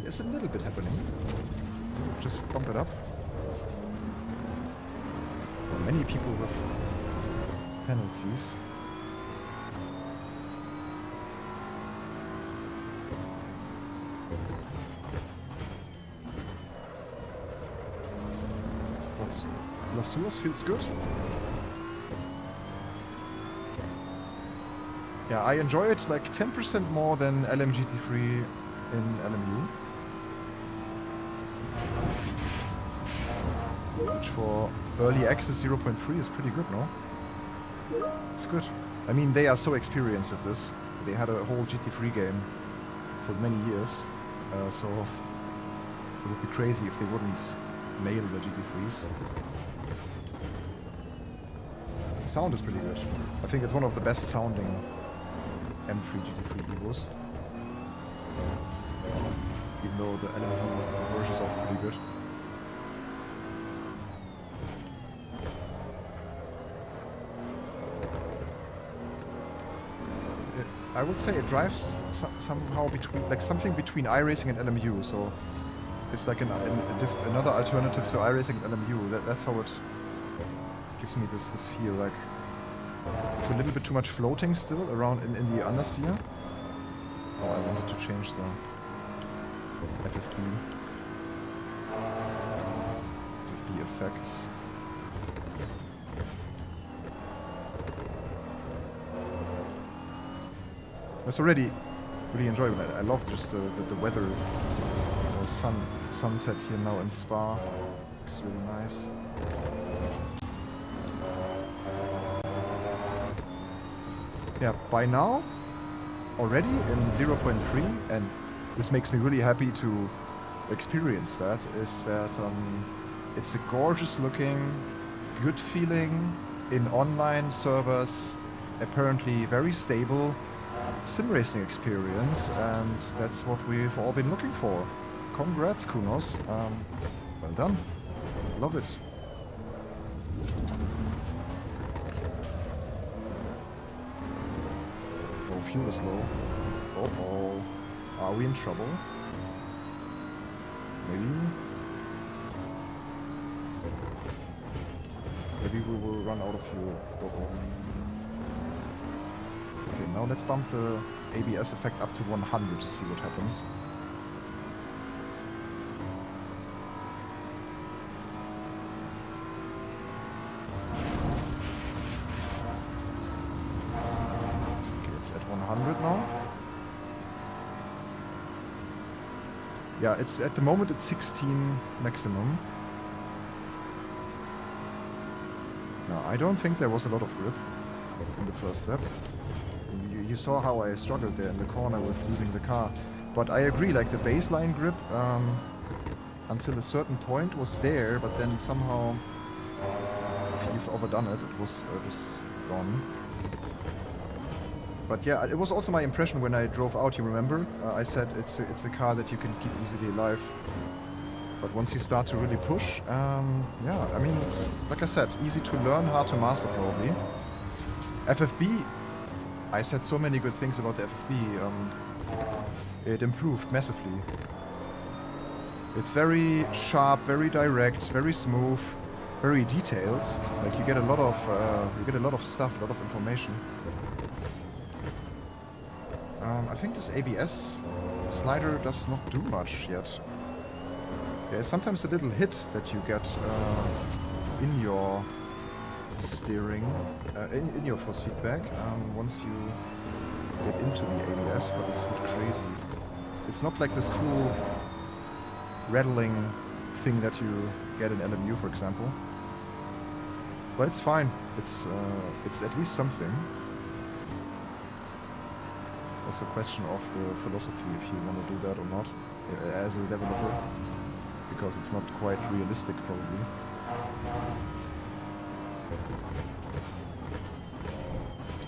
There's a little bit happening. Just bump it up. Well, many people with penalties. Lasuras feels good. Yeah, I enjoy it like 10% more than LMGT3 in LMU. Which for early access 0.3 is pretty good, no? It's good. I mean, they are so experienced with this. They had a whole GT3 game for many years, so it would be crazy if they wouldn't nail the GT3s. The sound is pretty good. I think it's one of the best sounding M3 GT3 EVOs. Even though the LMU version is also pretty good. I would say it drives somehow between, like something between iRacing and LMU, so it's like another alternative to iRacing and LMU. That's how it gives me this feel, like with a little bit too much floating still around in the understeer. Oh, I wanted to change the FFB effects. It's already really enjoyable. I love just the weather. Sunset here now in Spa. Looks really nice. Yeah, by now, already in 0.3, and this makes me really happy to experience that, is that it's a gorgeous looking, good feeling in online servers, apparently very stable sim racing experience, and that's what we've all been looking for. Congrats, Kunos. Well done. Love it. Oh, fuel is low. Oh. Are we in trouble? Maybe we will run out of fuel. Okay, now let's bump the ABS effect up to 100 to see what happens. Okay, it's at 100 now. Yeah, it's at the moment it's 16 maximum. No, I don't think there was a lot of grip in the first lap. You saw how I struggled there in the corner with losing the car. But I agree, like the baseline grip until a certain point was there, but then somehow, if you've overdone it, it was just gone. But yeah, it was also my impression when I drove out, you remember? I said it's a car that you can keep easily alive. But once you start to really push, yeah, I mean, it's, like I said, easy to learn, hard to master probably. FFB, I said so many good things about the FFB. It improved massively. It's very sharp, very direct, very smooth, very detailed. Like you get a lot of stuff, a lot of information. I think this ABS slider does not do much yet. There's sometimes a little hit that you get in your steering, in your force feedback once you get into the ABS, but it's not crazy. It's not like this cool rattling thing that you get in LMU, for example. But it's fine. It's at least something. Also a question of the philosophy if you want to do that or not as a developer, because it's not quite realistic probably.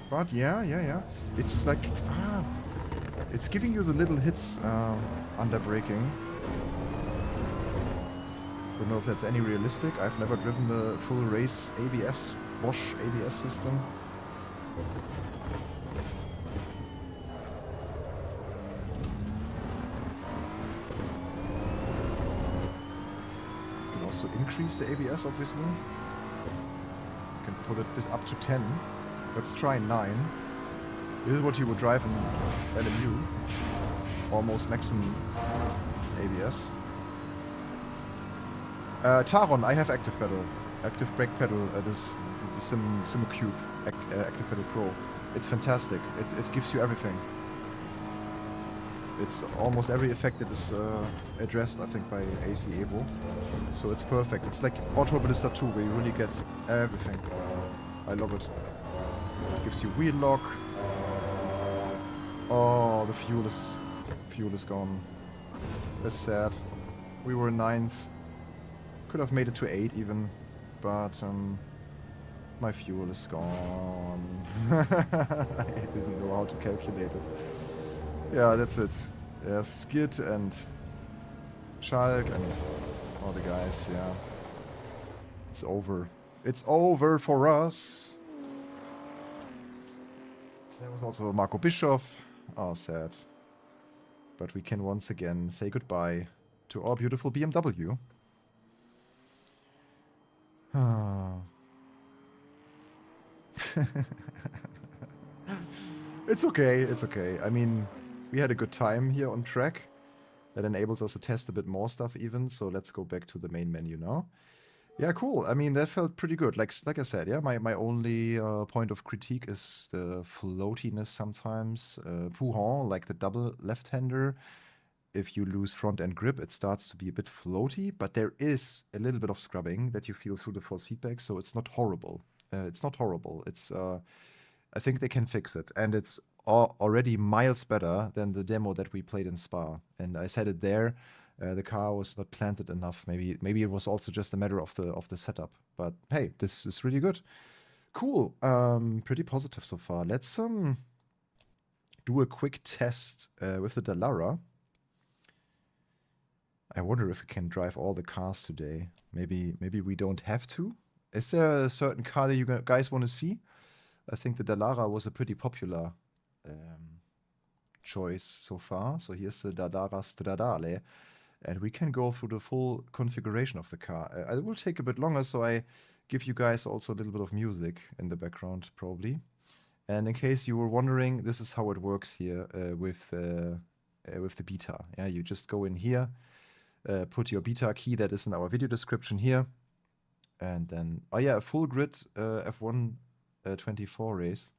But yeah. It's like, it's giving you the little hits under braking. Don't know if that's any realistic. I've never driven the full race ABS, Bosch ABS system. You can also increase the ABS, obviously. You can put it up to 10. Let's try 9. This is what you would drive in LMU. Almost maximum ABS. Taron, I have active pedal. Active brake pedal, the SimCube Active Pedal Pro. It's fantastic. It gives you everything. It's almost every effect that is addressed, I think, by AC EVO. So it's perfect. It's like Automobilista 2, where you really get everything. I love it. Gives you wheel lock. Oh, the fuel is gone. That's sad. We were 9th. Could have made it to 8 even, but my fuel is gone. I didn't know how to calculate it. Yeah, that's it. There's Skid and Schalk and all the guys, yeah. It's over. It's over for us. There was also Marco Bischoff. Oh, sad. But we can once again say goodbye to our beautiful BMW. It's okay, it's okay. I mean, we had a good time here on track. That enables us to test a bit more stuff even, so let's go back to the main menu now. Yeah, cool. I mean, that felt pretty good. Like I said, yeah, my only point of critique is the floatiness sometimes. Pouhon, like the double left-hander, if you lose front-end grip, it starts to be a bit floaty, but there is a little bit of scrubbing that you feel through the force feedback, so it's not horrible. It's not horrible. It's, I think they can fix it, and it's already miles better than the demo that we played in Spa. And I said it there. The car was not planted enough. Maybe it was also just a matter of the setup. But hey, this is really good. Cool. Pretty positive so far. Let's do a quick test with the Dallara. I wonder if we can drive all the cars today. Maybe we don't have to. Is there a certain car that you guys want to see? I think the Dallara was a pretty popular choice so far. So here's the Dallara Stradale. And we can go through the full configuration of the car. It will take a bit longer, so I give you guys also a little bit of music in the background, probably. And in case you were wondering, this is how it works here with the beta. Yeah, you just go in here, put your beta key that is in our video description here, and then, oh yeah, a full grid F1 24 race.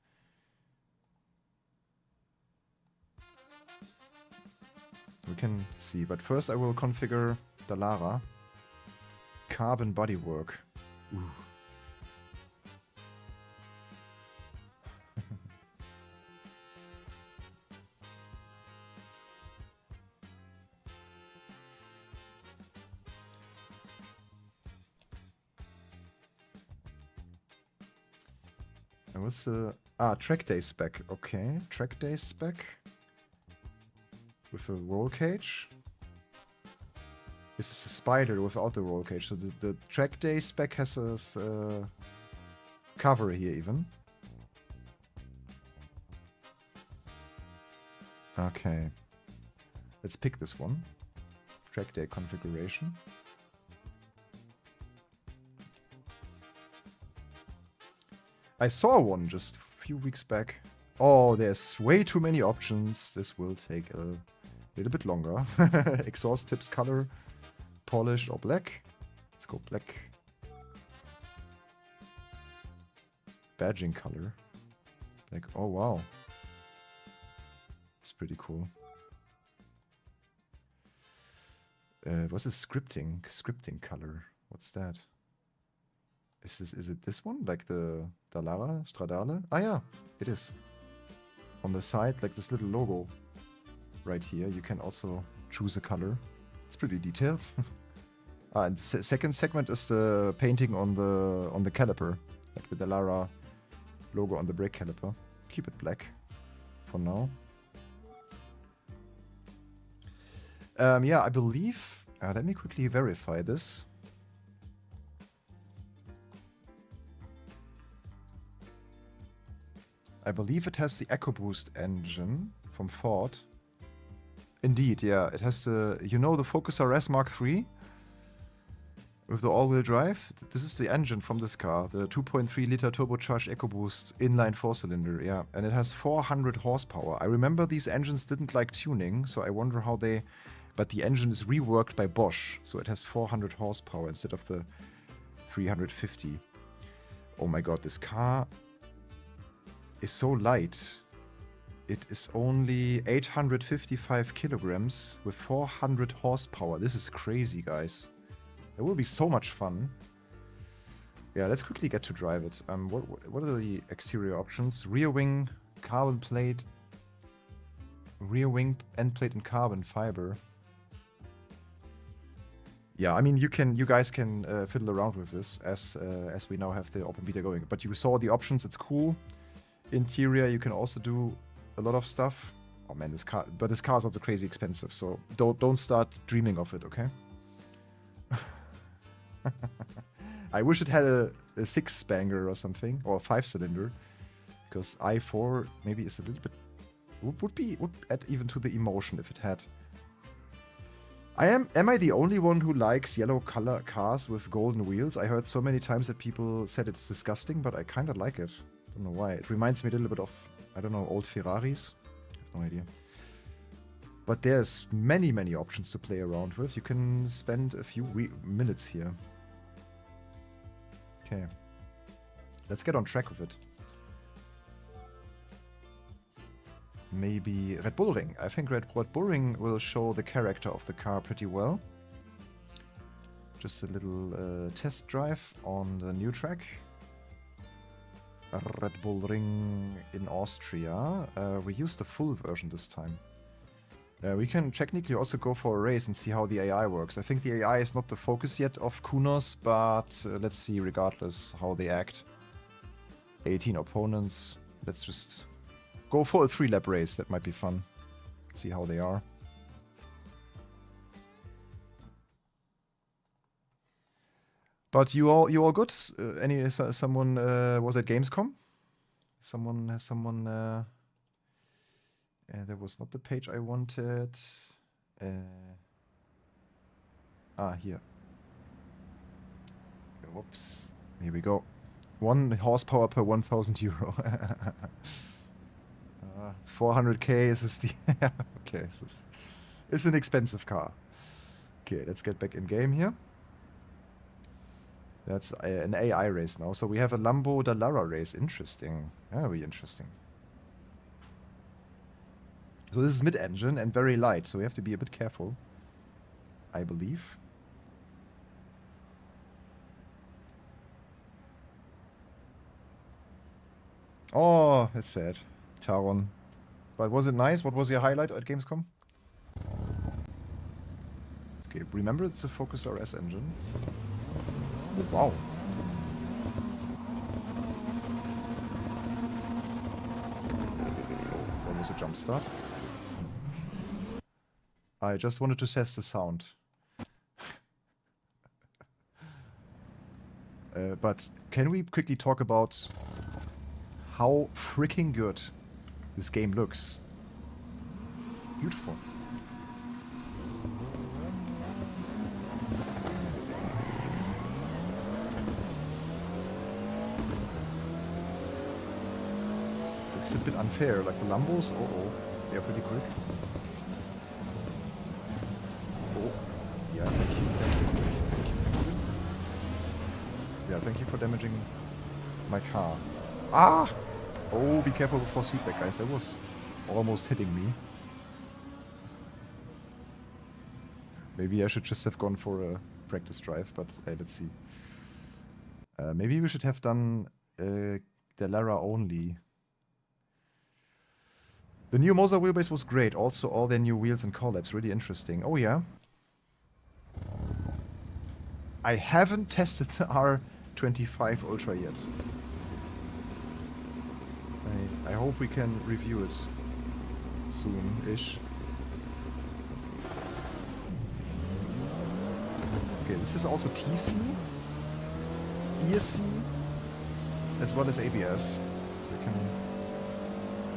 We can see, but first I will configure Dallara. Carbon bodywork. Ooh. And what's the track day spec? Okay, track day spec. With a roll cage. This is a Spider without the roll cage. So the track day spec has a cover here even. Okay. Let's pick this one. Track day configuration. I saw one just a few weeks back. Oh, there's way too many options. This will take a little bit longer. Exhaust tips color, polished or black. Let's go black. Badging color. Like, oh wow. It's pretty cool. What's this scripting color? What's that? Is it this one? Like the Dallara Stradale? Ah yeah, it is. On the side, like this little logo right here, you can also choose a color. It's pretty detailed. And the second segment is the painting on the caliper, like the Dallara logo on the brake caliper. Keep it black for now. Yeah, I believe. Let me quickly verify this. I believe it has the EcoBoost engine from Ford. Indeed, yeah. It has the, you know, the Focus RS Mark III with the all-wheel drive. This is the engine from this car, the 2.3 liter turbocharged EcoBoost inline 4-cylinder, yeah. And it has 400 horsepower. I remember these engines didn't like tuning, so I wonder how they... But the engine is reworked by Bosch, so it has 400 horsepower instead of the 350. Oh my god, this car is so light. It is only 855 kilograms with 400 horsepower. This is crazy, guys. It will be so much fun. Yeah, let's quickly get to drive it. What are the exterior options? Rear wing, carbon plate. Rear wing end plate in carbon fiber. Yeah, I mean, you guys can fiddle around with this as we now have the open beta going. But you saw the options. It's cool. Interior, you can also do a lot of stuff. Oh man, this car is also crazy expensive. So don't start dreaming of it, okay? I wish it had a 6-spanger or something, or a 5-cylinder, because i4 maybe is a little bit would add even to the emotion if it had. Am I the only one who likes yellow color cars with golden wheels? I heard so many times that people said it's disgusting, but I kind of like it. Don't know why. It reminds me a little bit of, I don't know, old Ferraris. I have no idea. But there's many options to play around with. You can spend a few minutes here. Okay. Let's get on track with it. Maybe Red Bull Ring. I think Red Bull Ring will show the character of the car pretty well. Just a little test drive on the new track. Red Bull Ring in Austria. We used the full version this time. We can technically also go for a race and see how the AI works. I think the AI is not the focus yet of Kunos, but let's see regardless how they act. 18 opponents. Let's just go for a 3-lap race. That might be fun. See how they are. But you all good? Someone was at Gamescom? Someone that was not the page I wanted. Here. Whoops. Here we go. 1 horsepower per 1,000 euro. 400k is the... okay, it's an expensive car. Okay, let's get back in game here. That's an AI race now. So we have a Lambo Dallara race. Interesting. Very interesting. So this is mid-engine and very light, so we have to be a bit careful, I believe. Oh, that's sad. Taron. But was it nice? What was your highlight at Gamescom? Okay, remember it's a Focus RS engine. Oh, wow. That was a jump start. I just wanted to test the sound. But can we quickly talk about how freaking good this game looks? Beautiful. Looks a bit unfair, like the Lambos. Oh, they're pretty quick. Oh, yeah, thank you. Yeah, thank you for damaging my car. Ah! Oh, be careful with force feedback, guys. That was almost hitting me. Maybe I should just have gone for a practice drive, but hey, let's see. Maybe we should have done Dallara only. The new Moza wheelbase was great. Also, all their new wheels and collabs. Really interesting. Oh, yeah. I haven't tested the R25 Ultra yet. I hope we can review it soon-ish. Okay, this is also TC, ESC, as well as ABS. So we can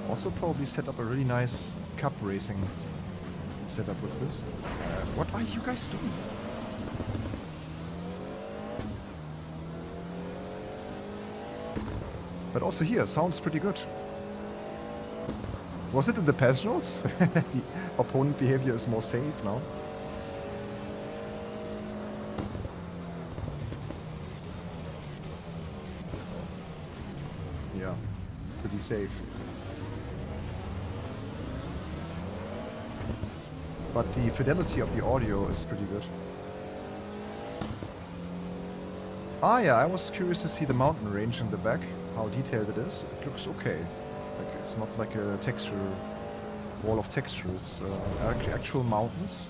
Also probably set up a really nice cup racing setup with this. What are you guys doing? But also here, sounds pretty good. Was it in the patch notes? The opponent behavior is more safe now. Yeah, pretty safe. But the fidelity of the audio is pretty good. Ah yeah, I was curious to see the mountain range in the back, how detailed it is. It looks okay. Like it's not like a texture, wall of texture, it's actual mountains.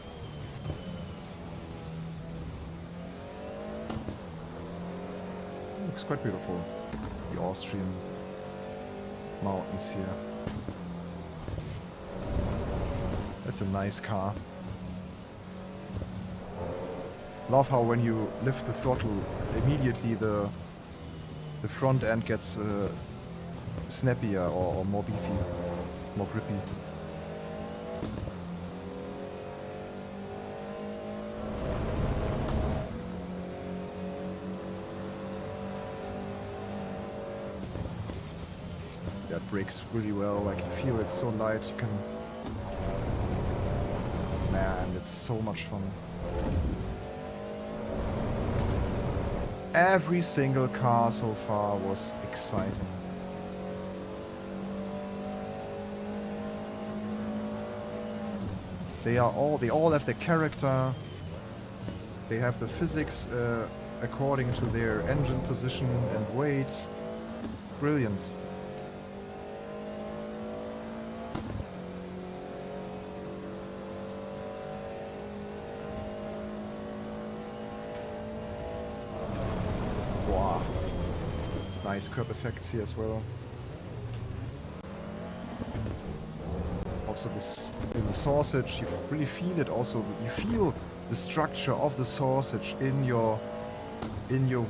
Looks quite beautiful, the Austrian mountains here. It's a nice car. Love how when you lift the throttle, immediately the front end gets snappier or more beefy, more grippy. That brakes really well, like you feel it's so light, you can... Man, it's so much fun. Every single car so far was exciting. They all have their character. They have the physics according to their engine position and weight. Brilliant. Wow. Nice curb effects here as well. Also this in the sausage, you really feel it also. You feel the structure of the sausage in your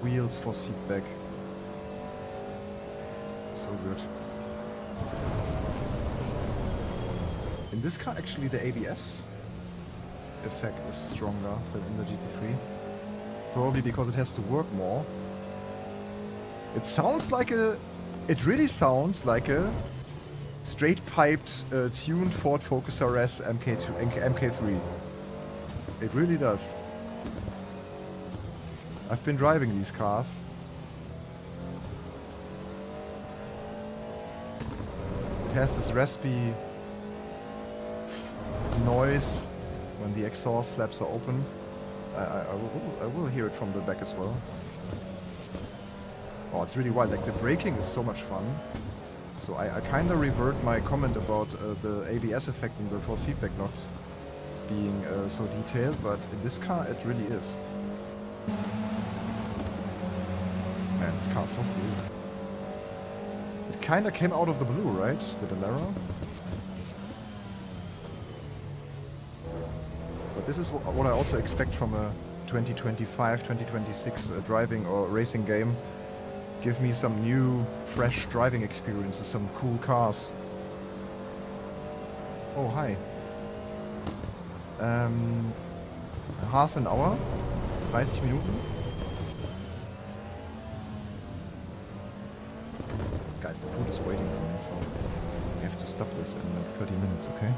wheels force feedback. So good. In this car actually the ABS effect is stronger than in the GT3. Probably because it has to work more. It sounds like a... It really sounds like a straight-piped, tuned Ford Focus RS MK3. It really does. I've been driving these cars. It has this raspy noise when the exhaust flaps are open. I will hear it from the back as well. Oh, it's really wild. Like, the braking is so much fun. So I kind of revert my comment about the ABS effect and the force feedback not being so detailed, but in this car it really is. Man, this car's so cool. It kind of came out of the blue, right? The Dallara? But this is what I also expect from a 2025, 2026 driving or racing game. Give me some new, fresh driving experiences, some cool cars. Oh, hi. Half an hour? 30 Minuten? Guys, the food is waiting for me, so we have to stop this in like 30 minutes, okay?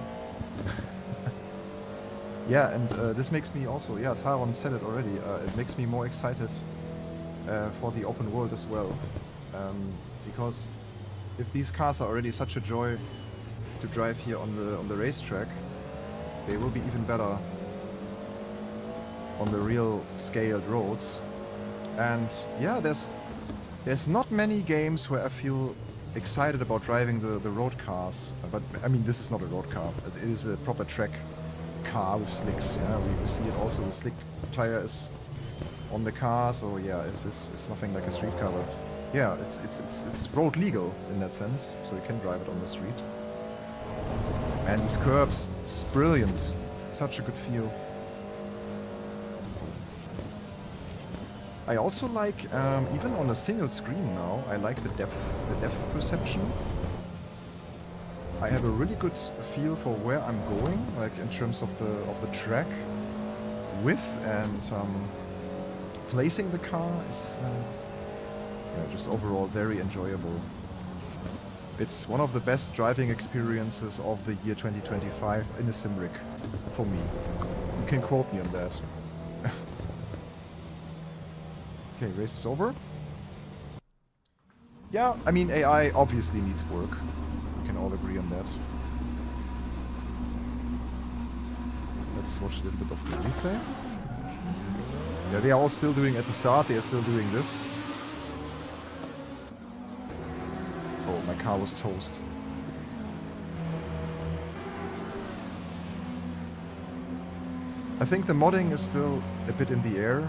Yeah, and this makes me also, yeah, Taron said it already, it makes me more excited for the open world as well. Because if these cars are already such a joy to drive here on the racetrack, they will be even better on the real scaled roads. And yeah, there's not many games where I feel excited about driving the road cars. But I mean, this is not a road car. It is a proper track car with slicks. Yeah, we see it also. The slick tire is on the car, so yeah, it's nothing like a street car. But yeah, it's road legal in that sense, so you can drive it on the street. Man, these curbs, it's brilliant. Such a good feel. I also like, even on a single screen now, I like the depth perception. I have a really good feel for where I'm going, like in terms of the track width and placing the car is yeah, just overall very enjoyable. It's one of the best driving experiences of the year 2025 in a sim rig for me. You can quote me on that. Okay, race is over. Yeah, I mean, AI obviously needs work. We can all agree on that. Let's watch a little bit of the replay. Yeah, they are all still doing, at the start, they are still doing this. Oh, my car was toast. I think the modding is still a bit in the air.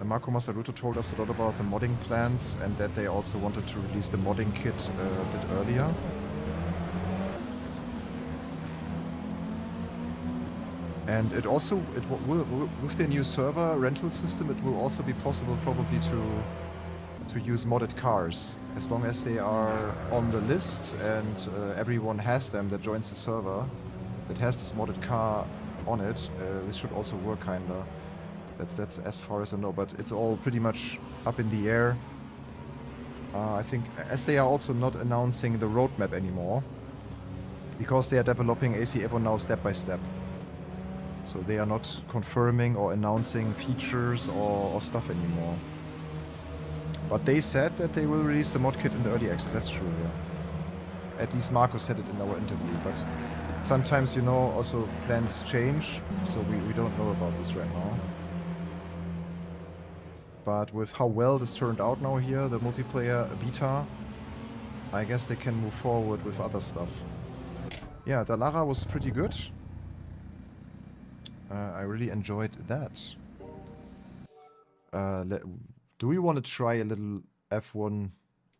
Marco Masaruto told us a lot about the modding plans and that they also wanted to release the modding kit a bit earlier. And it also, will, with their new server rental system, it will also be possible probably to use modded cars. As long as they are on the list and everyone has them that joins the server that has this modded car on it, this should also work kinda. That's as far as I know, but it's all pretty much up in the air. I think as they are also not announcing the roadmap anymore, because they are developing AC Evo now step by step. So they are not confirming or announcing features or stuff anymore. But they said that they will release the mod kit in the early access, that's true, yeah. At least Marco said it in our interview, but sometimes, you know, also plans change, so we don't know about this right now. But with how well this turned out now here, the multiplayer beta, I guess they can move forward with other stuff. Yeah, the Lara was pretty good. I really enjoyed that. Do we want to try a little F1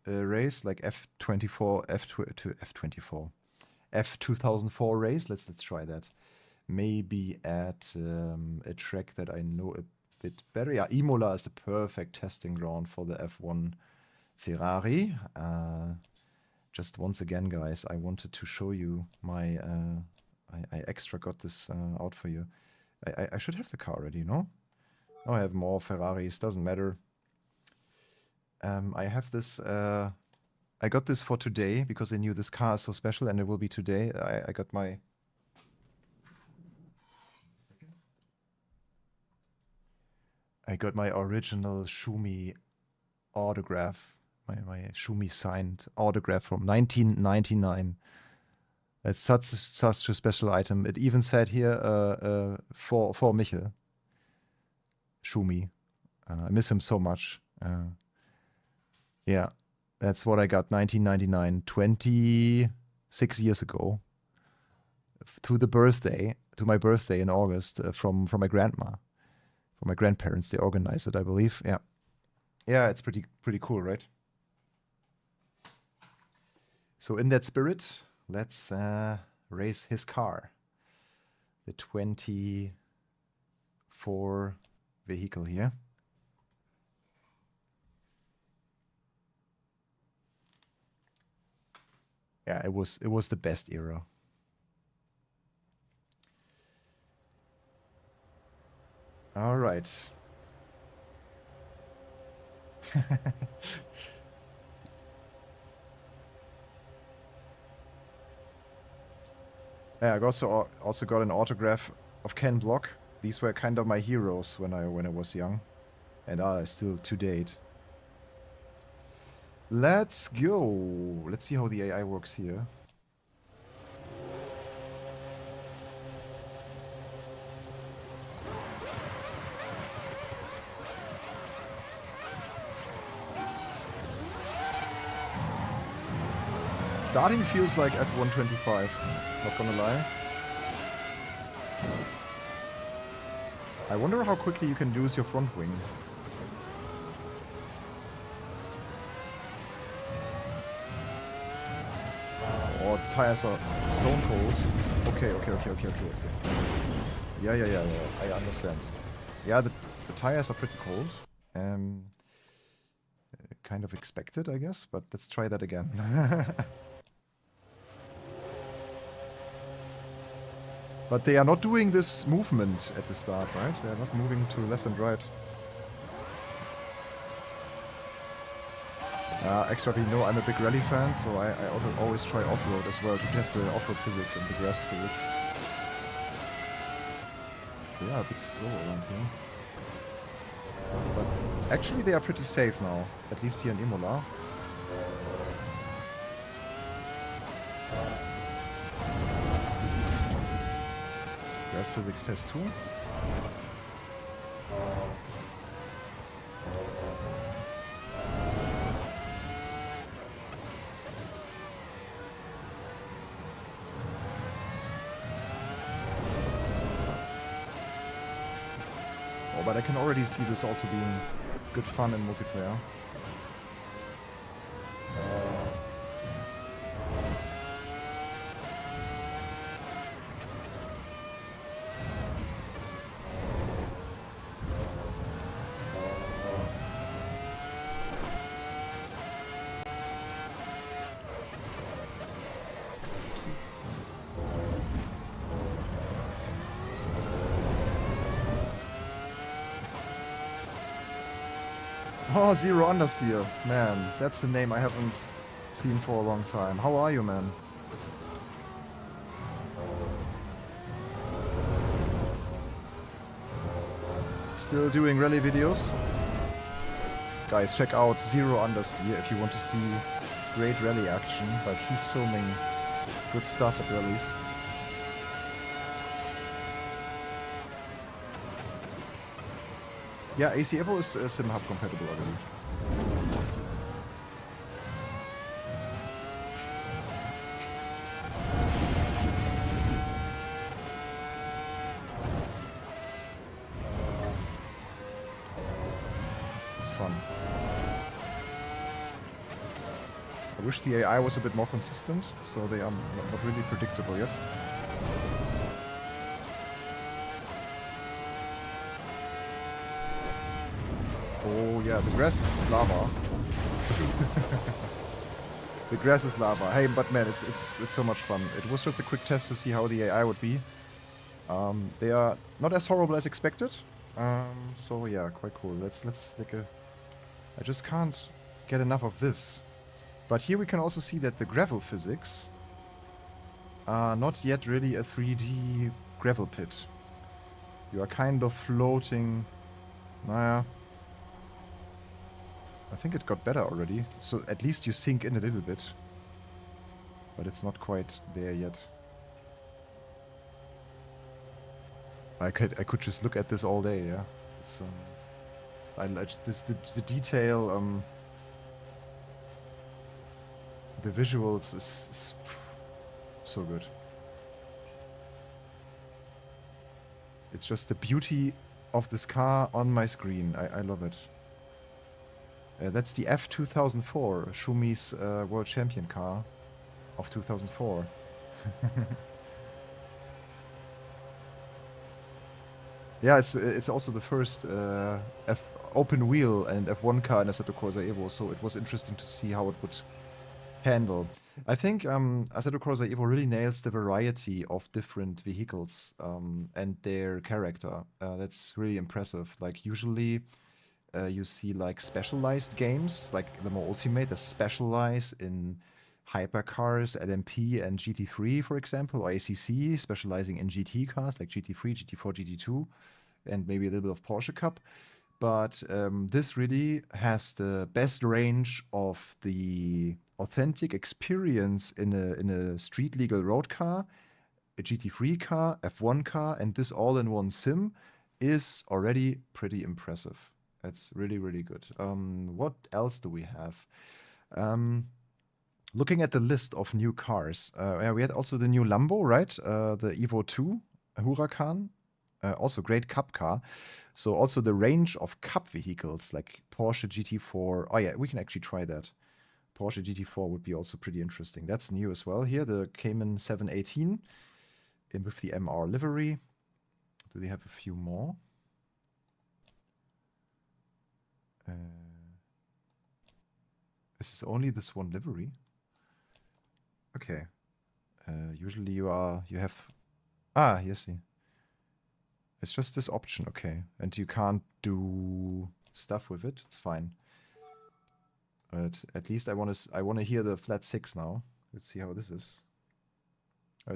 race, like F24, F24, F2004 race? Let's try that. Maybe at a track that I know a bit better. Yeah, Imola is the perfect testing ground for the F1 Ferrari. Just once again, guys, I wanted to show you my... I extra got this out for you. I should have the car already, no? Oh, I have more Ferraris, doesn't matter. I have this... I got this for today because I knew this car is so special and it will be today. I got my... I got my original Schumi autograph, my Schumi signed autograph from 1999. It's such a special item. It even said here for Michel. Schumi. I miss him so much. Yeah, that's what I got, 1999, 26 years ago. To my birthday in August from my grandma. For my grandparents, they organized it, I believe. Yeah. Yeah, it's pretty cool, right? So in that spirit, let's race his car. The 24 vehicle here. Yeah, it was the best era. All right. Yeah, I also got an autograph of Ken Block. These were kind of my heroes when I was young, and are still to date. Let's go. Let's see how the AI works here. Starting feels like F1 25, not gonna lie. I wonder how quickly you can lose your front wing. Oh, the tires are stone cold. Okay. Yeah, I understand. Yeah, the tires are pretty cold. Kind of expected, I guess, but let's try that again. But they are not doing this movement at the start, right? They are not moving to left and right. Extra, you know, I'm a big rally fan, so I also always try off-road as well to test the off-road physics and the grass physics. They are a bit slow around here. But actually they are pretty safe now, at least here in Imola. Grass physics test 2. Oh, but I can already see this also being good fun in multiplayer. Oh, Zero Understeer. Man, that's a name I haven't seen for a long time. How are you, man? Still doing rally videos? Guys, check out Zero Understeer if you want to see great rally action. Like, he's filming good stuff at rallies. Yeah, AC Evo is SimHub compatible already. It's fun. I wish the AI was a bit more consistent, so they are not really predictable yet. Oh yeah, the grass is lava. The grass is lava. Hey, but man, it's so much fun. It was just a quick test to see how the AI would be. They are not as horrible as expected. So yeah, quite cool. Let's like a. I just can't get enough of this. But here we can also see that the gravel physics are not yet really a 3D gravel pit. You are kind of floating. Nah. I think it got better already, so at least you sink in a little bit. But it's not quite there yet. I could just look at this all day, yeah. It's I like this the detail, the visuals is so good. It's just the beauty of this car on my screen. I love it. That's the F2004, Schumi's world champion car of 2004. Yeah, it's also the first open wheel and F1 car in Assetto Corsa EVO, so it was interesting to see how it would handle. I think Assetto Corsa EVO really nails the variety of different vehicles and their character. That's really impressive. Like usually you see like specialized games, like the more ultimate, that specialize in hypercars, LMP and GT3, for example, or ACC, specializing in GT cars like GT3, GT4, GT2, and maybe a little bit of Porsche Cup. But this really has the best range of the authentic experience in a street legal road car, a GT3 car, F1 car, and this all in one sim is already pretty impressive. It's really, really good. What else do we have? Looking at the list of new cars, we had also the new Lambo, right? The Evo 2 Huracan, also great cup car. So also the range of cup vehicles like Porsche GT4. Oh yeah, we can actually try that. Porsche GT4 would be also pretty interesting. That's new as well here. The Cayman 718 with the MR livery. Do they have a few more? This is only this one livery. Okay. Usually you have Ah, yes, see. It's just this option, okay. And you can't do stuff with it. It's fine. But at least I want to hear the flat 6 now. Let's see how this is.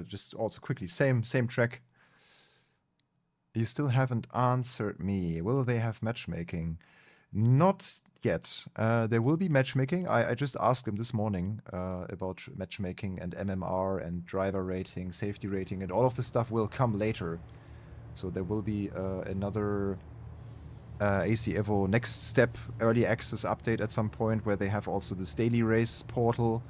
Just also quickly, same track. You still haven't answered me. Will they have matchmaking? Not yet. There will be matchmaking. I just asked them this morning about matchmaking and MMR and driver rating, safety rating, and all of this stuff will come later. So there will be another AC Evo next step early access update at some point where they have also this daily race portal,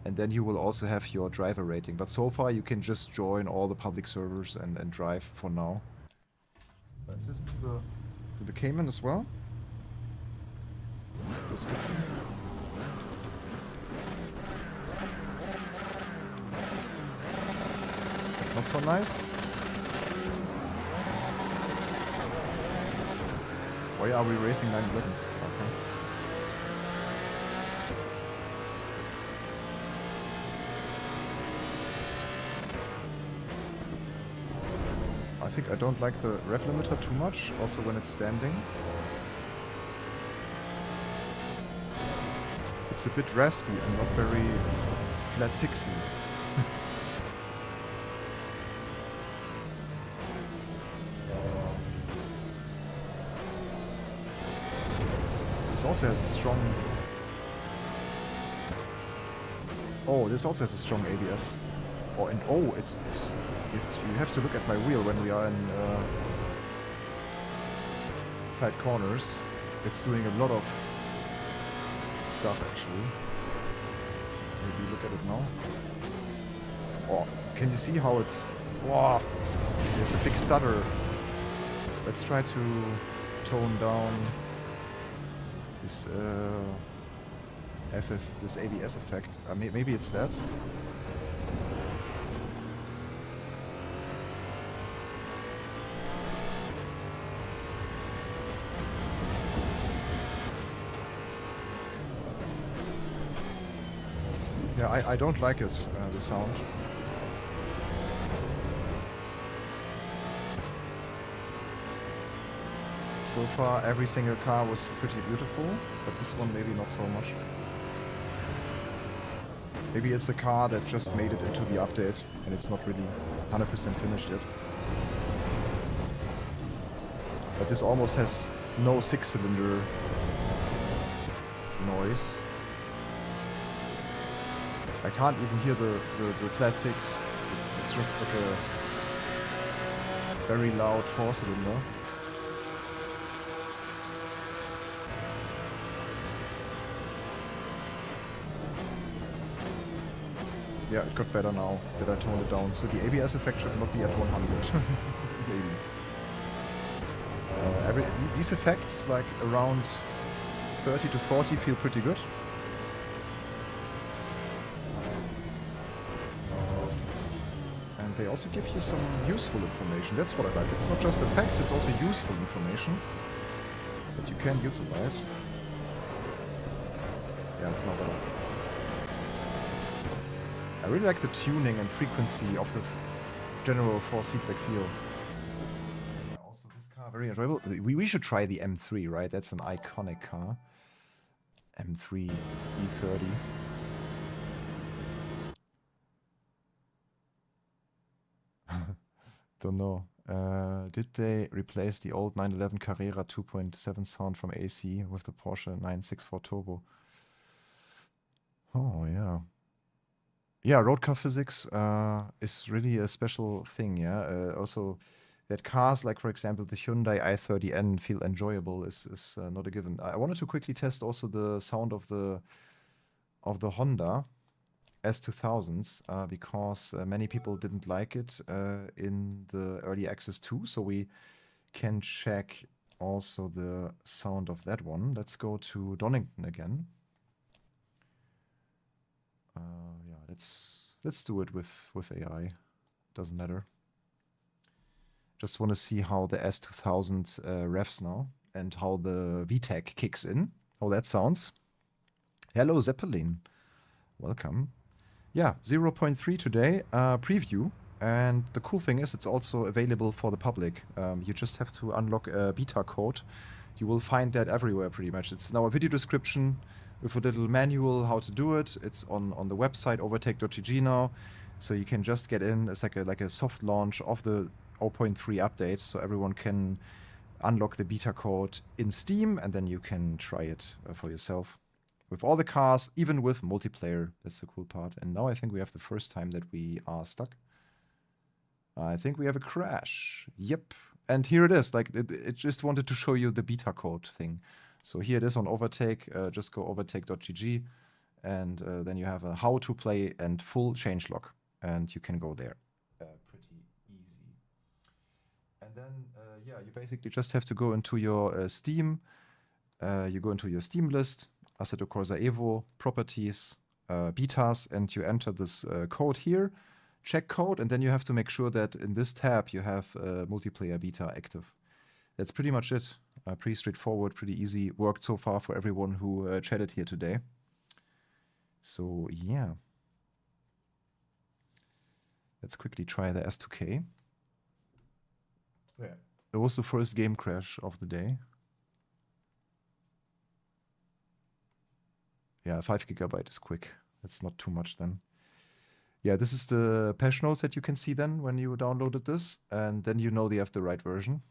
and then you will also have your driver rating. But so far you can just join all the public servers and drive for now. That's this to the Cayman as well. That's good. That's not so nice. Why are we racing 911s? Okay. I think I don't like the rev limiter too much, also when it's standing. It's a bit raspy and not very flat 6-y. This also has a strong... Oh, this also has a strong ABS. Oh, and oh, it's... You have to look at my wheel when we are in tight corners. It's doing a lot of stuff, actually. Maybe look at it now. Oh, can you see how it's... Wow! There's a big stutter. Let's try to tone down this this ABS effect. Maybe it's that. Yeah, I don't like it, the sound. So far, every single car was pretty beautiful, but this one maybe not so much. Maybe it's a car that just made it into the update, and it's not really 100% finished yet. But this almost has no 6-cylinder noise. I can't even hear the flat 6. It's just like a very loud 4-cylinder. Yeah, it got better now that I toned it down. So the ABS effect should not be at 100. Maybe. These effects, like around 30 to 40, feel pretty good. And they also give you some useful information. That's what I like. It's not just effects, it's also useful information that you can utilize. Yeah, it's not better. I really like the tuning and frequency of the general force feedback feel. Also, this car very enjoyable. We should try the M3, right? That's an iconic car. M3 E30. Don't know. Did they replace the old 911 Carrera 2.7 sound from AC with the Porsche 964 Turbo? Oh, yeah. Yeah, road car physics is really a special thing, yeah. Also, that cars like, for example, the Hyundai i30N feel enjoyable is not a given. I wanted to quickly test also the sound of the Honda S2000s because many people didn't like it in the early access too. So we can check also the sound of that one. Let's go to Donington again. Yeah, let's do it with AI. Doesn't matter. Just want to see how the S2000 revs now and how the VTEC kicks in. How that sounds. Hello, Zeppelin. Welcome. Yeah, 0.3 today. Preview. And the cool thing is it's also available for the public. You just have to unlock a beta code. You will find that everywhere pretty much. It's in our video description with a little manual how to do it. It's on the website overtake.gg now. So you can just get in. It's like a soft launch of the 0.3 update, so everyone can unlock the beta code in Steam, and then you can try it for yourself. With all the cars, even with multiplayer. That's the cool part. And now I think we have the first time that we are stuck. I think we have a crash. Yep. And here it is. Like it just wanted to show you the beta code thing. So here it is on Overtake. Just go overtake.gg, and then you have a how to play and full changelog, and you can go there. Pretty easy. And then yeah, you basically just have to go into your Steam. You go into your Steam list, Assetto Corsa EVO, properties, betas, and you enter this code here. Check code, and then you have to make sure that in this tab you have multiplayer beta active. That's pretty much it. Pretty straightforward, pretty easy. Worked so far for everyone who chatted here today. So yeah. Let's quickly try the S2K. Yeah. That was the first game crash of the day. Yeah, 5 GB is quick. That's not too much then. Yeah, this is the patch notes that you can see then when you downloaded this, and then you know they have the right version.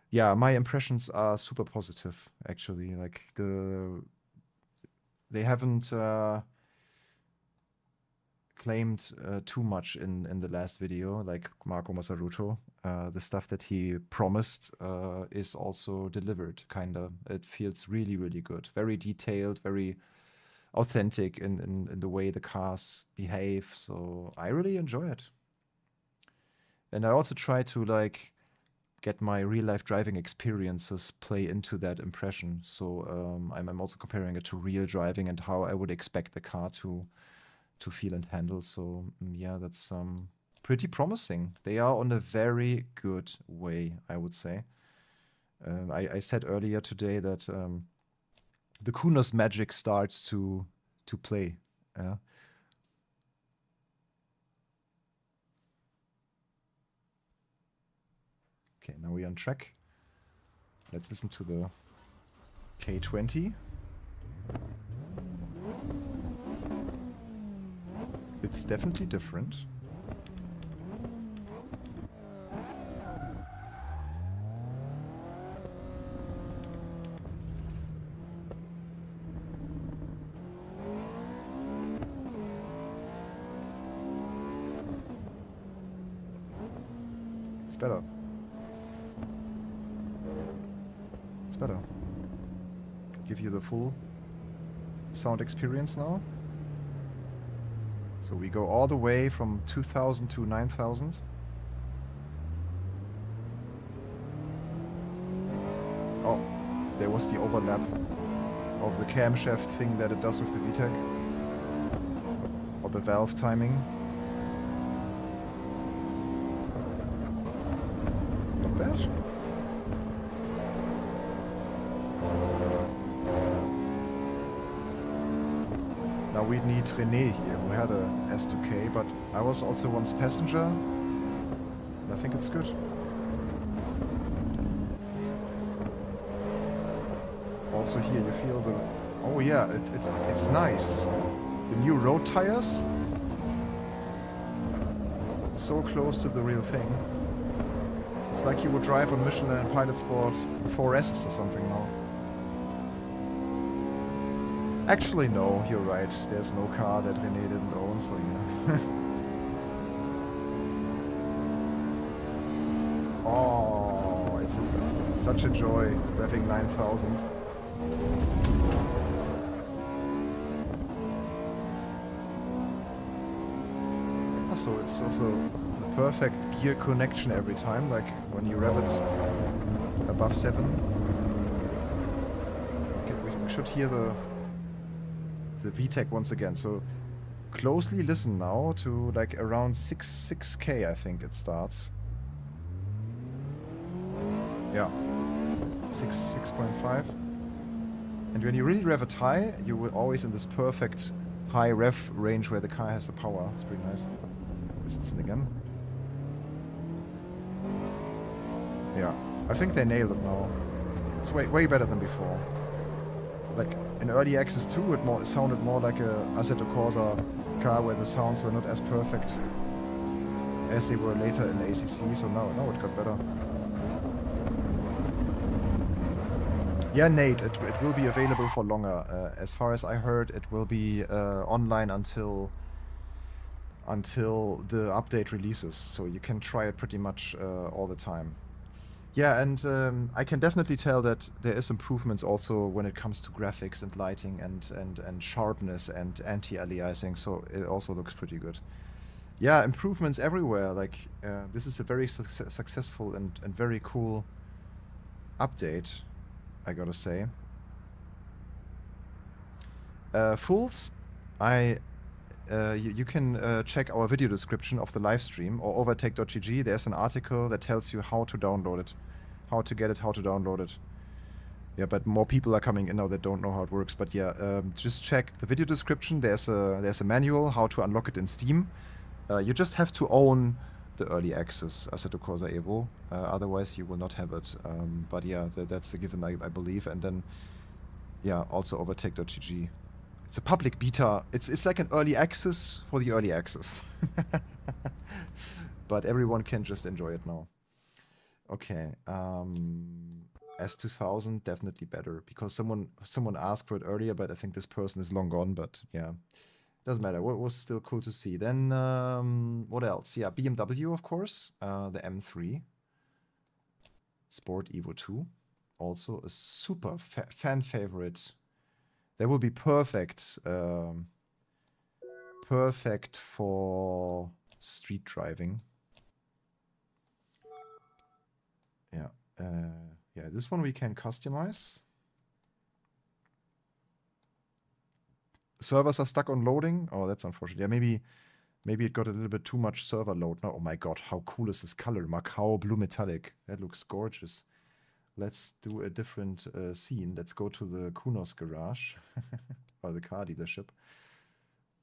Yeah, my impressions are super positive, actually. Like they haven't claimed too much in the last video, like Marco Masaruto. The stuff that he promised is also delivered, kinda. It feels really, really good. Very detailed, very authentic in the way the cars behave, so I really enjoy it. And I also try to like get my real-life driving experiences play into that impression. So I'm also comparing it to real driving and how I would expect the car to feel and handle. So yeah, that's pretty promising. They are on a very good way, I would say. I said earlier today that the Kunos magic starts to play. Yeah. Okay, now we're on track. Let's listen to the K20. It's definitely different. It's better. It's better. Give you the full sound experience now. So we go all the way from 2000 to 9000. Oh, there was the overlap of the camshaft thing that it does with the VTEC. Or the valve timing. Not bad. Now we need René here, who had a S2K, but I was also once passenger, and I think it's good. Also here you feel the... Oh yeah, it's nice. The new road tires, so close to the real thing. It's like you would drive on Michelin Pilot Sport 4S or something now. Actually, no, you're right. There's no car that René didn't own, so yeah. Oh, it's such a joy revving 9000. So it's also the perfect gear connection every time, like when you rev it above 7. Okay, we should hear the VTEC once again. So closely listen now to like around 6K, I think it starts. Yeah, 6.5. And when you really rev it high, you will always in this perfect high rev range where the car has the power. It's pretty nice. Let's listen again. Yeah, I think they nailed it now. It's way better than before. Like in early access 2, it sounded more like a Assetto Corsa car where the sounds were not as perfect as they were later in ACC. So now it got better. Yeah, Nate, it will be available for longer. As far as I heard, it will be online until the update releases. So you can try it pretty much all the time. Yeah, and I can definitely tell that there is improvements also when it comes to graphics and lighting and sharpness and anti-aliasing. So it also looks pretty good. Yeah, improvements everywhere. Like this is a very successful and very cool update, I gotta say. Fools, you can check our video description of the live stream or overtake.gg. There's an article that tells you how to download it, how to get it, how to download it. Yeah, but more people are coming in now that don't know how it works. But yeah, just check the video description. There's a manual how to unlock it in Steam. You just have to own the early access Assetto Corsa EVO. Otherwise, you will not have it. But yeah, that's a given, I believe. And then, yeah, also overtake.gg. It's a public beta. It's like an early access for the early access. But everyone can just enjoy it now. Okay. S2000 definitely better because someone asked for it earlier, but I think this person is long gone. But yeah, doesn't matter. What was still cool to see. Then what else? Yeah, BMW of course. The M3 Sport Evo 2, also a super fan favorite. That will be perfect. Perfect for street driving. Yeah. Yeah, this one we can customize. Servers are stuck on loading. Oh, that's unfortunate. Yeah, maybe it got a little bit too much server load now. Oh my god, how cool is this color? Macau Blue Metallic. That looks gorgeous. Let's do a different scene. Let's go to the Kunos garage. Or the car dealership.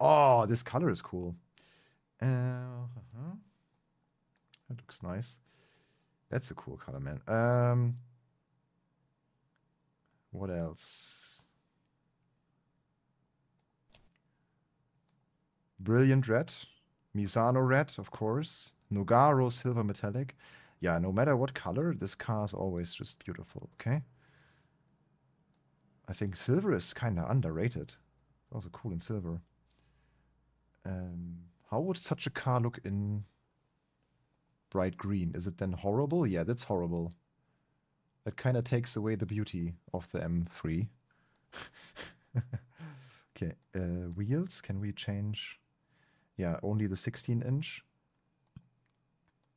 Oh, this color is cool. That looks nice. That's a cool color, man. What else? Brilliant red. Misano red, of course. Nogaro silver metallic. Yeah, no matter what color, this car is always just beautiful, okay? I think silver is kind of underrated. It's also cool in silver. How would such a car look in bright green? Is it then horrible? Yeah, that's horrible. That kind of takes away the beauty of the M3. Okay, wheels, can we change? Yeah, only the 16-inch.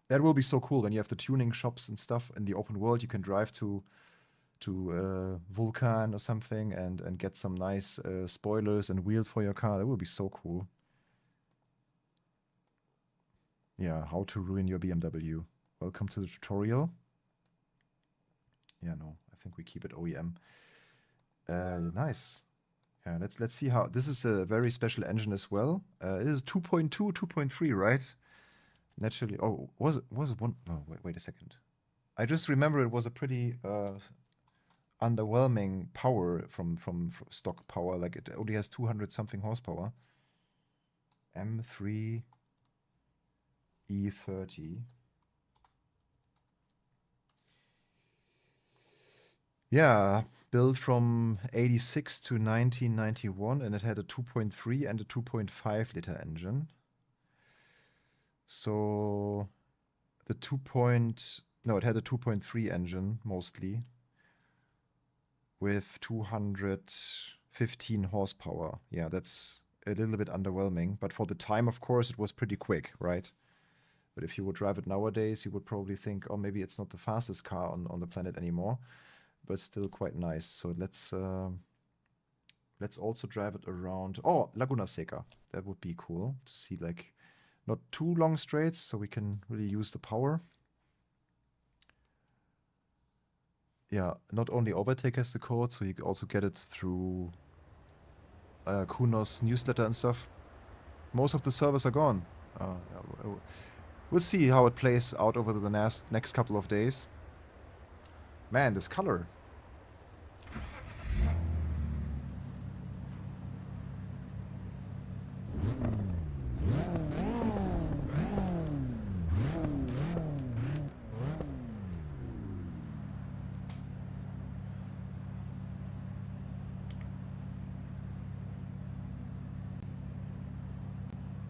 That will be so cool when you have the tuning shops and stuff in the open world. You can drive to Vulcan or something and get some nice spoilers and wheels for your car. That will be so cool. Yeah, how to ruin your BMW. Welcome to the tutorial. Yeah, no, I think we keep it OEM. Nice. Yeah, let's see how. This is a very special engine as well. It is 2.2, 2.3, right? Naturally. Oh, was it one? No, wait a second. I just remember it was a pretty underwhelming power from stock power. Like it only has 200 something horsepower. M3 E30. Yeah, built from 86 to 1991, and it had a 2.3 and a 2.5 liter engine. So the it had a 2.3 engine mostly with 215 horsepower. Yeah, that's a little bit underwhelming, but for the time, of course, it was pretty quick, right? But if you would drive it nowadays, you would probably think, oh, maybe it's not the fastest car on the planet anymore, but still quite nice. So let's also drive it around. Oh, Laguna Seca. That would be cool to see, like, not too long straights, so we can really use the power. Yeah, not only Overtake has the code, so you can also get it through Kunos newsletter and stuff. Most of the servers are gone. Yeah, we'll see how it plays out over the next couple of days. Man, this color.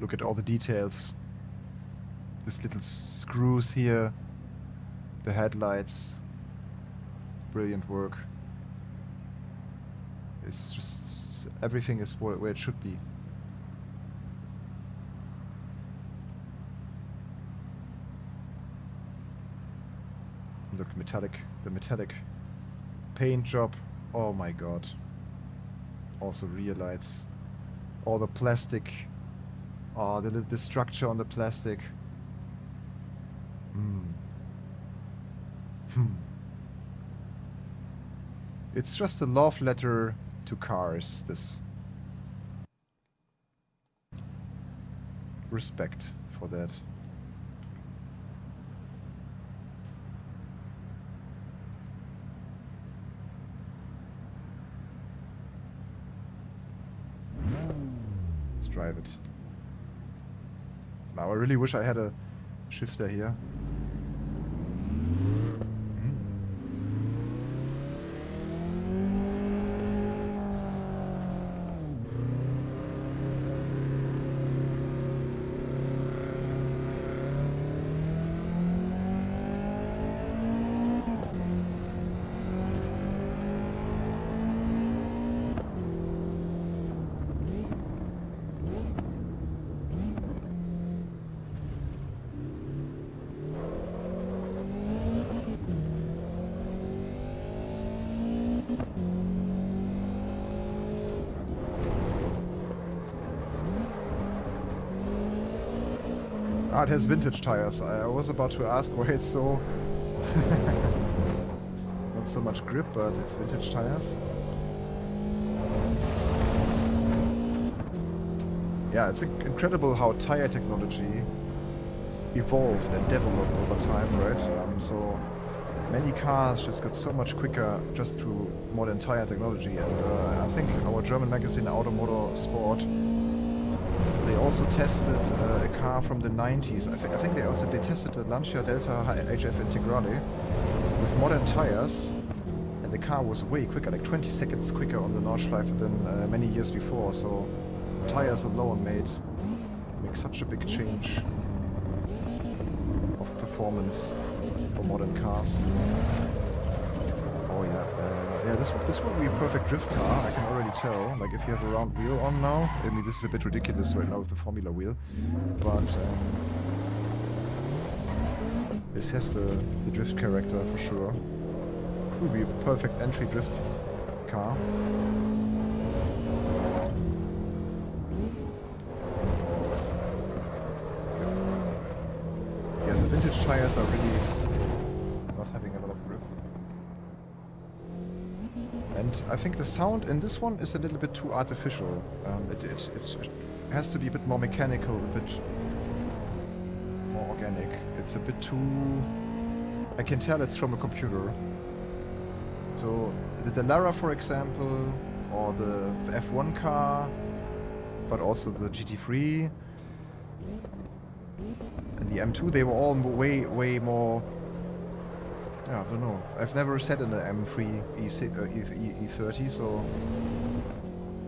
Look at all the details. These little screws here. The headlights. Brilliant work. It's just... everything is where it should be. Look, the metallic paint job. Oh my god. Also rear lights. All the plastic. Oh, the structure on the plastic. It's just a love letter to cars, this. Respect for that. Let's drive it. Now I really wish I had a shifter here. Ah, it has vintage tires. I was about to ask why it's so... not so much grip, but it's vintage tires. Yeah, it's incredible how tire technology evolved and developed over time, right? So many cars just got so much quicker just through modern tire technology. And I think our German magazine Automotor Sport, they also tested a car from the 90s. I think they tested a Lancia Delta HF Integrale with modern tires, and the car was way quicker, like 20 seconds quicker on the Nordschleife than many years before. So tires alone make such a big change of performance for modern cars. Oh yeah. Yeah, this would be a perfect drift car, I can already tell. Like, if you have a round wheel on now, I mean, this is a bit ridiculous right now with the Formula wheel, but this has the drift character for sure. It would be a perfect entry drift car. Yeah, the vintage tires are really not having a lot of grip. And I think the sound in this one is a little bit too artificial. It has to be a bit more mechanical, a bit more organic. It's a bit too... I can tell it's from a computer. So the Dallara, for example, or the F1 car, but also the GT3 and the M2, they were all way more... Yeah, I don't know. I've never sat in the M3 E30, so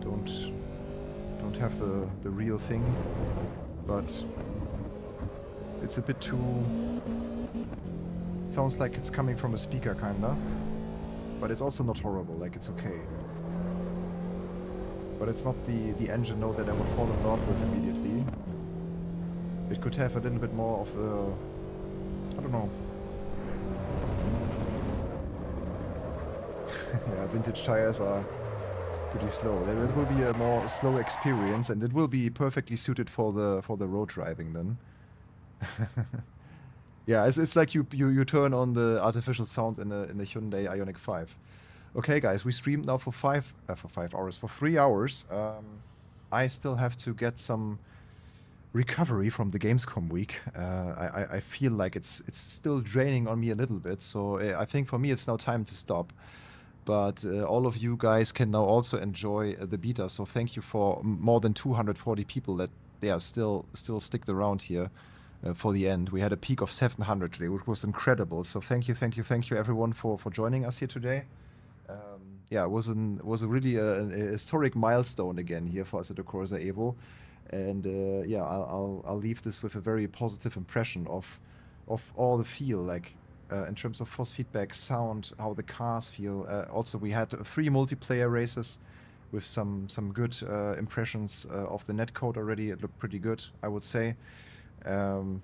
don't have the real thing. But it's a bit too... It sounds like it's coming from a speaker, kinda. But it's also not horrible, like it's okay. But it's not the engine note that I would fall in love with immediately. It could have a little bit more of the... I don't know. Yeah, vintage tires are pretty slow. It will be a more slow experience, and it will be perfectly suited for the road driving then. Yeah, it's like you turn on the artificial sound in a Hyundai Ioniq 5. Okay, guys, we streamed now for 3 hours. I still have to get some recovery from the Gamescom week. I feel like it's still draining on me a little bit. So I think for me it's now time to stop. But all of you guys can now also enjoy the beta. So thank you for more than 240 people that still sticked around here for the end. We had a peak of 700 today, which was incredible. So thank you everyone for joining us here today. Yeah, it was a really a historic milestone again here for Assetto Corsa EVO. And yeah, I'll leave this with a very positive impression of all the feel, like in terms of force feedback, sound, how the cars feel. Also, we had 3 multiplayer races with some good impressions of the netcode already. It looked pretty good, I would say.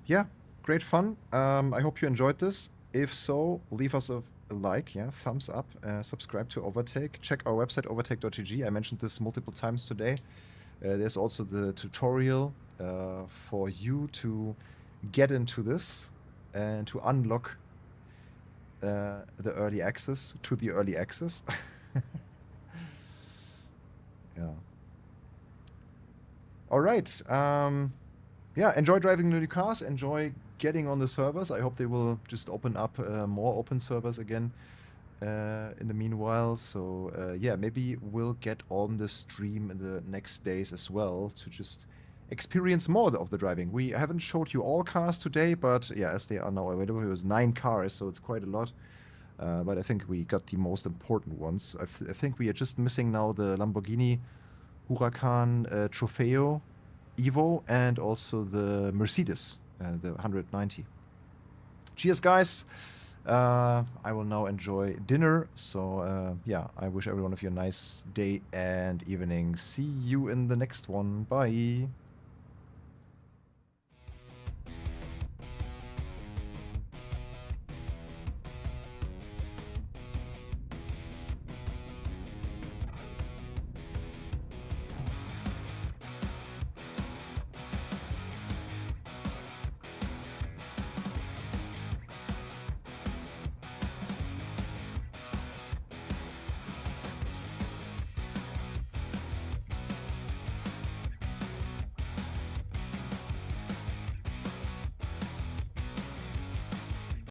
Yeah, great fun. I hope you enjoyed this. If so, leave us a like, yeah, thumbs up, subscribe to Overtake. Check our website, overtake.gg. I mentioned this multiple times today. There's also the tutorial for you to get into this and to unlock the early access to the early access. Yeah. All right. Yeah, enjoy driving the new cars. Enjoy getting on the servers. I hope they will just open up more open servers again in the meanwhile. So yeah, maybe we'll get on the stream in the next days as well to just experience more of the driving. We haven't showed you all cars today, but yeah, as they are now available, it was 9 cars, so it's quite a lot. But I think we got the most important ones. I think we are just missing now the Lamborghini Huracan Trofeo Evo and also the Mercedes, the 190. Cheers, guys. I will now enjoy dinner. So yeah, I wish every one of you a nice day and evening. See you in the next one. Bye.